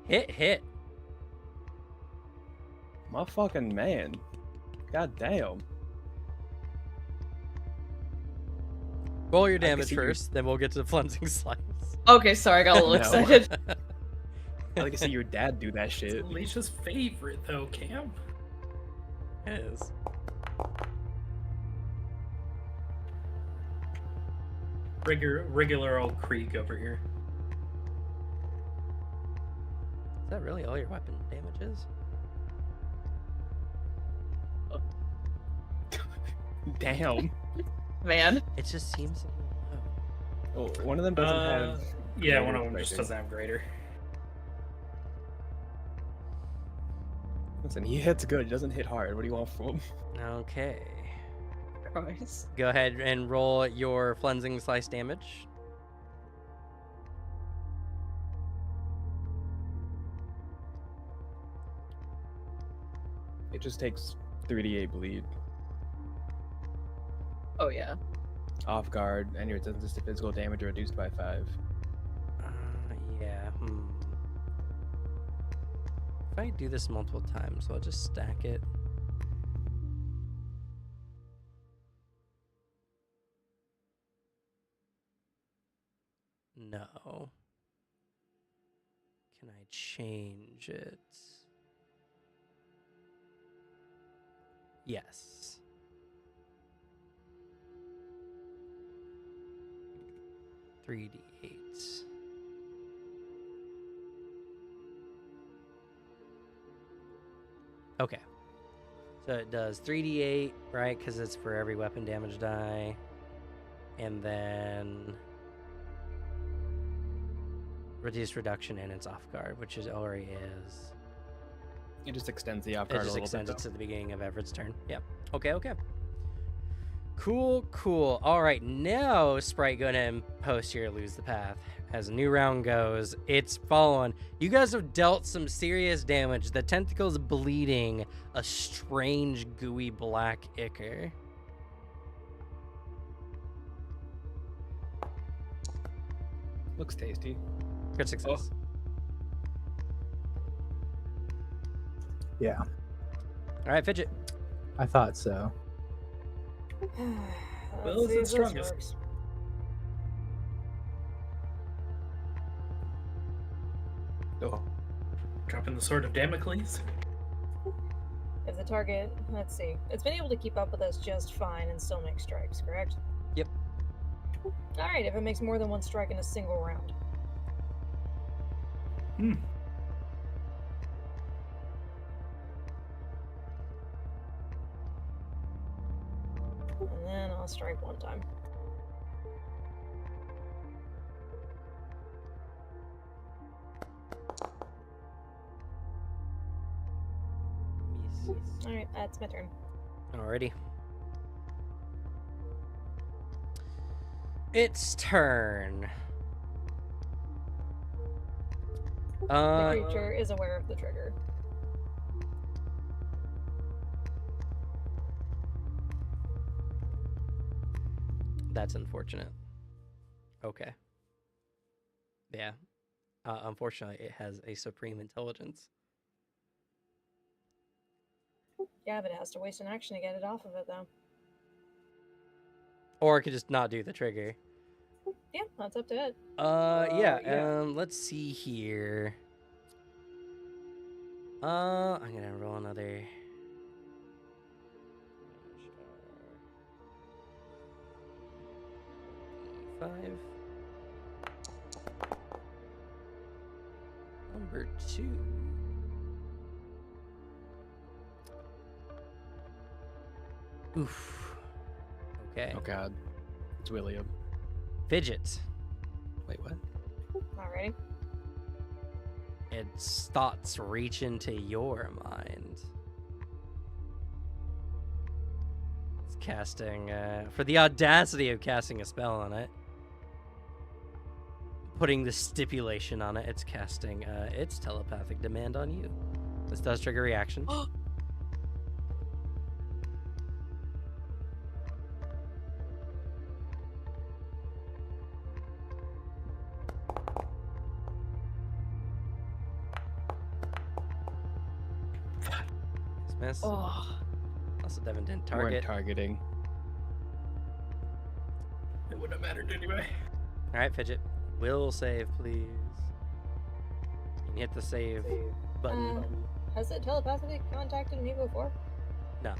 Hit. My fucking man. God damn. Roll your can damage see you- first, then we'll get to the cleansing slice. Okay, sorry, I got a little No. excited. I like to see your dad do that shit. Alicia's favorite, though, Cam. It is. Regular old Krieg over here. Is that really all your weapon damage is? Damn. Man. It just seems a little low. Oh, one of them doesn't have. Yeah, greater one of them just rating. doesn't have greater. Listen, he hits good. He doesn't hit hard. What do you want from him? Okay. Christ. Go ahead and roll your cleansing slice damage. It just takes 3d8 bleed. Oh yeah. Off guard, and your resistance to physical damage are reduced by 5. Yeah. If I do this multiple times, I'll just stack it. No. Can I change it? Yes. $3d8. Okay. So it does 3d8, right? Because it's for every weapon damage die. And then reduced reduction and it's off guard, which is already is. It just extends the off It guard a just little extends bit. it to the beginning of Everett's turn. Yep. Okay. Cool. All right, now Sprite go ahead and post here, lose the path. As a new round goes, it's following. You guys have dealt some serious damage. The tentacle's bleeding a strange, gooey black ichor. Looks tasty. Good success. Yeah, All right, Fidget. I thought so. Well, Let's see it's if this strongest. works. Oh, Dropping the sword of Damocles. If the target, let's see, it's been able to keep up with us just fine and still make strikes, correct? Yep. Alright, if it makes more than one strike in a single round. And then I'll strike one time. Alright, that's my turn. Alrighty. Its turn. The creature is aware of the trigger. That's unfortunate. Okay. Yeah. Unfortunately, it has a supreme intelligence. Yeah, but it has to waste an action to get it off of it, though. Or it could just not do the trigger. Yeah, that's up to it. yeah. Let's see here. I'm gonna roll another. 5. Number 2. Oof. Okay. Oh god. It's William. Fidget. Wait, what? Alrighty. Its thoughts reach into your mind. It's casting, for the audacity of casting a spell on it, putting the stipulation on it, it's casting its telepathic demand on you. This does trigger reaction. Miss. Oh, Also, Devin didn't Weren't target. targeting. It wouldn't have mattered anyway. All right, Fidget. Will save, please. You can hit the save button. Has it telepathically contacted me before? No.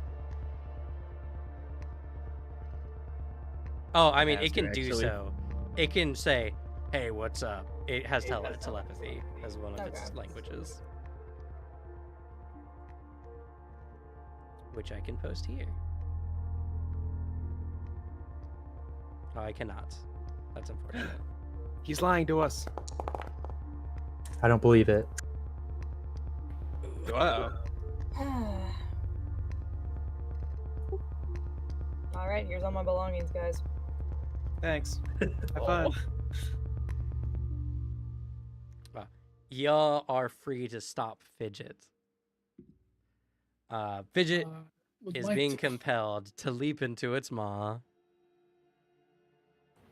Oh, I mean, it Ask can her, do actually. so. It can say, "Hey, what's up?" It has telepathy as one of its Okay. languages, which I can post here. Oh, I cannot. That's unfortunate. He's lying to us. I don't believe it. Wow. Alright, here's all my belongings, guys. Thanks. Have fun. Y'all are free to stop Fidget. Fidget Would is like being to- compelled to leap into its maw.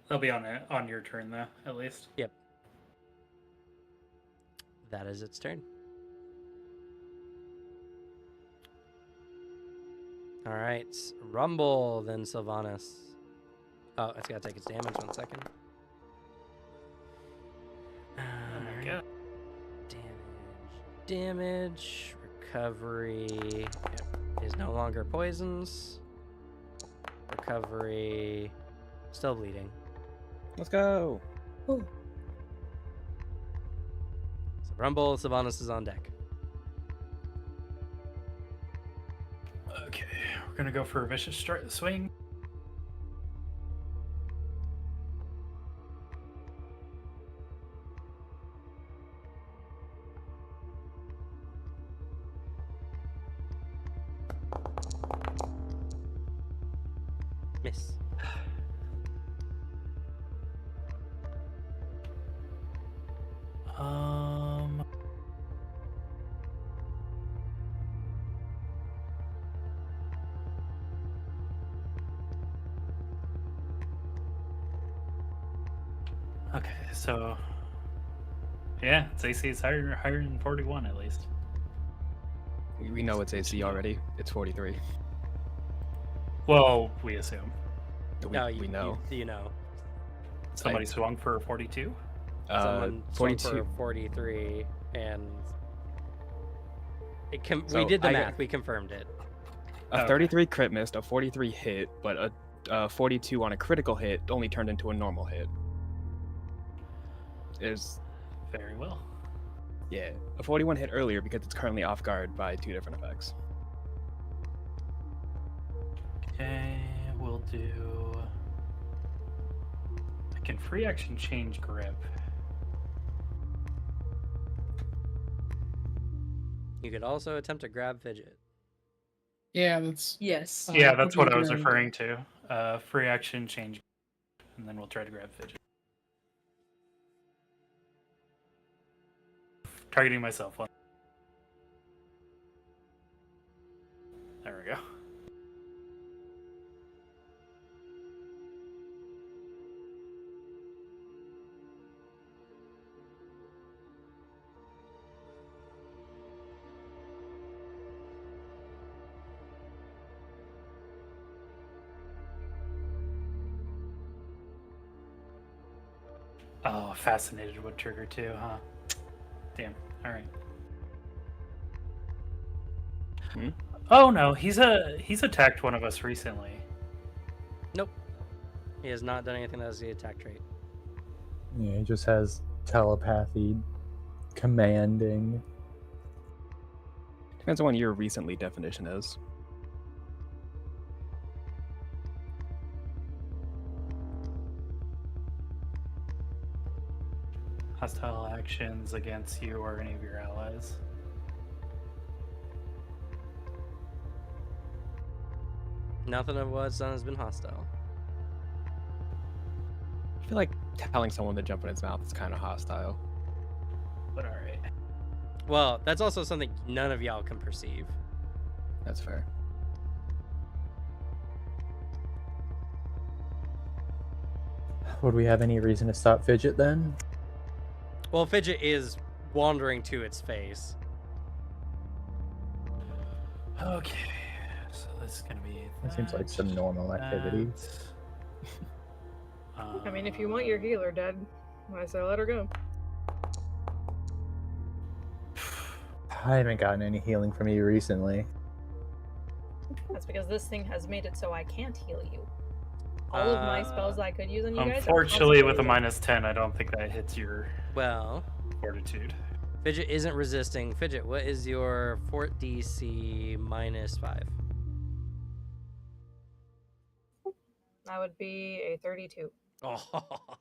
They'll be on your turn though, at least. Yep. That is its turn. All right, Rumble, then Sylvanas. Oh, it's got to take its damage 1 second. Oh my god. Damage, recovery. Yep. Is no longer poisons. Recovery, still bleeding. Let's go. So Rumble, Sylvanas is on deck. Okay, we're gonna go for a vicious swing. Miss. Okay, so yeah, its AC is higher than 41 at least. We know it's AC already. It's 43. Well, we assume No, We know. You know. somebody swung for a 42. Someone swung 42. for 43, and we So did the I math. got- We confirmed it. A Okay. 33 crit missed, a 43 hit, but a 42 on a critical hit only turned into a normal hit. Is Very well. yeah, a 41 hit earlier because it's currently off guard by 2 different effects. Okay, we'll do. I can free action change grip. You could also attempt to grab Fidget. Yeah, that's Yes. Yeah, that's what I hoping was to- referring to. Free action change, and then we'll try to grab Fidget. Targeting myself. There we go. Oh, fascinated would trigger too, huh? Damn. All right. Hmm? Oh no, he's attacked one of us recently. Nope. He has not done anything that has the attack trait. Yeah, he just has telepathy, commanding. Depends on what your recently definition is. Hostile actions against you or any of your allies. Nothing of what's done has been hostile. I feel like telling someone to jump in its mouth is kind of hostile. But all right. Well, that's also something none of y'all can perceive. That's fair. Would we have any reason to stop Fidget then? Well, Fidget is wandering to its face. Okay. So this is gonna be. That seems like some normal activity. I mean, if you want your healer dead, I say let her go. I haven't gotten any healing from you recently. That's because this thing has made it so I can't heal you. All of my spells I could use on you guys. are Unfortunately, with a concentrated. -10, I don't think that hits your Well, fortitude. Fidget isn't resisting. Fidget, what is your fort DC -5? That would be a 32. Oh,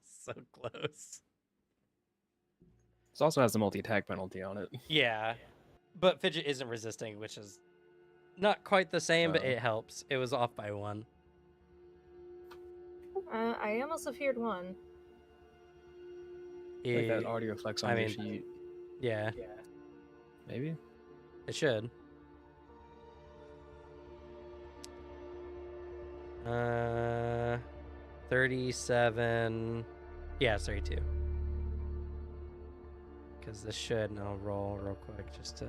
so close. This also has the multi-attack penalty on it. Yeah, but Fidget isn't resisting, which is not quite the same, but Oh. it helps. It was off by 1. I almost have feared 1. Like that already reflects on I your mean- sheet. Yeah, Maybe? it should. 37. Yeah, it's 32. Because this should, and I'll roll real quick just to.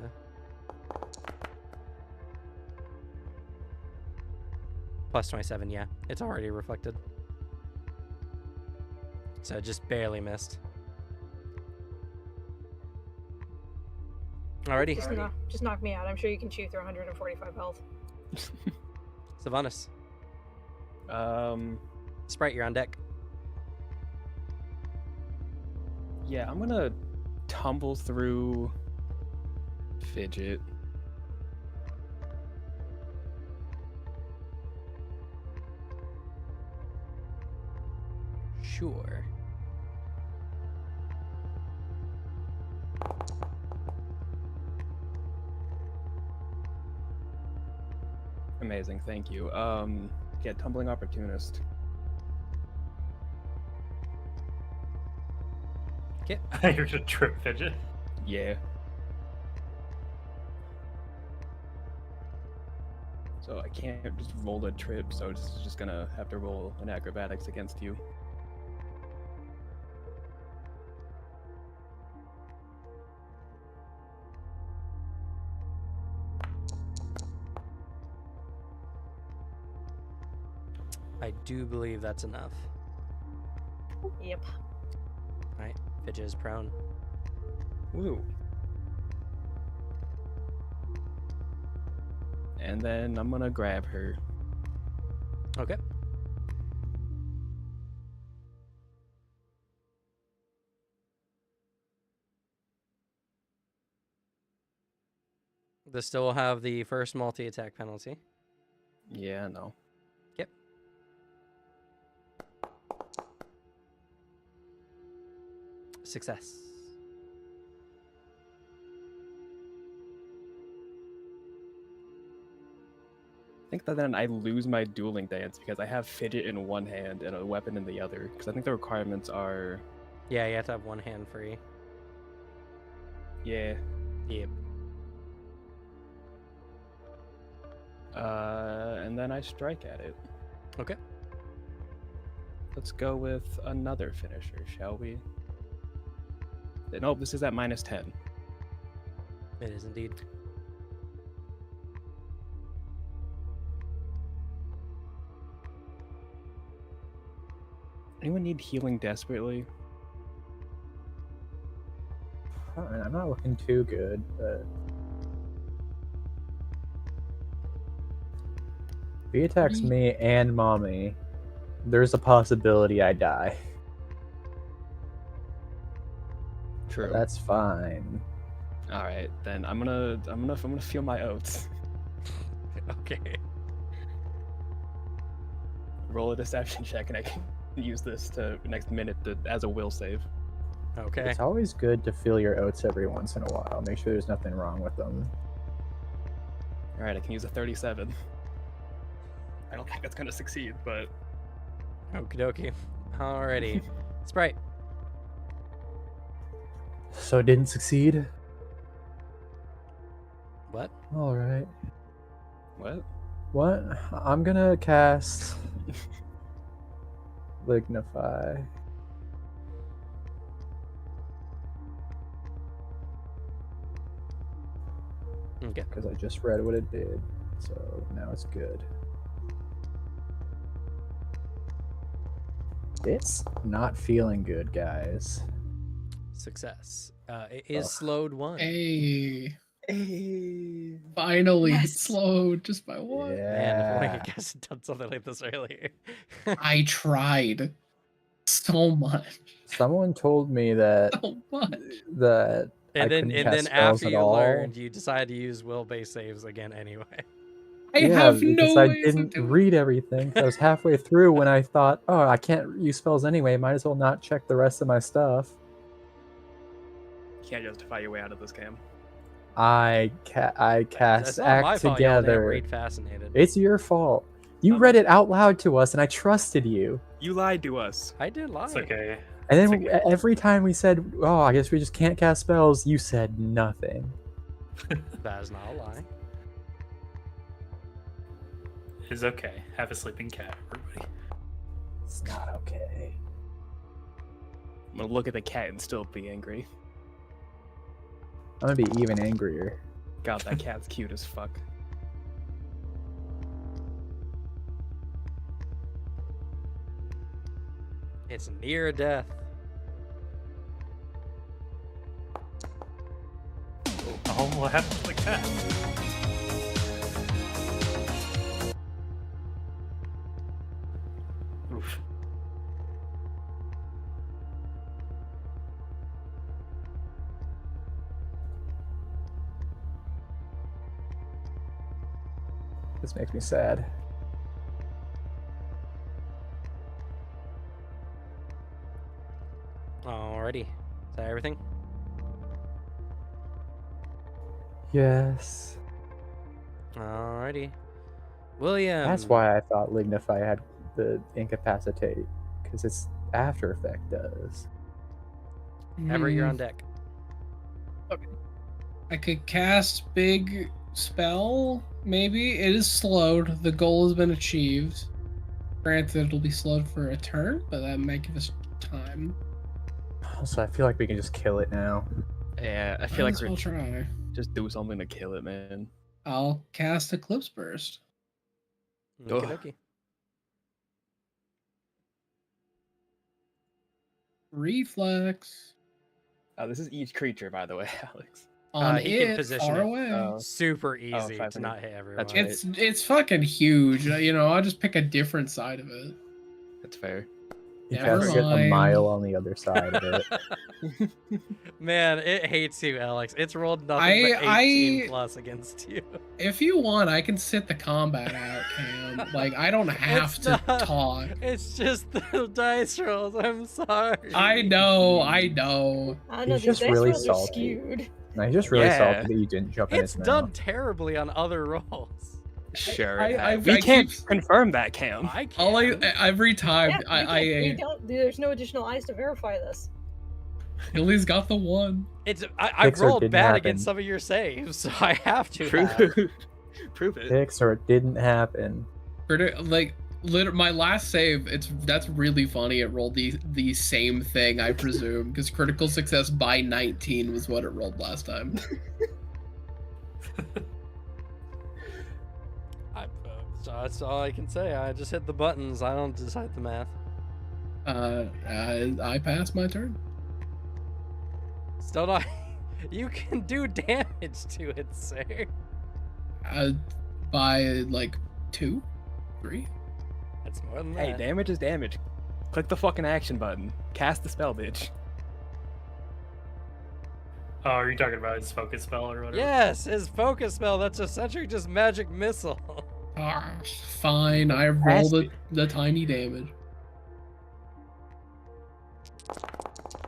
Plus 27, yeah. It's already reflected. So just barely missed. Alrighty. Just knock me out. I'm sure you can chew through 145 health. Sylvanas. Sprite, you're on deck. Yeah, I'm gonna tumble through Fidget. Sure. Amazing, thank you. Yeah, Tumbling Opportunist. Okay. You're just trip Fidget. Yeah. So I can't just roll a trip, so it's just gonna have to roll an acrobatics against you. I do believe that's enough. Yep. Alright, Fidget is prone. Woo. And then I'm gonna grab her. Okay. This still will have the first multi-attack penalty. Yeah, no. Yep. Success. I think that then I lose my dueling dance because I have Fidget in one hand and a weapon in the other. Because I think the requirements are... Yeah, you have to have one hand free. Yeah. Yep. And then I strike at it. Okay. Let's go with another finisher, shall we? Nope, this is at -10. It is indeed. Anyone need healing desperately? I'm not looking too good, but if he attacks me and mommy, there's a possibility I die. True. But that's fine. All right, then I'm gonna feel my oats. Okay. Roll a deception check, and I can use this to next minute as a will save. Okay. It's always good to feel your oats every once in a while. Make sure there's nothing wrong with them. All right, I can use a 37. I don't think that's gonna succeed, but Okie dokie. Alrighty. Sprite. So it didn't succeed? What? Alright. what? What? I'm gonna cast Lignify. Okay. Because I just read what it did. So now it's good. It's not feeling good, guys. Success. It is slowed 1. Hey, Hey. finally Yes. it's slowed just by one. Man, if only Yeah. you guys had done something like this earlier. I tried so much. Someone told me that So much. that I And then, couldn't cast spells after at you all. learned, you decided to use will-based saves again anyway. I Yeah, have because no I ways of didn't doing read everything. I was halfway through when I thought, oh, I can't use spells anyway. Might as well not check the rest of my stuff. You can't justify your way out of this, Cam. I cast That's not my Act fault. Y'all didn't Together. read Fascinated. It's your fault. You read it out loud to us, and I trusted you. You lied to us. I did lie. It's okay. And then It's okay. every time we said, oh, I guess we just can't cast spells, you said nothing. That is not a lie. is okay. Have a sleeping cat, everybody. It's not okay. I'm gonna look at the cat and still be angry. I'm gonna be even angrier. God, that cat's cute as fuck. It's near death. Oh, what happened to the cat? Oof. This makes me sad. Alrighty. Is that everything? Yes. Alrighty. William. That's why I thought Lignify had the incapacitate, because its after effect does. Everett, you're on deck. I could cast big spell, maybe. It is slowed. The goal has been achieved. Granted, it'll be slowed for a turn, but that might give us time. Also, I feel like we can just kill it now. Yeah, I feel like we'll we're try. just do something to kill it, man. I'll cast Eclipse Burst. Okie dokie. Reflex. Oh, this is each creature, by the way, Alex. On he can it, position far it. away. Oh. Super easy to 500. not hit everyone. That's right. It's fucking huge. You know, I'll just pick a different side of it. That's fair. You Never cast it a mind. mile on the other side of it. Man, it hates you, Alex. It's rolled nothing but 18 plus against you. If you want, I can sit the combat out, Cam. Like, I don't have It's to not- talk. It's just the dice rolls. I'm sorry. I know. I don't know. He's These just dice really rolls are salty. skewed. No, he's just really Yeah. salty that you didn't jump in It's his done mouth. terribly on other rolls. Sure. I we can't keep- confirm that, Cam. I can't. All every time Yeah, we don't. There's no additional eyes to verify this. Billy's got the one. It's I Pixar rolled didn't bad happen. against some of your saves, so I have to. Prove have. it. Prove it. Pix, or it didn't happen. Like, my last save, that's really funny. It rolled the same thing, I presume, because critical success by 19 was what it rolled last time. That's all I can say. I just hit the buttons. I don't decide the math. I passed my turn. Still not. You can do damage to it, sir. By like 2, 3. That's more than Hey, that. damage is damage. Click the fucking action button. Cast the spell, bitch. Oh, are you talking about his focus spell or whatever? Yes, his focus spell. That's essentially just magic missile. Fine, I rolled the tiny damage.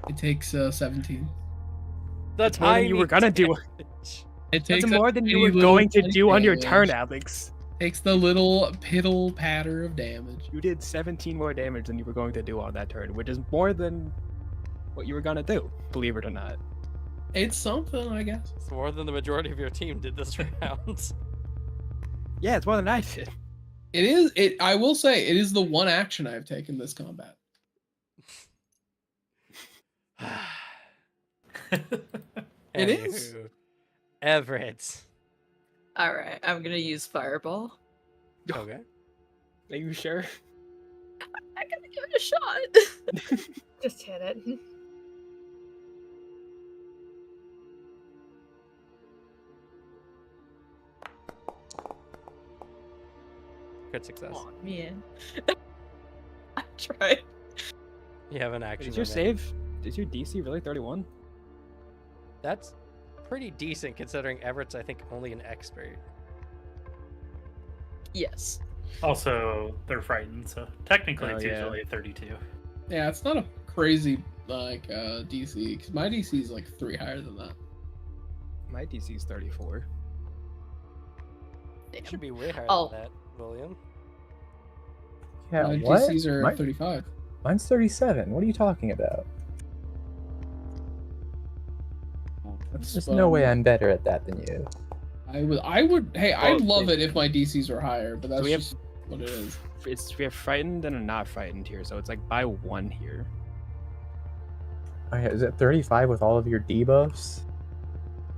It takes 17. That's more than you were gonna do. It takes That's more than you were tiny going to little do on your damage. turn, Alex. Takes the little piddle patter of damage. You did 17 more damage than you were going to do on that turn, which is more than what you were gonna do, believe it or not. It's something, I guess. It's more than the majority of your team did this round. Yeah, it's more than I did. It is. I will say it is the one action I've taken this combat. It is. Anywho, Everett. All right, I'm gonna use fireball. Okay. Are you sure? I gotta give it a shot. Just hit it. Crit success. Oh man. I tried. You have an action. Did your remaining. save? Is your DC really 31? That's pretty decent considering Everett's, I think, only an expert. Yes. Also, they're frightened, so technically Oh, it's yeah. usually 32. Yeah, it's not a crazy like DC because my DC is like 3 higher than that. My DC is 34. It should be way higher Oh. than that, William. Yeah, My what? DCs are Mine- 35. Mine's 37. What are you talking about? There's no way I'm better at that than you. I would. Hey, I'd Well, love it if my DCs were higher, but that's we have- just what it is. We have frightened and a not frightened here, so it's like by 1 here. Oh, yeah, is it 35 with all of your debuffs?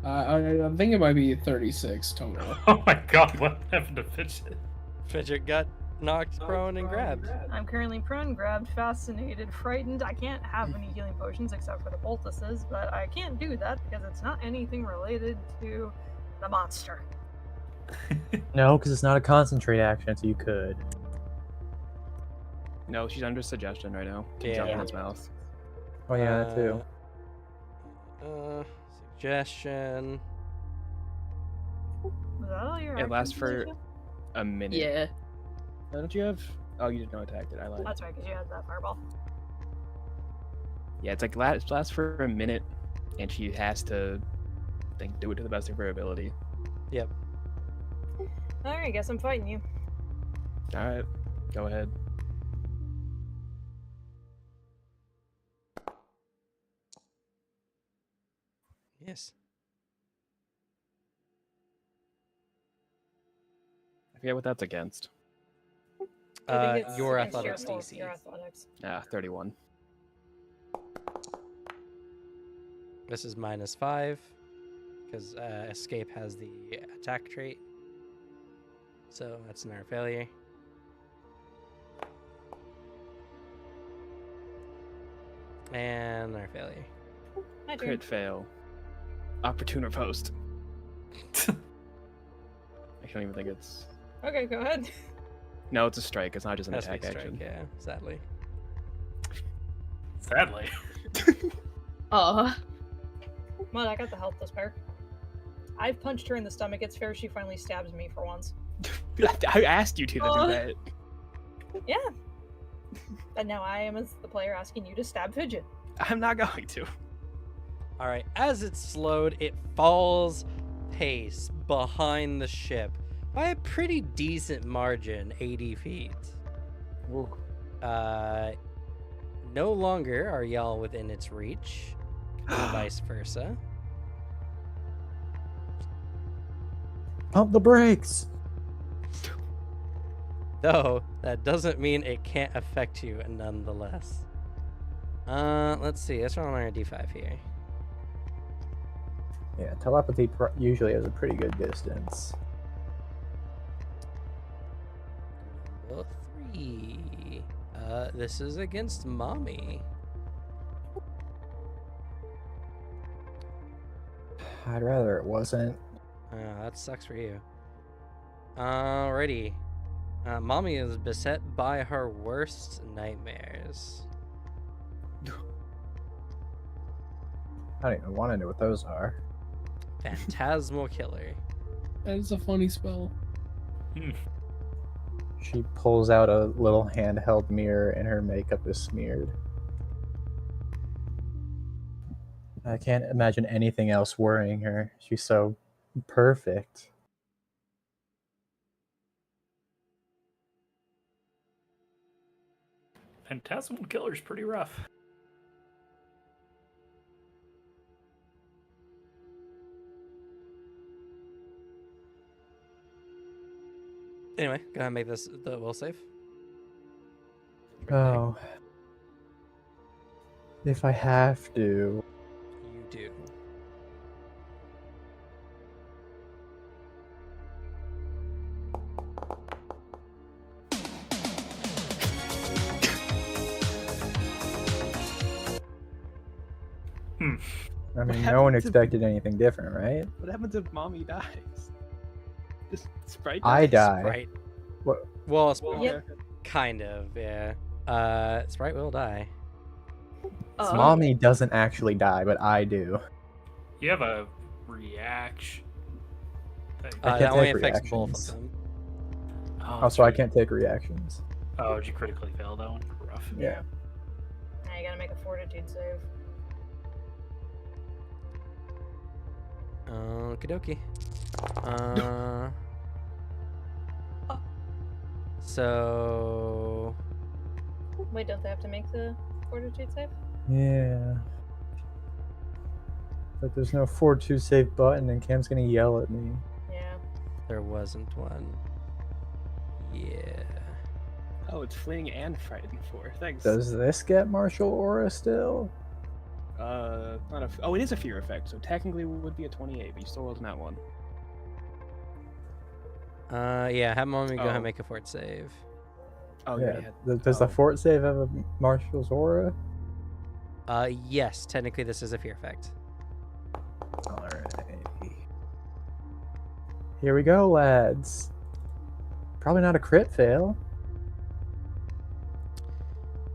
I think it might be 36 total. Oh my god, what happened to Fidget? Fidget got knocked prone and grabbed. I'm currently prone, grabbed, fascinated, frightened. I can't have any healing potions except for the poultices, but I can't do that because it's not anything related to the monster. No, because it's not a concentrate action, so you could. No, she's under suggestion right now. Yeah. Jump in his mouth. Oh yeah, that too. Suggestion. Was that all your It lasts actions, for Alicia? a minute. Yeah. Don't you have? Oh, you didn't know attacked it. I lied. That's right, because you had that fireball. Yeah, it's like lasts for a minute, and she has to, I think, do it to the best of her ability. Yep. Alright, guess I'm fighting you. All right, go ahead. Yes. I forget what that's against. I think it's Your against athletics your- DC. Your athletics. 31. This is -5 because escape has the attack trait. So that's another failure. And another failure. My turn. Crit fail. Opportune riposte. I don't even think it's. Okay, go ahead. No, it's a strike. It's not just an Has to be attack strike, action. yeah, sadly. Sadly. Come on, I got the health to spare. I've punched her in the stomach. It's fair she finally stabs me for once. I asked you to do that. Yeah. And now I am as the player asking you to stab Fidget. I'm not going to. All right, as it's slowed, it falls pace behind the ship by a pretty decent margin, 80 feet. Ooh. No longer are y'all within its reach, or vice versa. Pump the brakes. Though, that doesn't mean it can't affect you nonetheless. Let's see. Let's roll another d5 here. Yeah, telepathy usually has a pretty good distance. Number 3. This is against Mommy. I'd rather it wasn't. That sucks for you. Alrighty. Mommy is beset by her worst nightmares. I don't even want to know what those are. Phantasmal Killer. That is a funny spell. She pulls out a little handheld mirror and her makeup is smeared. I can't imagine anything else worrying her. She's so perfect. Phantasmal Killer's pretty rough. Anyway, go ahead and make this the will save. Oh. If I have to. You do. I mean, What no one happened to- expected anything different, right? What happens if mommy dies? This sprite I dies? die. Sprite. What? Well, Yep. kind of, yeah. Sprite will die. Mommy doesn't actually die, but I do. You have a reaction. thing. I That can't only take affects both reactions. of them. Oh, Also, I that's right. can't take reactions. Oh, did you critically fail that one? Rough. Yeah. Now you gotta make a fortitude save. Okie dokie. So Wait, don't they have to make the fortitude save? Yeah. But there's no fortitude save button, and Cam's gonna yell at me. Yeah. there wasn't one. Yeah. Oh, it's fleeing and frightened 4. Thanks. Does this get martial aura still? Not a. Oh, it is a fear effect, so technically it would be a 28, but you still rolled in that one. Yeah, have Mommy go ahead and Oh. make a fort save. Oh, Yeah. yeah. Does the fort save have a martial's aura? Yes, technically this is a fear effect. Alright. Here we go, lads. Probably not a crit fail.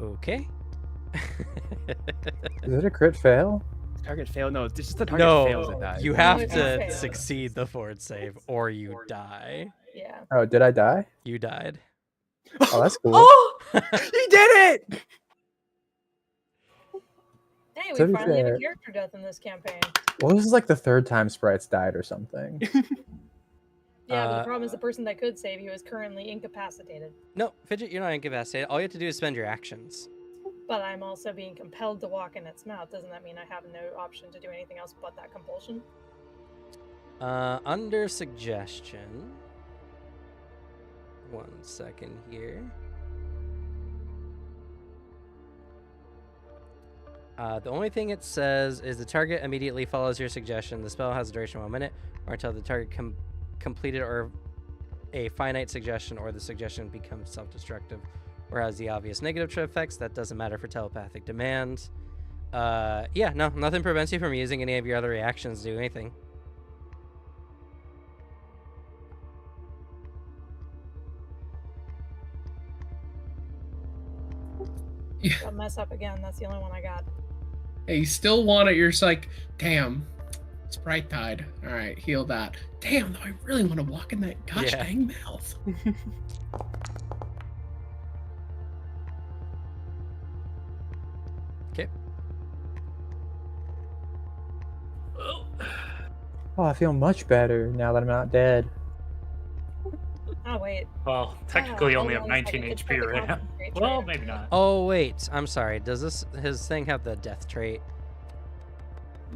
Okay. Is it a crit fail? Target failed. No, it's just the target No, fails at that. you No, have it's to failed. succeed the fort save or you die. Yeah. Oh, did I die? You died. Oh, that's cool. Oh! He did it! Hey, To we be finally have fair- a character death in this campaign. Well, this is like the 3rd time Sprites died or something. Yeah, but the problem is the person that could save you is currently incapacitated. No, Fidget, you're not incapacitated. All you have to do is spend your actions. But I'm also being compelled to walk in its mouth. Doesn't that mean I have no option to do anything else but that compulsion? Under suggestion. 1 second here. The only thing it says is the target immediately follows your suggestion. The spell has a duration of 1 minute, or until the target completed or a finite suggestion, or the suggestion becomes self-destructive, or has the obvious negative effects. That doesn't matter for telepathic demand. Yeah, no, nothing prevents you from using any of your other reactions to do anything. I'll mess up again. That's the only one I got. Hey, you still want it. You're just like, damn, Sprite died. All right, heal that. Damn, though, I really want to walk in that gosh Yeah. dang mouth. Okay. Oh, I feel much better now that I'm not dead. Oh, wait. Well, technically you hold only on have a second. 19 It's HP got the right now. concentrate Well, trait. maybe not. Oh wait, I'm sorry. Does his thing have the death trait?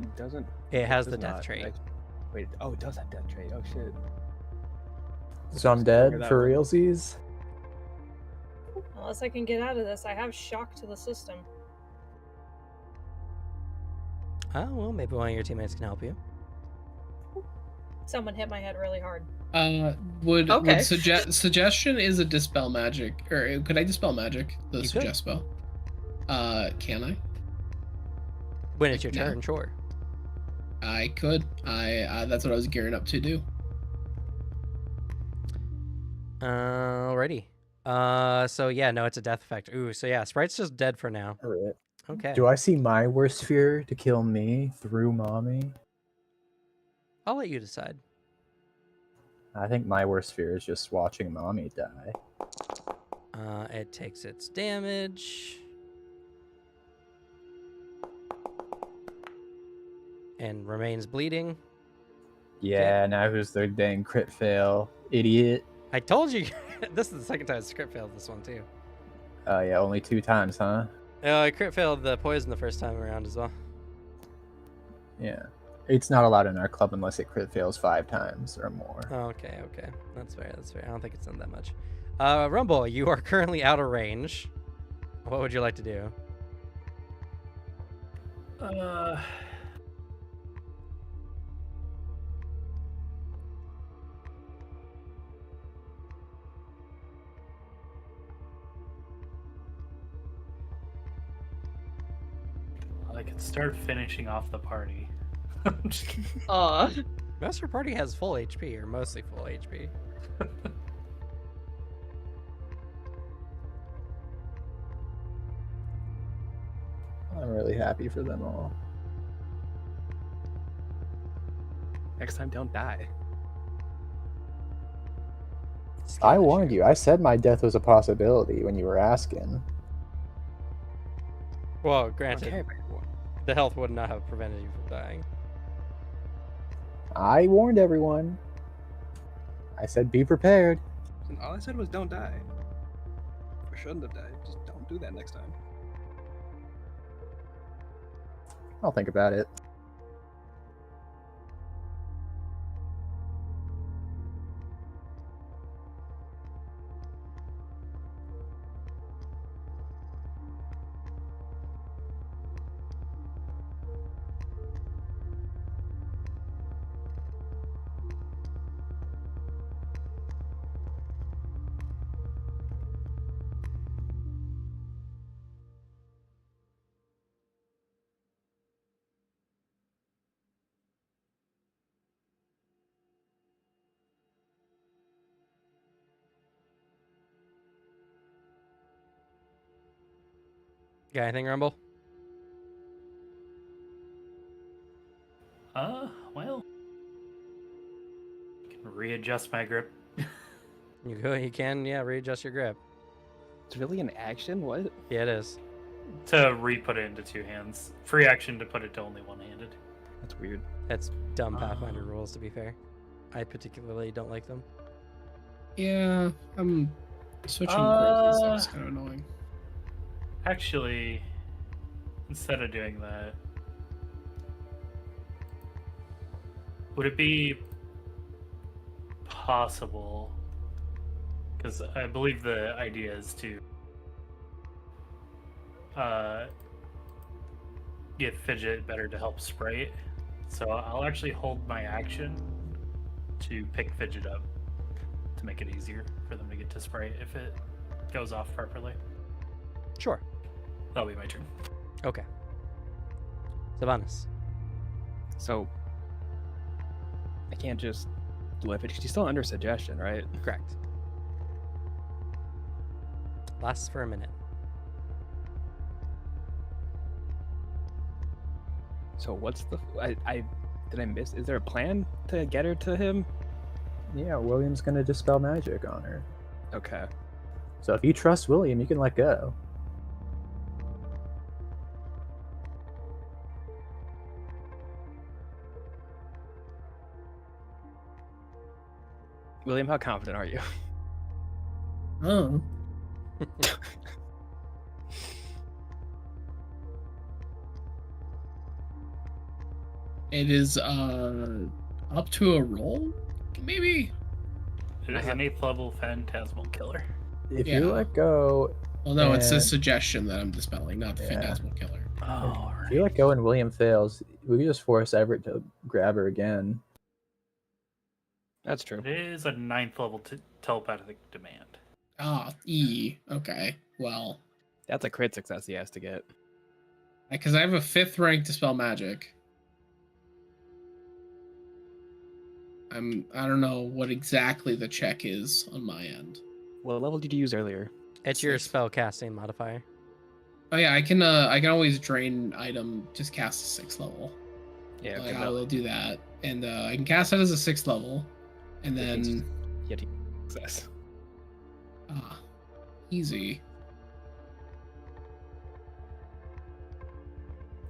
It doesn't. It has the does death not. trait. Wait. Oh, it does have death trait. Oh shit. So I'm Figure dead that for one. realsies? Unless I can get out of this, I have shock to the system. Oh well, maybe one of your teammates can help you. Someone hit my head really hard. Would Okay. suggestion is a dispel magic, or could I dispel magic? The You could. suggest spell. Can I? When it's your No. turn, sure. I could. That's what I was gearing up to do. Alrighty. So yeah, no, it's a death effect. Ooh, so yeah, Sprite's just dead for now. Alright. Okay. Do I see my worst fear to kill me through mommy? I'll let you decide. I think my worst fear is just watching mommy die. It takes its damage. And remains bleeding. Yeah, now who's the dang crit fail? Idiot. I told you, this is the second time script failed this one too. Oh yeah, only 2 times, huh? I crit failed the poison the first time around as well. Yeah. It's not allowed in our club unless it crit fails 5 times or more. Okay, okay. That's fair, that's fair. I don't think it's done that much. Rumble, you are currently out of range. What would you like to do? I could start finishing off the party. Most of your party has full HP, or mostly full HP. I'm really happy for them all. Next time, don't die. I warned you. I said my death was a possibility when you were asking. Well, I don't granted, care about everyone. the health would not have prevented you from dying. I warned everyone. I said be prepared. And all I said was don't die. I shouldn't have died. Just don't do that next time. I'll think about it. Got anything, Rumble? Well, I can readjust my grip. You can, yeah, readjust your grip. It's really an action? What? Yeah, it is. To re-put it into two hands. Free action to put it to only one-handed. That's weird. That's dumb Pathfinder rules, to be fair. I particularly don't like them. Yeah, I'm switching grips. That's kind of annoying. Actually, instead of doing that, would it be possible? Because I believe the idea is to get Fidget better to help spray it. So I'll actually hold my action to pick Fidget up to make it easier for them to get to spray it if it goes off properly. Sure. That'll be my turn. Okay. Sylvanas. So I can't just lift it. She's still under suggestion, right? Correct. Lasts for a minute. So what's the I did I miss? Is there a plan to get her to him? Yeah, William's gonna dispel magic on her. Okay. So if you trust William, you can let go. William, how confident are you? Oh. It is up to a roll, maybe. It is an 8th level phantasmal killer. If Yeah. you let go, Well, no, it's a and- suggestion that I'm dispelling, not the Yeah. phantasmal killer. Oh, if you let go and William fails, we can just force Everett to grab her again. That's true. It is a 9th level telepathic demand. Ah, okay. Well, That's a crit success he has to get. because I have a 5th rank dispel magic. I don't know what exactly the check is on my end. What level did you use earlier? It's your 6. spell casting modifier. Oh yeah, I can always drain item, just cast a 6th level. Yeah, Like, okay, I will do that, and I can cast it as a 6th level, and That means then you have to success. Easy.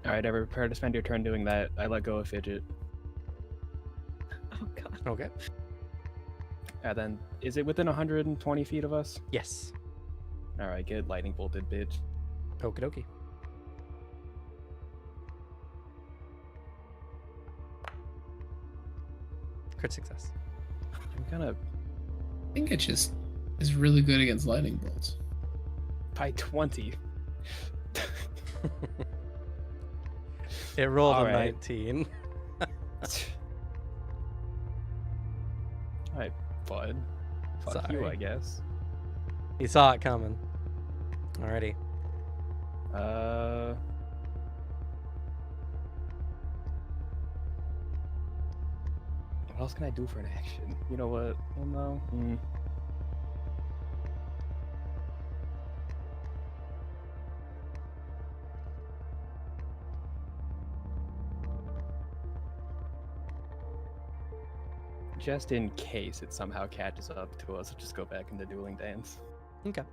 All right, ever prepare to spend your turn doing that? I let go of Fidget. Oh god. Okay. And then, is it within 120 feet of us? Yes. All right, get lightning bolted, bitch. Okie dokie. Crit success. I'm gonna I think it just is really good against lightning bolts. by 20. It rolled All a right. 19. Alright, bud. Fuck you, Sorry. I guess. He saw it coming. Alrighty. What else can I do for an action? You know what? Well, no. Just in case it somehow catches up to us, I'll just go back into dueling dance. Okay.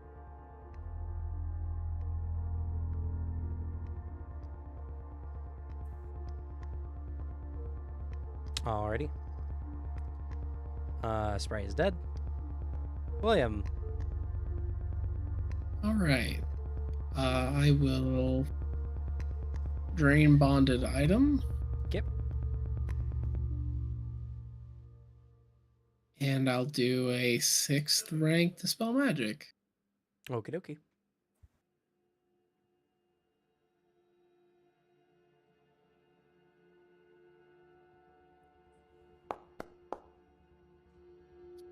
Alrighty. Spray is dead. William. All right. I will drain bonded item. Yep. And I'll do a 6th rank dispel magic. Okie dokie.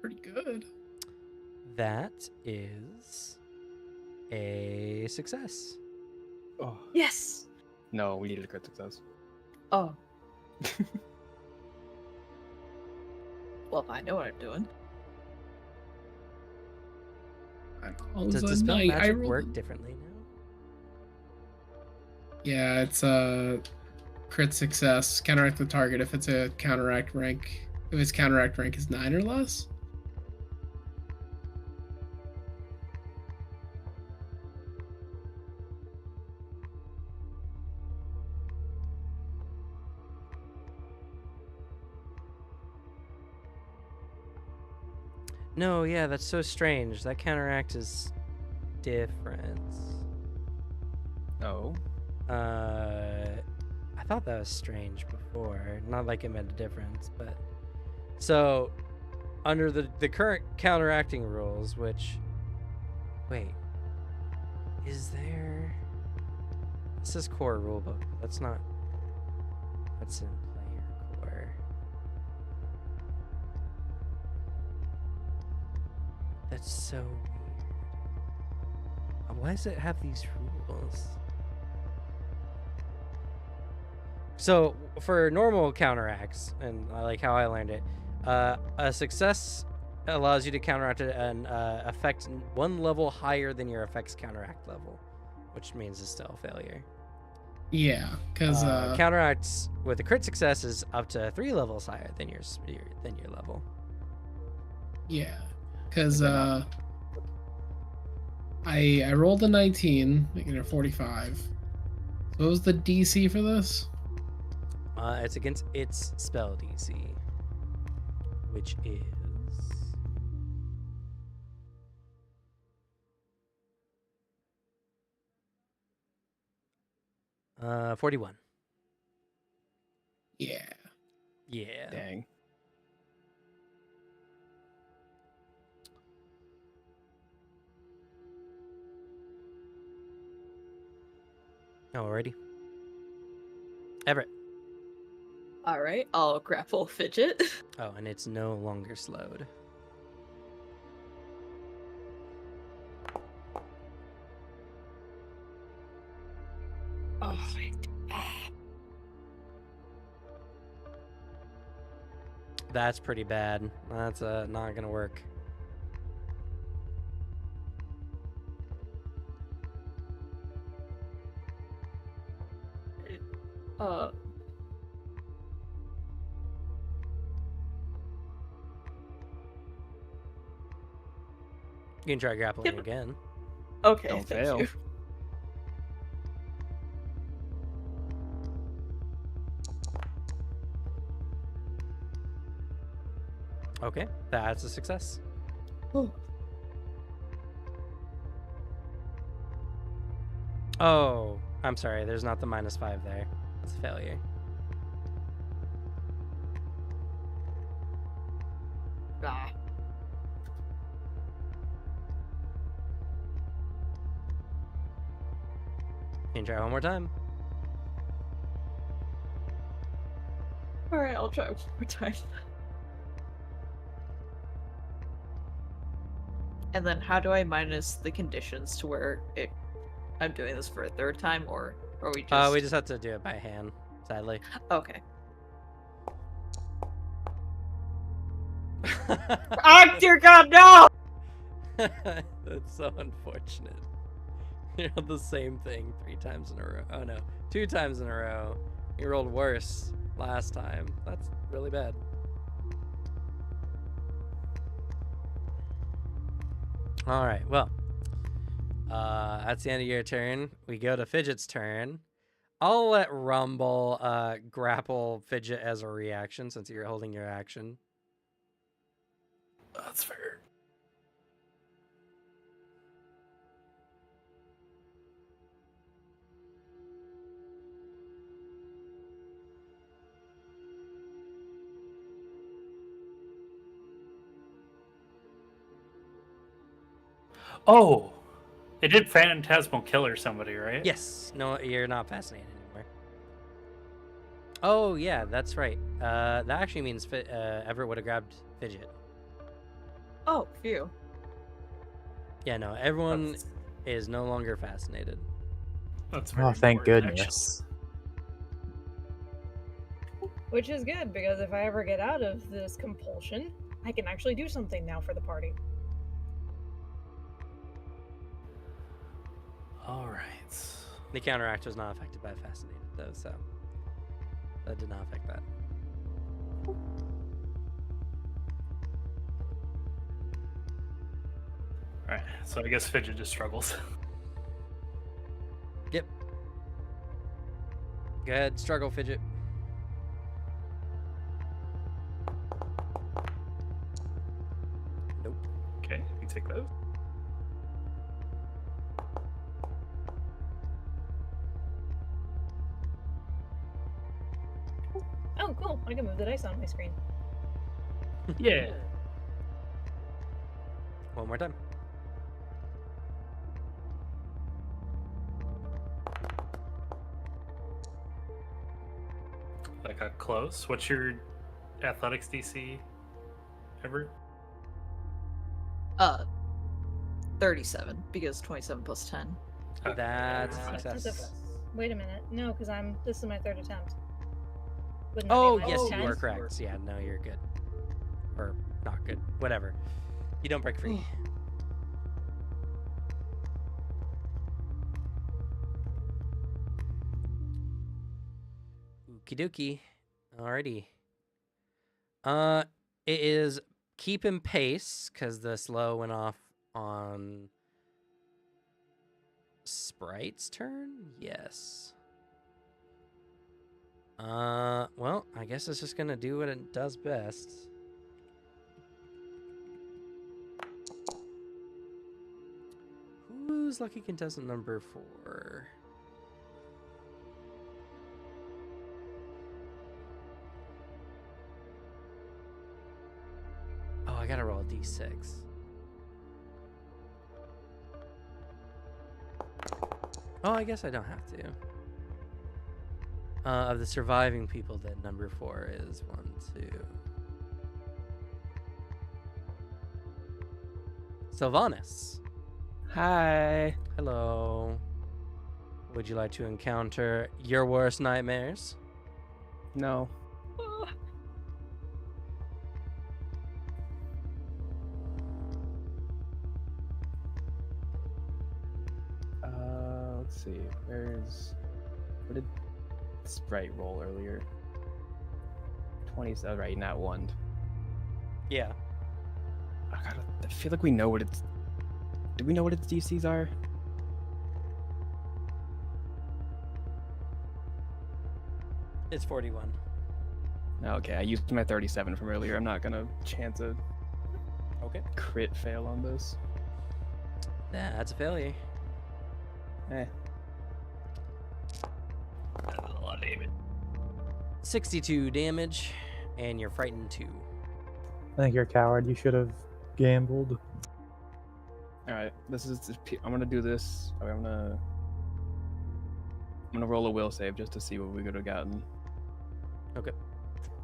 Pretty good. That is a success. Oh. Yes. No, we needed a crit success. Oh. Well, I know what I'm doing. I Does was a dispel knight. I magic rolled work differently now? Yeah, it's a crit success. Counteract the target if it's a counteract rank. If its counteract rank is 9 or less. No, yeah, that's so strange. That counteract is different. Oh. I thought that was strange before. Not like it meant a difference, but so under the current counteracting rules, which wait, is there? This is core rulebook. That's not. That's in player core. That's so weird. Why does it have these rules? So for normal counteracts, and I like how I learned it, a success allows you to counteract an effect one level higher than your effect's counteract level, which means it's still a failure. Yeah, because counteracts with a crit success is up to 3 levels higher than your level. Yeah, because I rolled a 19, making it a 45. So what was the DC for this? It's against its spell DC, which is 41. Yeah. Yeah. Dang. Alrighty. Everett. All right, I'll grapple Fidget. Oh, and it's no longer slowed. Oh, That's pretty bad. That's not gonna work. You can try grappling again. Okay, Don't thank fail. you. Okay, that's a success. Oh, I'm sorry. There's not the -5 there. It's a failure. Ah. You can try one more time. All right, I'll try one more time. And then how do I minus the conditions to where I'm doing this for a third time, or are we just... We just have to do it by hand, sadly. Okay. Oh, dear God, no! That's so unfortunate. You rolled the same thing 3 times in a row. Oh no, 2 times in a row. You rolled worse last time. That's really bad. All right, well, that's the end of your turn. We go to Fidget's turn. I'll let Rumble grapple Fidget as a reaction since you're holding your action. That's fair. Oh, it did Phantasmal Killer somebody, right? Yes. No, you're not fascinated anymore. Oh, yeah, that's right. That actually means Everett would have grabbed Fidget. Oh, phew. Yeah, no, everyone is no longer fascinated. That's very thank important, goodness. Which is good, because if I ever get out of this compulsion, I can actually do something now for the party. All right. The counteract was not affected by Fascinated, though, so that did not affect that. Alright, so I guess Fidget just struggles. Yep. Go ahead, struggle, Fidget. Nope. Okay, you take those. Oh, cool. I can move the dice on my screen. Yeah. One more time. That got close. What's your athletics DC, Everett? 37 because 27 plus 10. That's Okay. success. Wait a minute. No, because this is my third attempt. Wouldn't that be Oh, my yes, last you are chance? correct. Yeah, no, you're good. Or not good. Whatever. You don't break free. Okie dokie. Alrighty. It is keeping pace because the slow went off on Sprite's turn. Yes. Well, I guess it's just gonna do what it does best. Who's lucky contestant number 4? Oh, I gotta roll a d6. Oh, I guess I don't have to. Of the surviving people, then number 4 is 1, 2. Sylvanas. Hi. Hello. Would you like to encounter your worst nightmares? No. Let's see. Where did Sprite roll earlier? 20. Oh, right, not one. Yeah. I feel like we know what it's. Do we know what its DCs are? It's 41. Okay, I used my 37 from earlier. I'm not gonna chance a Okay. crit fail on this. That's a failure. Eh. That's a lot of damage. 62 damage, and you're frightened 2. I think you're a coward. You should have gambled. All right, I'm gonna do this. I'm gonna roll a will save just to see what we could have gotten. Okay.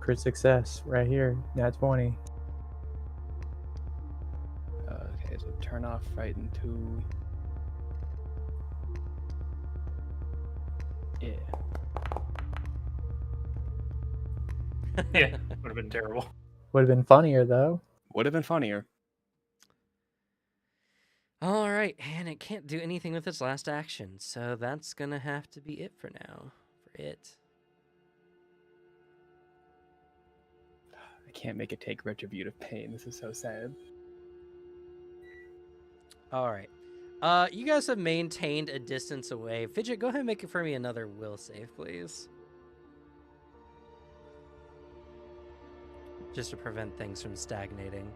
Crit success right here. Nat 20. Okay, so turn off frightened 2. Yeah. Yeah, would have been terrible. Would have been funnier though. Would have been funnier. All right, and it can't do anything with its last action, so that's gonna have to be it for now. For it. I can't make it take retributive pain. This is so sad. All right. You guys have maintained a distance away. Fidget, go ahead and make it for me another will save, please. Just to prevent things from stagnating.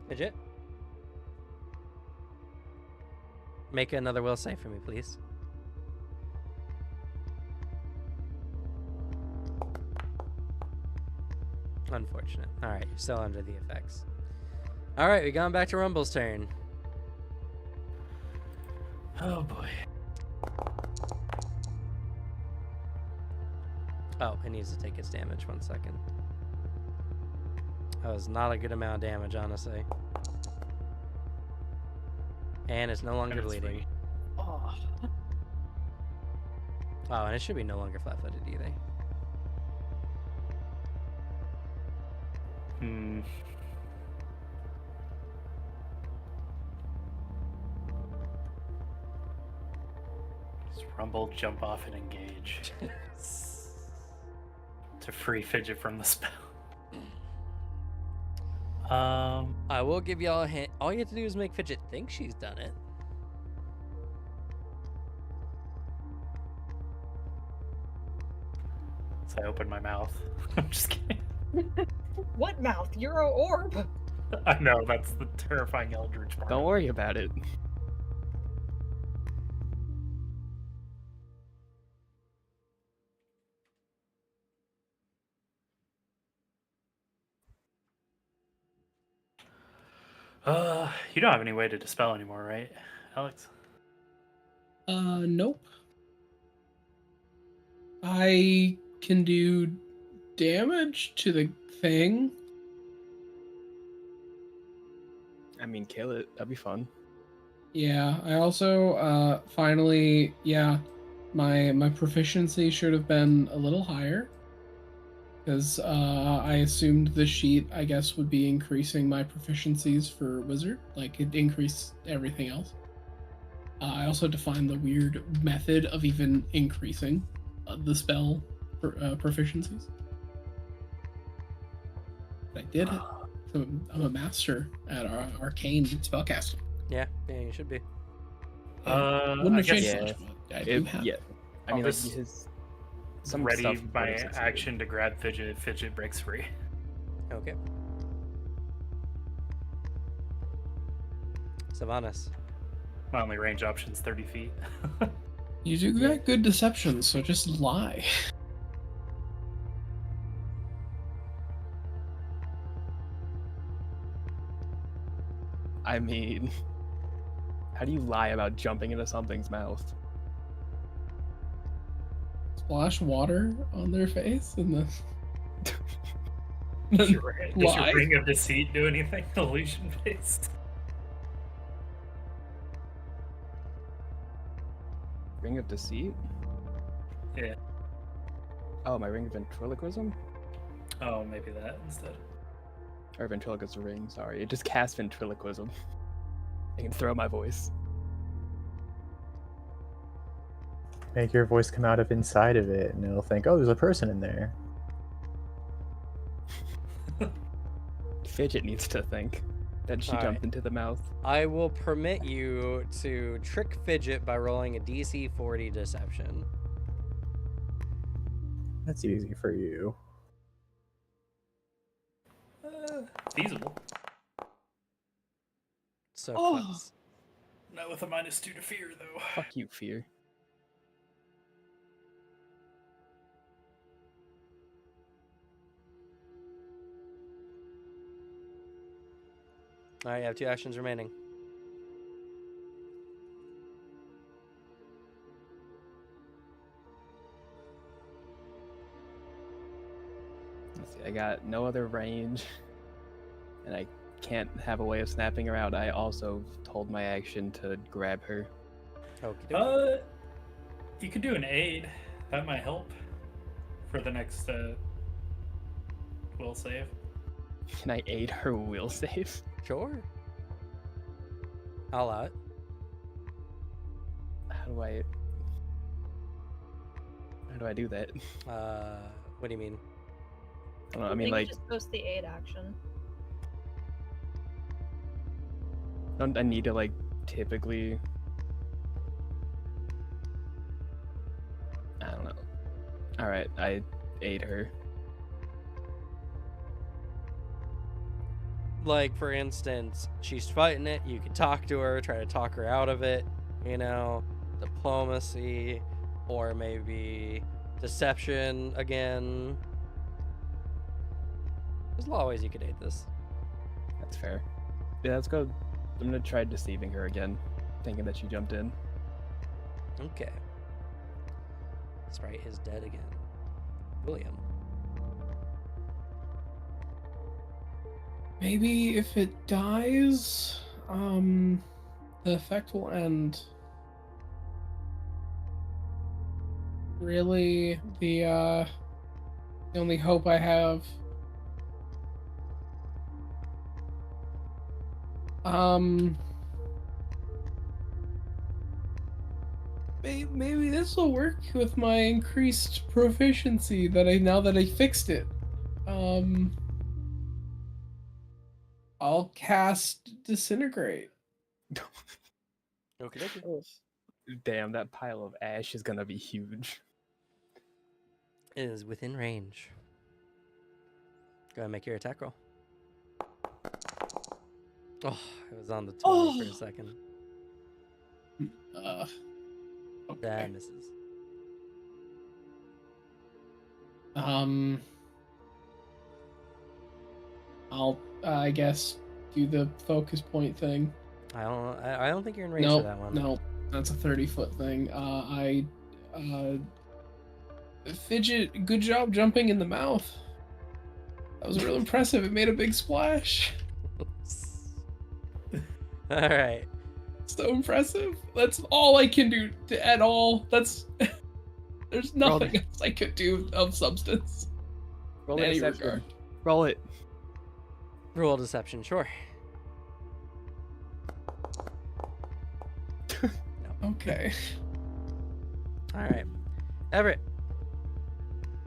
Fidget? Make another will save for me, please. Unfortunate. Alright, you're still under the effects. Alright, we gone back to Rumble's turn. Oh boy. Oh, it needs to take its damage. 1 second. That was not a good amount of damage, honestly. And it's no longer And it's bleeding. free. Oh. Oh, and it should be no longer flat-footed either. Hmm. Just rumble, jump off, and engage to free Fidget from the spell. I will give y'all a hint. All you have to do is make Fidget think she's done it. So I open my mouth. I'm just kidding. What mouth? You're a orb. I know, that's the terrifying Eldritch part. Don't worry about it. You don't have any way to dispel anymore, right, Alex? Nope. I can do damage to the thing. I mean, kill it. That'd be fun. Yeah, I also finally, my proficiency should have been a little higher because I assumed the sheet, I guess, would be increasing my proficiencies for wizard, like it increased everything else. I also defined the weird method of even increasing the spell proficiencies. But I did it. So I'm a master at arcane spellcasting. Yeah, you should be. Wouldn't I have changed guess- much, but I do have. Yeah. I I'll mean, like, just his... Some ready stuff my would've succeeded. action to grab Fidget. Fidget breaks free. Okay. Sylvanas. My only range option's 30 feet. You do got good deception, so just lie. I mean, how do you lie about jumping into something's mouth? Splash water on their face and then. Does your Lie? ring of deceit do anything? Illusion based. Ring of deceit? Yeah. Oh, my ring of ventriloquism? Oh, maybe that instead. Or ventriloquist ring, sorry. It just casts ventriloquism. I can throw my voice. Make your voice come out of inside of it, and it'll think, oh, there's a person in there. Fidget needs to think that she All jumped right. into the mouth. I will permit you to trick Fidget by rolling a DC 40 deception. That's easy for you. Feasible. So Oh. close. Not with a -2 to fear, though. Fuck you, fear. All right, you have 2 actions remaining. Let's see, I got no other range, and I can't have a way of snapping her out. I also told my action to grab her. Okay. You could do an aid. That might help for the next will save. Can I aid her will save? Sure. I'll allow it. How do I do that? What do you mean? I don't know, I mean, think like, it just goes to the aid action. don't I need to, like, typically... I don't know. Alright, I aid her. Like, for instance, she's fighting it. You can talk to her, try to talk her out of it. You know, diplomacy, or maybe deception again. There's a lot of ways you could aid this. That's fair. Yeah, let's go. I'm gonna try deceiving her again, thinking that she jumped in. Okay. Sprite is dead again. William. Maybe if it dies, the effect will end. Really, the only hope I have. Maybe this will work with my increased proficiency now that I fixed it. I'll cast Disintegrate. Okay, okay. Damn, that pile of ash is gonna be huge. It is within range. Go ahead and make your attack roll. Oh, it was on the 20 for a second. Okay. That misses. I'll I guess do the focus point thing. I don't think you're in range for that one. No, that's a 30-foot thing. Fidget, good job jumping in the mouth. That was real impressive. It made a big splash. All right. So impressive. That's all I can do at all. There's nothing else I could do of substance. Roll in any deception. regard. Roll it. Roll deception, sure. Okay. All right. Everett.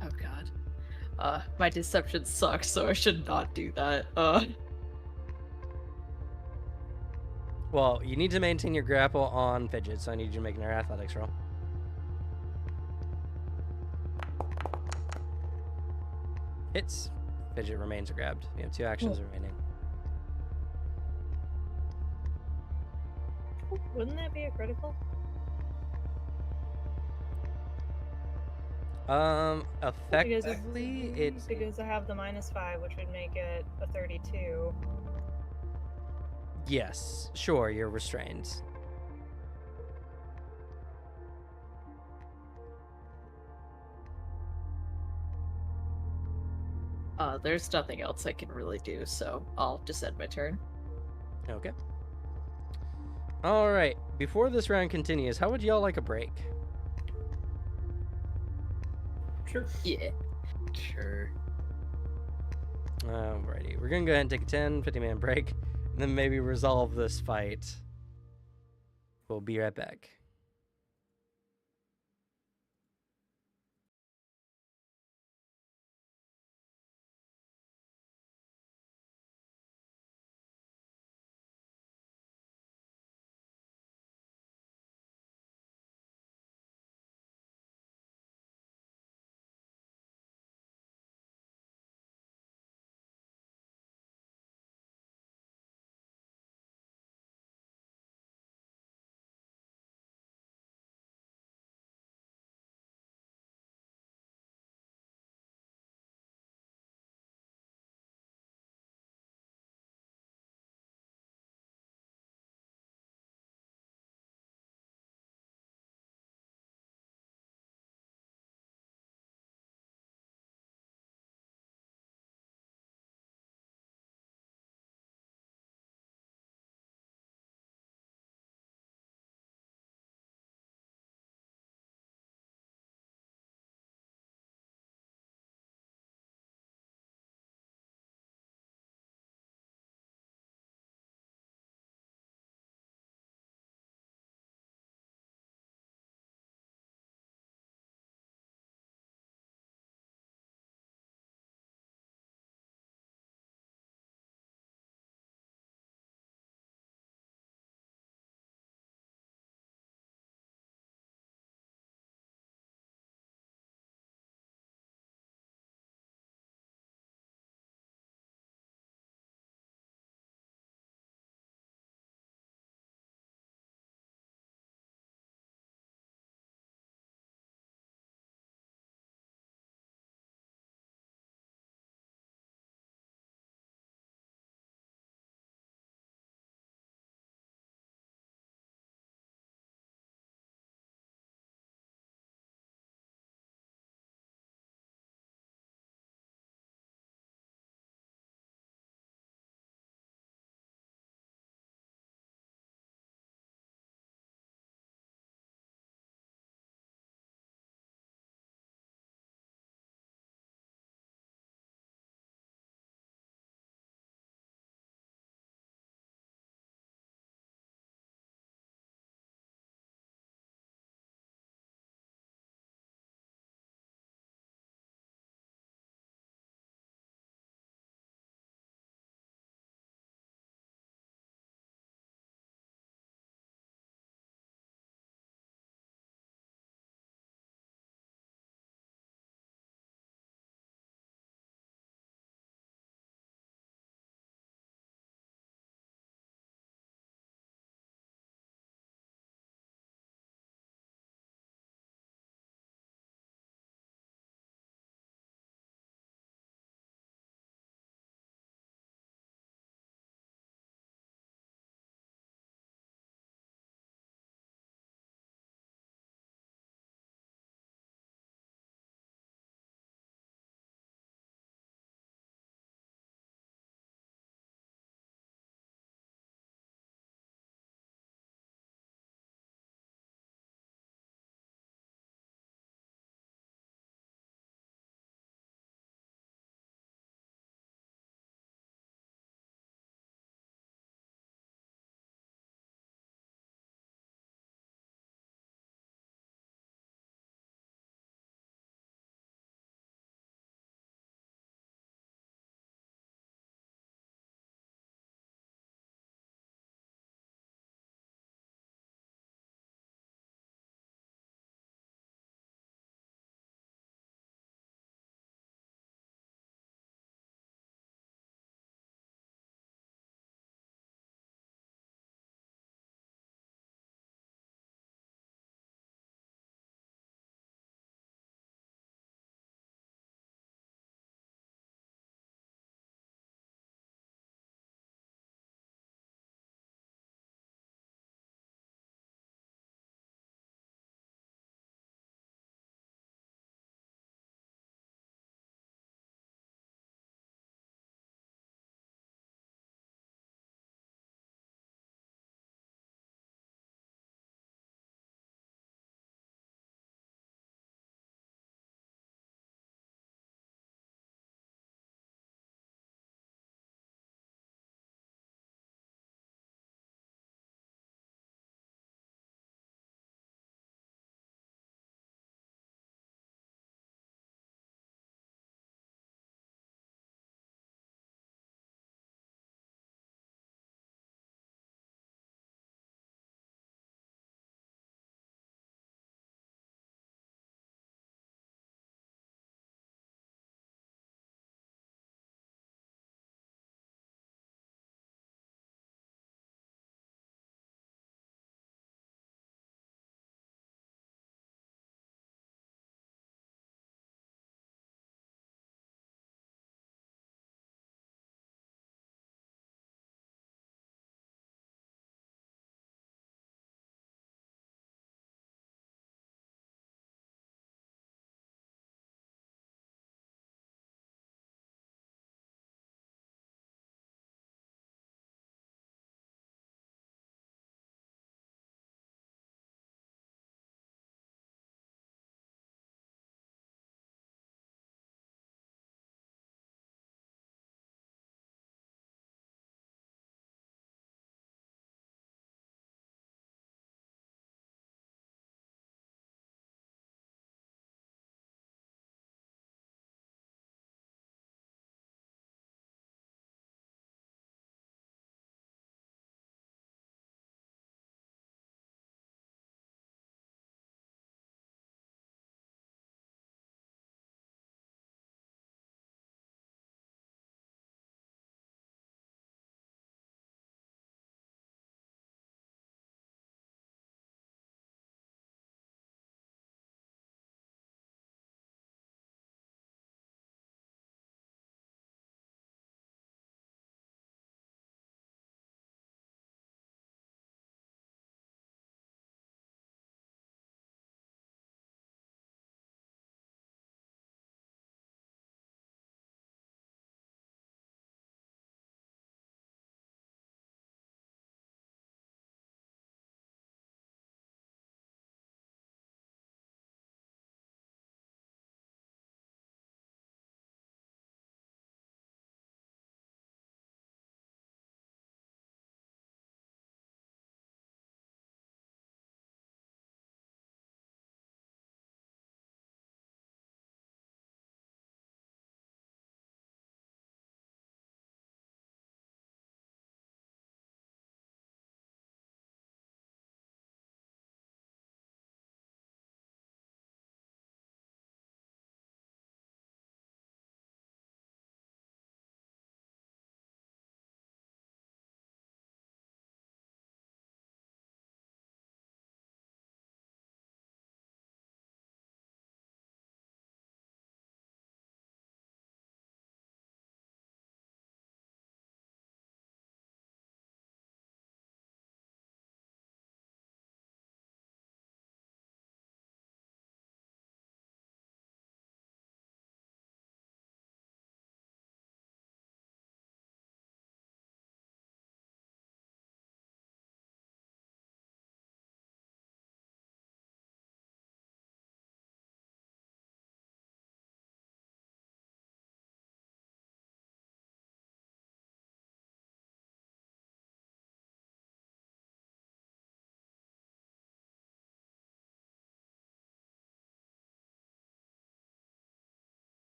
Oh god. My deception sucks, so I should not do that. Well, you need to maintain your grapple on Fidget, so I need you to make an athletics roll. Hits. Fidget remains grabbed. You have 2 actions remaining. Wouldn't that be a critical? Effectively, it's because I have the -5, which would make it a 32. yes, sure, you're restrained. There's nothing else I can really do, so I'll just end my turn. Okay. All right. Before this round continues, how would y'all like a break? Sure. Yeah. Sure. Alrighty. We're going to go ahead and take a 10, 50-man break, and then maybe resolve this fight. We'll be right back.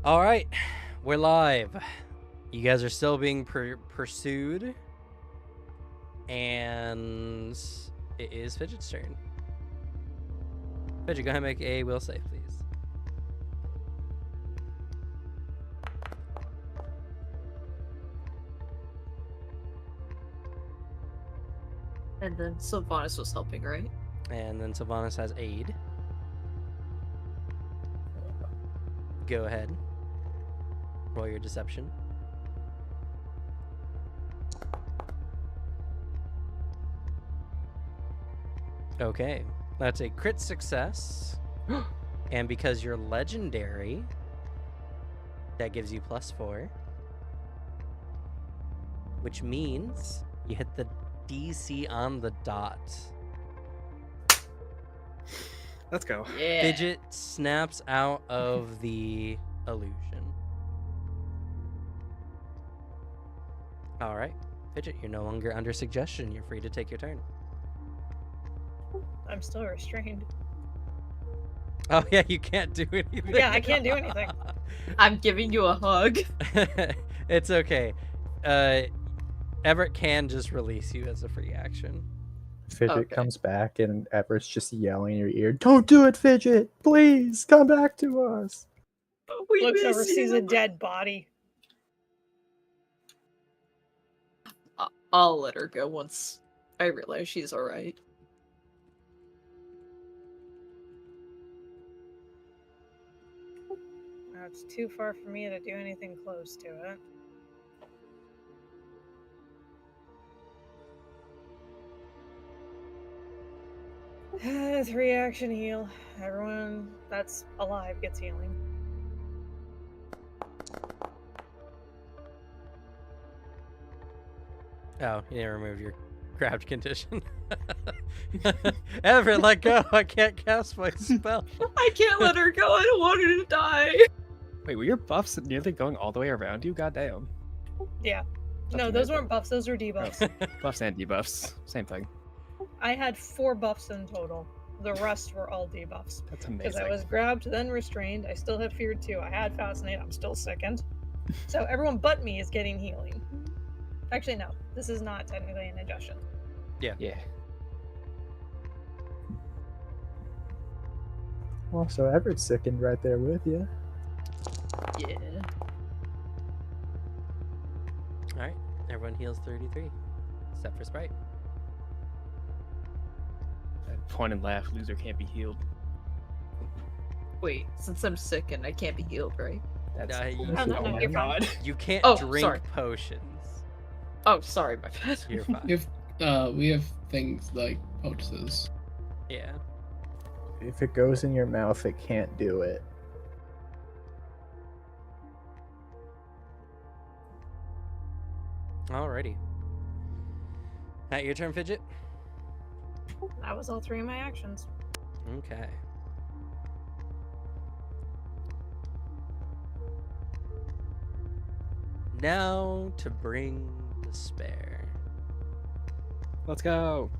All right, we're live. You guys are still being pursued, and it is Fidget's turn. Fidget, go ahead and make a will save, please. And then Sylvanas was helping, right? And then Sylvanas has aid. Go ahead. Roll your deception. Okay, that's a crit success. And because you're legendary, that gives you +4. Which means you hit the DC on the dot. Let's go. Yeah. Fidget snaps out of the illusion. All right, Fidget, you're no longer under suggestion. You're free to take your turn. I'm still restrained. Oh yeah, you can't do anything. Yeah, I can't do anything. I'm giving you a hug. It's okay. Everett can just release you as a free action. Fidget Okay. comes back and Everett's just yelling in your ear, "Don't do it, Fidget! Please come back to us!" We Looks miss over, sees you. a dead body. I'll let her go once I realize she's alright. It's too far for me to do anything close to it. Three action heal. Everyone that's alive gets healing. Oh, you didn't remove your grabbed condition. Everett, let go. I can't cast my spell. I can't let her go. I don't want her to die. Wait, were your buffs nearly going all the way around you? Goddamn. Yeah. That's No, those amazing. weren't buffs, those were debuffs. Buffs and debuffs. Same thing. I had 4 buffs in total. The rest were all debuffs. That's Because amazing. I was grabbed, then restrained. I still have feared 2. I had fascinate. I'm still sickened. So everyone but me is getting healing. Actually, no. This is not technically an adjustment. Yeah. Well, so Everett's sickened right there with you. Yeah. All right, everyone heals 33, except for Sprite. I point and laugh. Loser can't be healed. Wait, since I'm sick and I can't be healed, right? That's you, No, no, oh no, my you're fine. god. you can't Oh, drink sorry. potions. Oh, sorry, my bad. You're fine. If we have things like poultices. Yeah. If it goes in your mouth, it can't do it. Alrighty. At your turn, Fidget. That was all 3 of my actions. Okay. Now to bring despair. Let's go.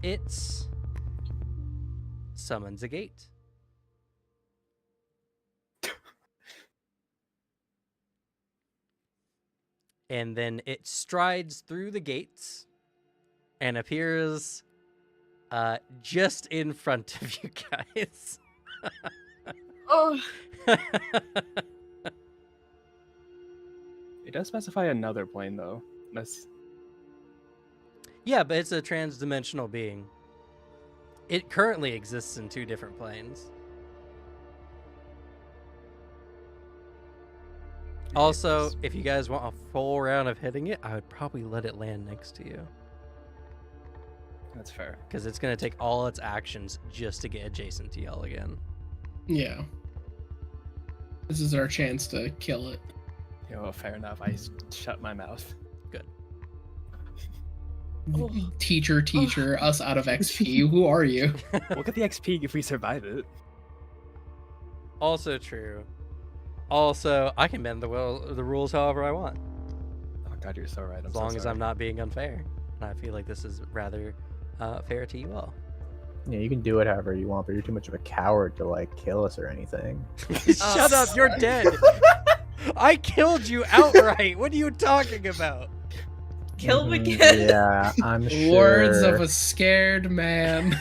It summons a gate. And then it strides through the gates and appears just in front of you guys. Oh, It does specify another plane though. That's Yeah, but it's a trans-dimensional being. It currently exists in 2 different planes. Also, if you guys want a full round of hitting it, I would probably let it land next to you. that's fair. Because it's going to take all its actions just to get adjacent to y'all again. Yeah. This is our chance to kill it. You know, fair enough. I shut my mouth. Teacher, us out of XP. Who are you? We'll get the XP if we survive it. Also true. Also, I can bend the rules however I want. Oh god, you're so right. I'm As so long as sorry. I'm not being unfair. And I feel like this is rather fair to you all. Yeah, you can do it however you want, but you're too much of a coward to like kill us or anything. Shut up, you're dead. I killed you outright. What are you talking about? Kill Mhm, again. Yeah, I'm sure. Words of a scared man.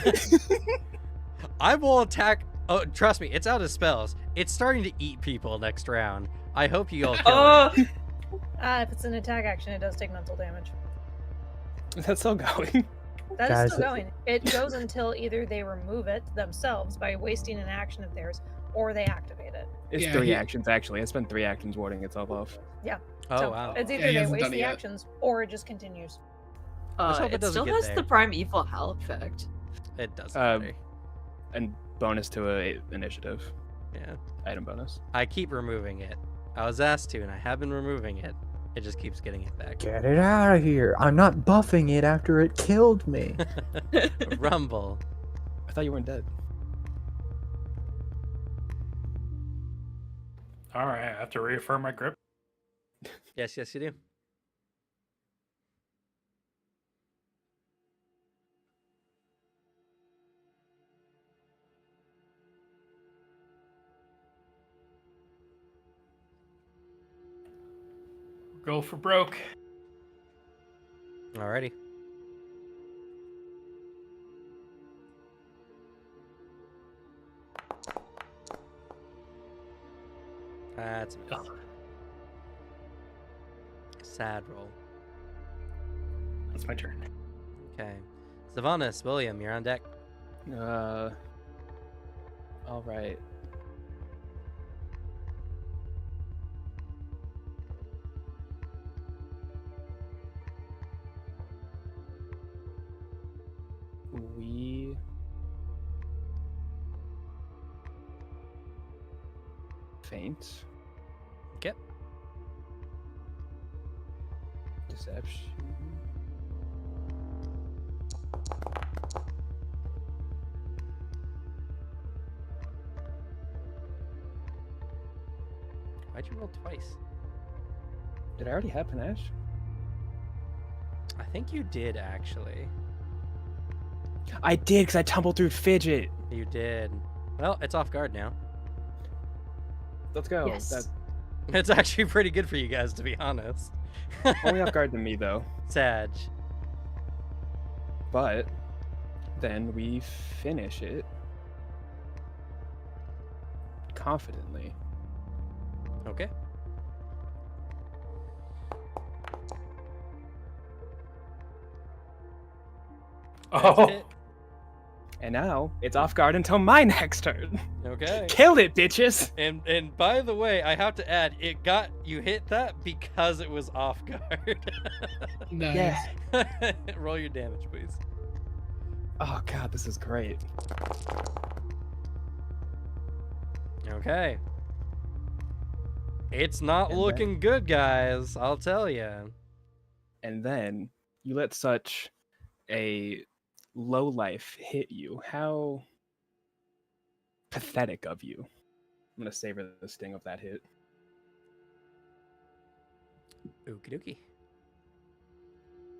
I will attack. Oh, trust me, it's out of spells. It's starting to eat people next round. I hope you all kill it. If it's an attack action, it does take mental damage. Is that still going? That is Guys, still going. It goes until either they remove it themselves by wasting an action of theirs, or they activate it. It's Yeah, 3 he- actions, actually. It's been 3 actions warding itself off. Oh, So wow. It's Yeah, either he they hasn't waste done it the yet. actions, or it just continues. Let's hope it It doesn't still get has there. the primeval hell effect. It doesn't Um, matter. And bonus to a initiative. Yeah. Item bonus. I keep removing it. I was asked to, and I have been removing it. It just keeps getting it back. Get it out of here! I'm not buffing it after it killed me. Rumble. I thought you weren't dead. All right, I have to reaffirm my grip. Yes, yes, you do. Go for broke. Alrighty. That's a miss. Oh, Sad roll. that's my turn. Okay. Sylvanas, William, you're on deck. All right. We faint. Okay. Deception. Why'd you roll twice? Did I already have panache? I think you did, actually. I did, because I tumbled through fidget. You did. Well, it's off guard now. Let's go. Yes. That's It's actually pretty good for you guys, to be honest. only off guard to me, though. Sag. But then we finish it confidently. Okay. That's Oh, it. And now it's off guard until my next turn. Okay. Killed it, bitches! And by the way, I have to add, you hit that because it was off guard. Nice. Yeah. Roll your damage, please. Oh god, this is great. Okay. It's not And looking good, guys. I'll tell you. And then you let such a low life hit you. How pathetic of you. I'm gonna savor the sting of that hit. Okie dokie.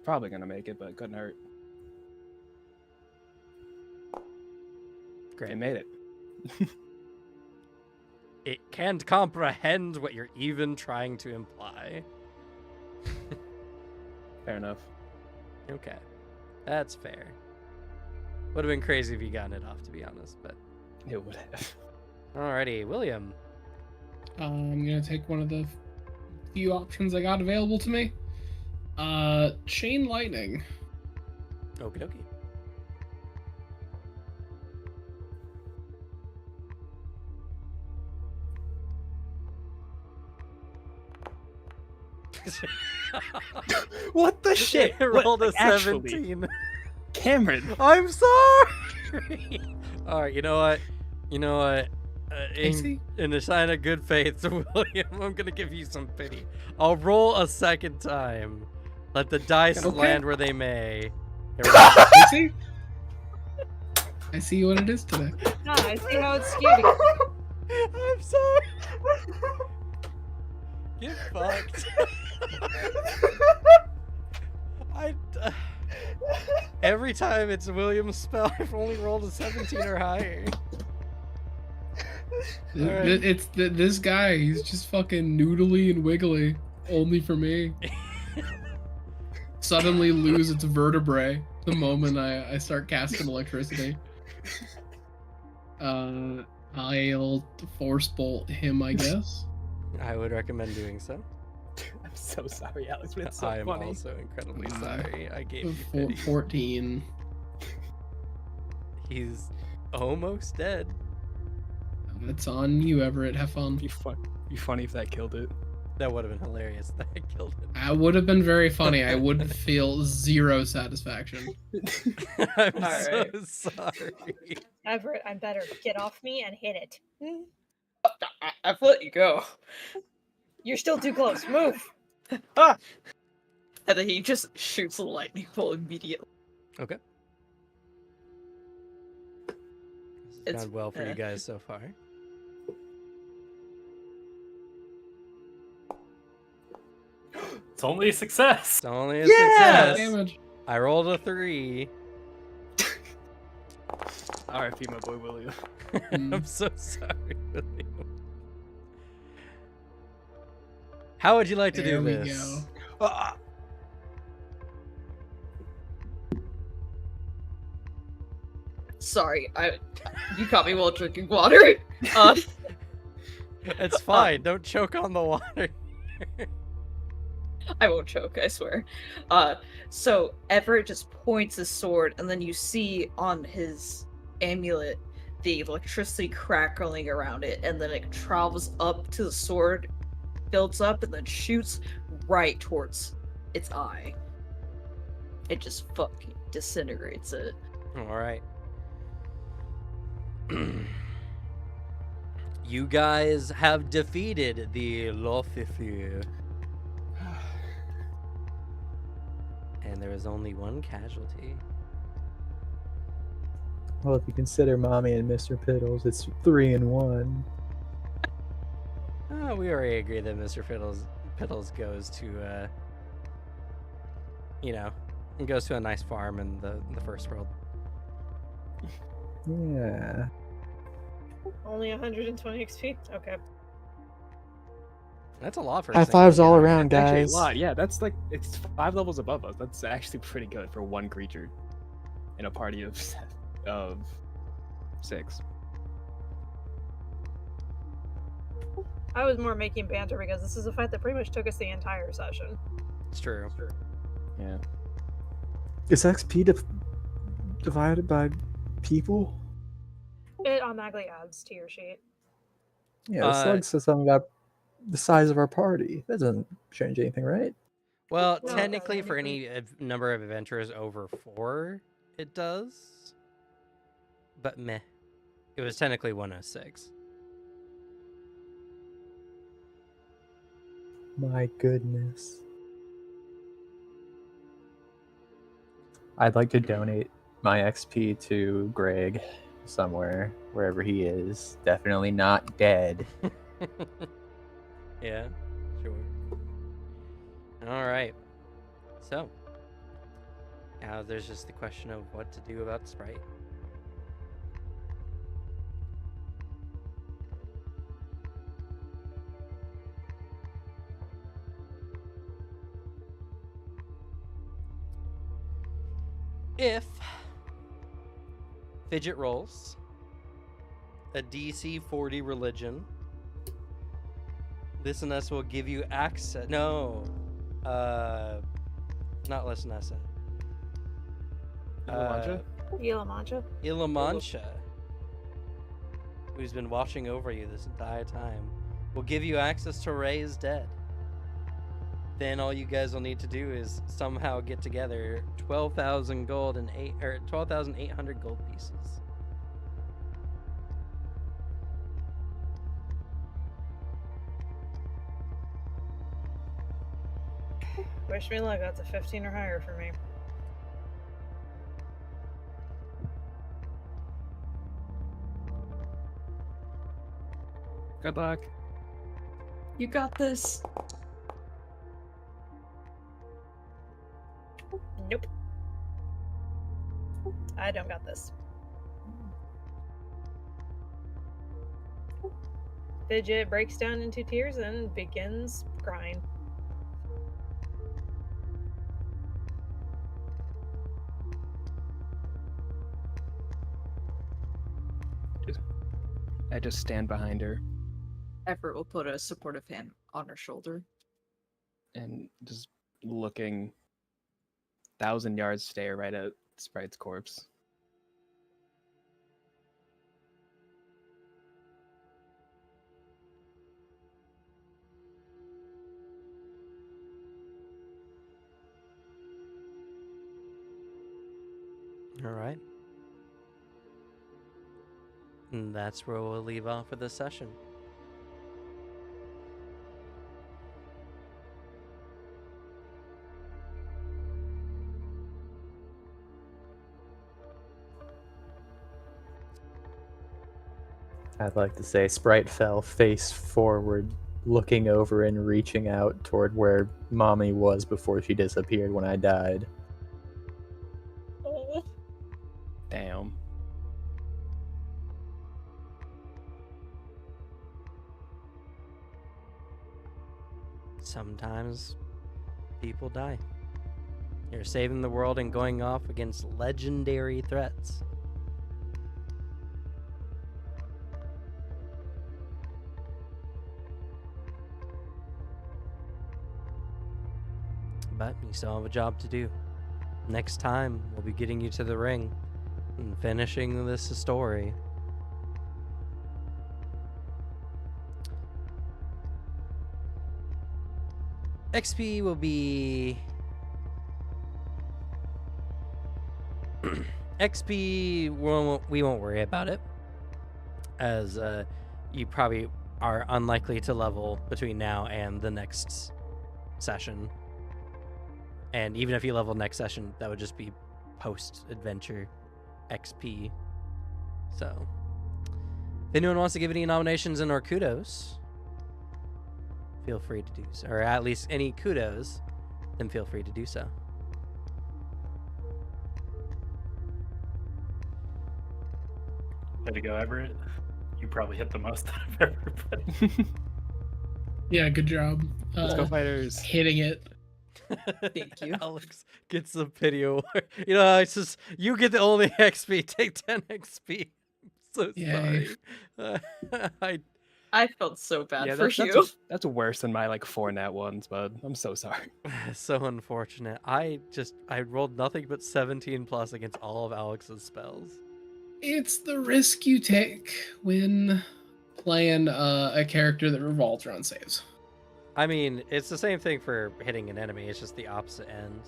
Probably gonna make it, but it couldn't hurt. Great. It made it. It can't comprehend what you're even trying to imply. Fair enough. Okay. That's fair. Would have been crazy if you gotten it off, to be honest, but It would have. alrighty, William. I'm gonna take one of the few options I got available to me. Chain lightning. Okie dokie. What the shit? It What- rolled a like, actually, 17. Cameron. I'm sorry. All right, you know what? Casey? In a sign of good faith, William, I'm gonna give you some pity. I'll roll a second time. Let the dice Okay. land where they may. Here we go. Casey? I see what it is today. Nah, I see how it's skewed. I'm sorry. Get fucked. Every time it's William's spell, I've only rolled a 17 or higher. Alright. It's this guy. He's just fucking noodly and wiggly. Only for me. Suddenly lose its vertebrae the moment I start casting electricity. I'll force bolt him, I guess. I would recommend doing so. I'm so sorry, Alex, but it's so I am funny. also incredibly sorry. I gave you pity. 14. He's almost dead. It's on you, Everett. Have fun. Be funny if that killed it. That would have been hilarious if that killed him. I would have been very funny. I would feel zero satisfaction. I'm Alright. so sorry. Everett, I'm better. Get off me and hit it. I've let you go. You're still too close. Move. Ah! And then he just shoots a lightning bolt immediately. Okay. It's It's- gone well for you guys so far. It's only a success. It's only a Yeah! success. Damage. I rolled a 3. R.I.P. my boy William. I'm so sorry, William. How would you like to There do we this? go. Sorry, you caught me while drinking water. It's fine. Don't choke on the water. I won't choke, I swear. So Everett just points his sword, and then you see on his amulet the electricity crackling around it, and then it travels up to the sword, builds up, and then shoots right towards its eye. It just fucking disintegrates it. All right. You guys have defeated the Lothifu. And there is only one casualty. Well, if you consider Mommy and Mr. Piddles, it's 3-1. We already agreed that Mr. Piddles goes to, goes to a nice farm in the first world. Yeah. Only 120 XP? Okay. That's a lot for a High single fives all guy. around, That's actually a guys. lot. Yeah, that's like it's 5 levels above us. That's actually pretty good for one creature in a party of 6. I was more making banter because this is a fight that pretty much took us the entire session. It's true. Yeah. Is XP divided by people? It automatically adds to your sheet. Yeah, the slug says something about the size of our party. That doesn't change anything, right? Well, No, technically, no, for any number of adventurers over 4, it does. But meh. It was technically 106. My goodness. I'd like to donate my XP to Greg somewhere, wherever he is. Definitely not dead. Yeah, sure. All right. So, now there's just the question of what to do about Sprite. If Fidget rolls a DC 40 religion, Listeness will give you access. No, not Listenessa. Yelamancha? Ilamancha, who's been watching over you this entire time, will give you access to Ray's dead. Then all you guys will need to do is somehow get together 12,000 gold and 12,800 gold pieces. Wish me luck, that's a 15 or higher for me. Good luck. You got this. Nope. I don't got this. Fidget breaks down into tears and begins crying. I just stand behind her Everett will put a supportive hand on her shoulder. and just looking 1,000 yards stare right at Sprite's corpse. All right. And that's where we'll leave off for this session. I'd like to say Sprite fell face forward, looking over and reaching out toward where Mommy was before she disappeared when I died. Oh. Damn. Sometimes people die. You're saving the world and going off against legendary threats. But you still have a job to do. Next time, we'll be getting you to the ring and finishing this story. XP will be... XP, we won't worry about it, as you probably are unlikely to level between now and the next session. And even if you level next session, that would just be post-adventure XP. So, if anyone wants to give any nominations and or kudos, feel free to do so. Or at least any kudos, then feel free to do so. Way to go, Everett. You probably hit the most out of everybody. Yeah, good job. Let's go, fighters. Hitting it. Thank you. Alex gets the pity award. You know, it's just, you get the only XP. Take 10 XP. I'm so Yay. sorry. I felt so bad Yeah, for you. that's worse than my like 4 nat ones, bud. I'm so sorry. So unfortunate. I rolled nothing but 17 plus against all of Alex's spells. It's the risk you take when playing a character that revolves around saves. I mean, it's the same thing for hitting an enemy. It's just the opposite end.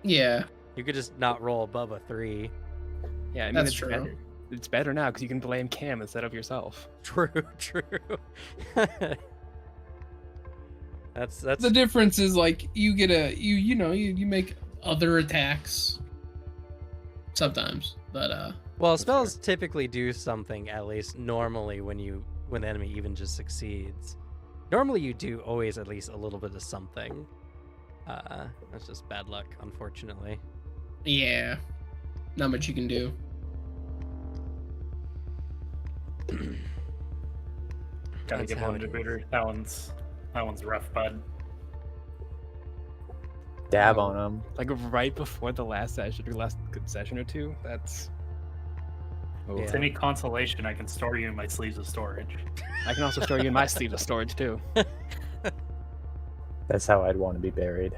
Yeah, You could just not roll above a 3. Yeah, I mean, that's it's true. better. It's better now because you can blame Cam instead of yourself. True. That's The difference is like you get you make other attacks sometimes, but well, spells typically do something, at least normally, when the enemy even just succeeds. Normally you do always at least a little bit of something. That's just bad luck, unfortunately. yeah, not much you can do. Gotta That's give how one it to is. Booter. That one's rough, bud. Dab on him. Like right before the last session, or last session or two. That's. Oh. Yeah. With any consolation, I can store you in my sleeves of storage. I can also store you in my sleeve of storage too. That's how I'd want to be buried.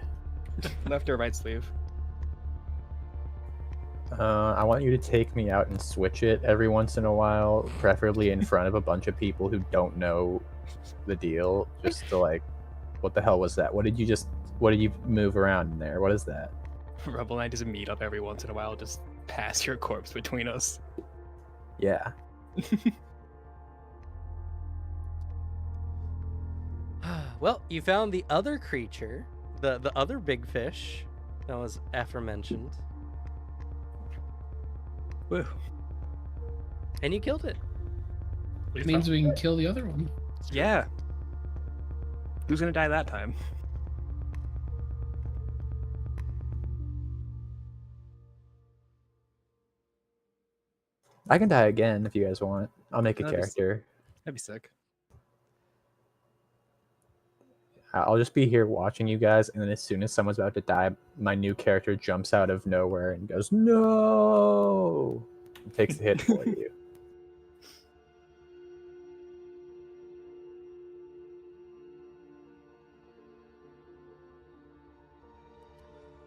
Left or right sleeve. I want you to take me out and switch it every once in a while, preferably in front of a bunch of people who don't know the deal. Just to like, what the hell was that? What did you move around in there? What is that? Rebel and I just meet up every once in a while, just pass your corpse between us. Yeah. Well, you found the other creature, the other big fish that was aforementioned, Woo. and you killed it. It means we can kill the other one. Yeah. Who's gonna die that time? I can die again if you guys want. I'll make a That'd be character. That'd be sick. I'll just be here watching you guys, and then as soon as someone's about to die, my new character jumps out of nowhere and goes, "No!" and takes the hit for you.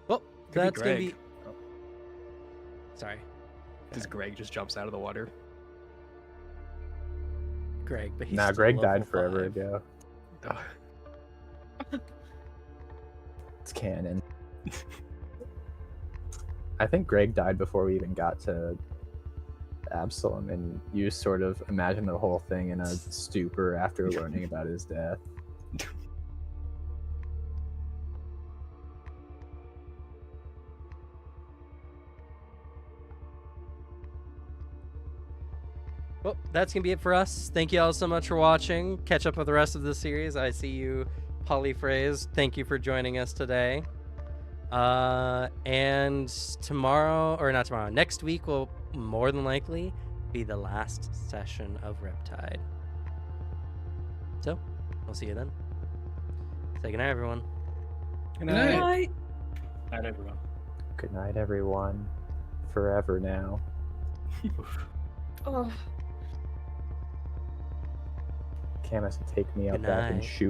Well, Could be that's gonna Greg. be. Sorry, Because Greg just jumps out of the water. Greg, but he's Nah, still Greg level died forever 5. ago. It's canon. I think Greg died before we even got to Absalom, and you sort of imagine the whole thing in a stupor after learning about his death. Well, that's gonna be it for us. Thank you all so much for watching. Catch up with the rest of the series. I see you, Polyphrase. Thank you for joining us today. And tomorrow, or not tomorrow, next week will more than likely be the last session of Riptide. So, we'll see you then. Say goodnight, everyone. Good Good night. Right. Night, everyone. Good night, everyone. Forever now. Oh. Camus, take me out Good back and night. shoot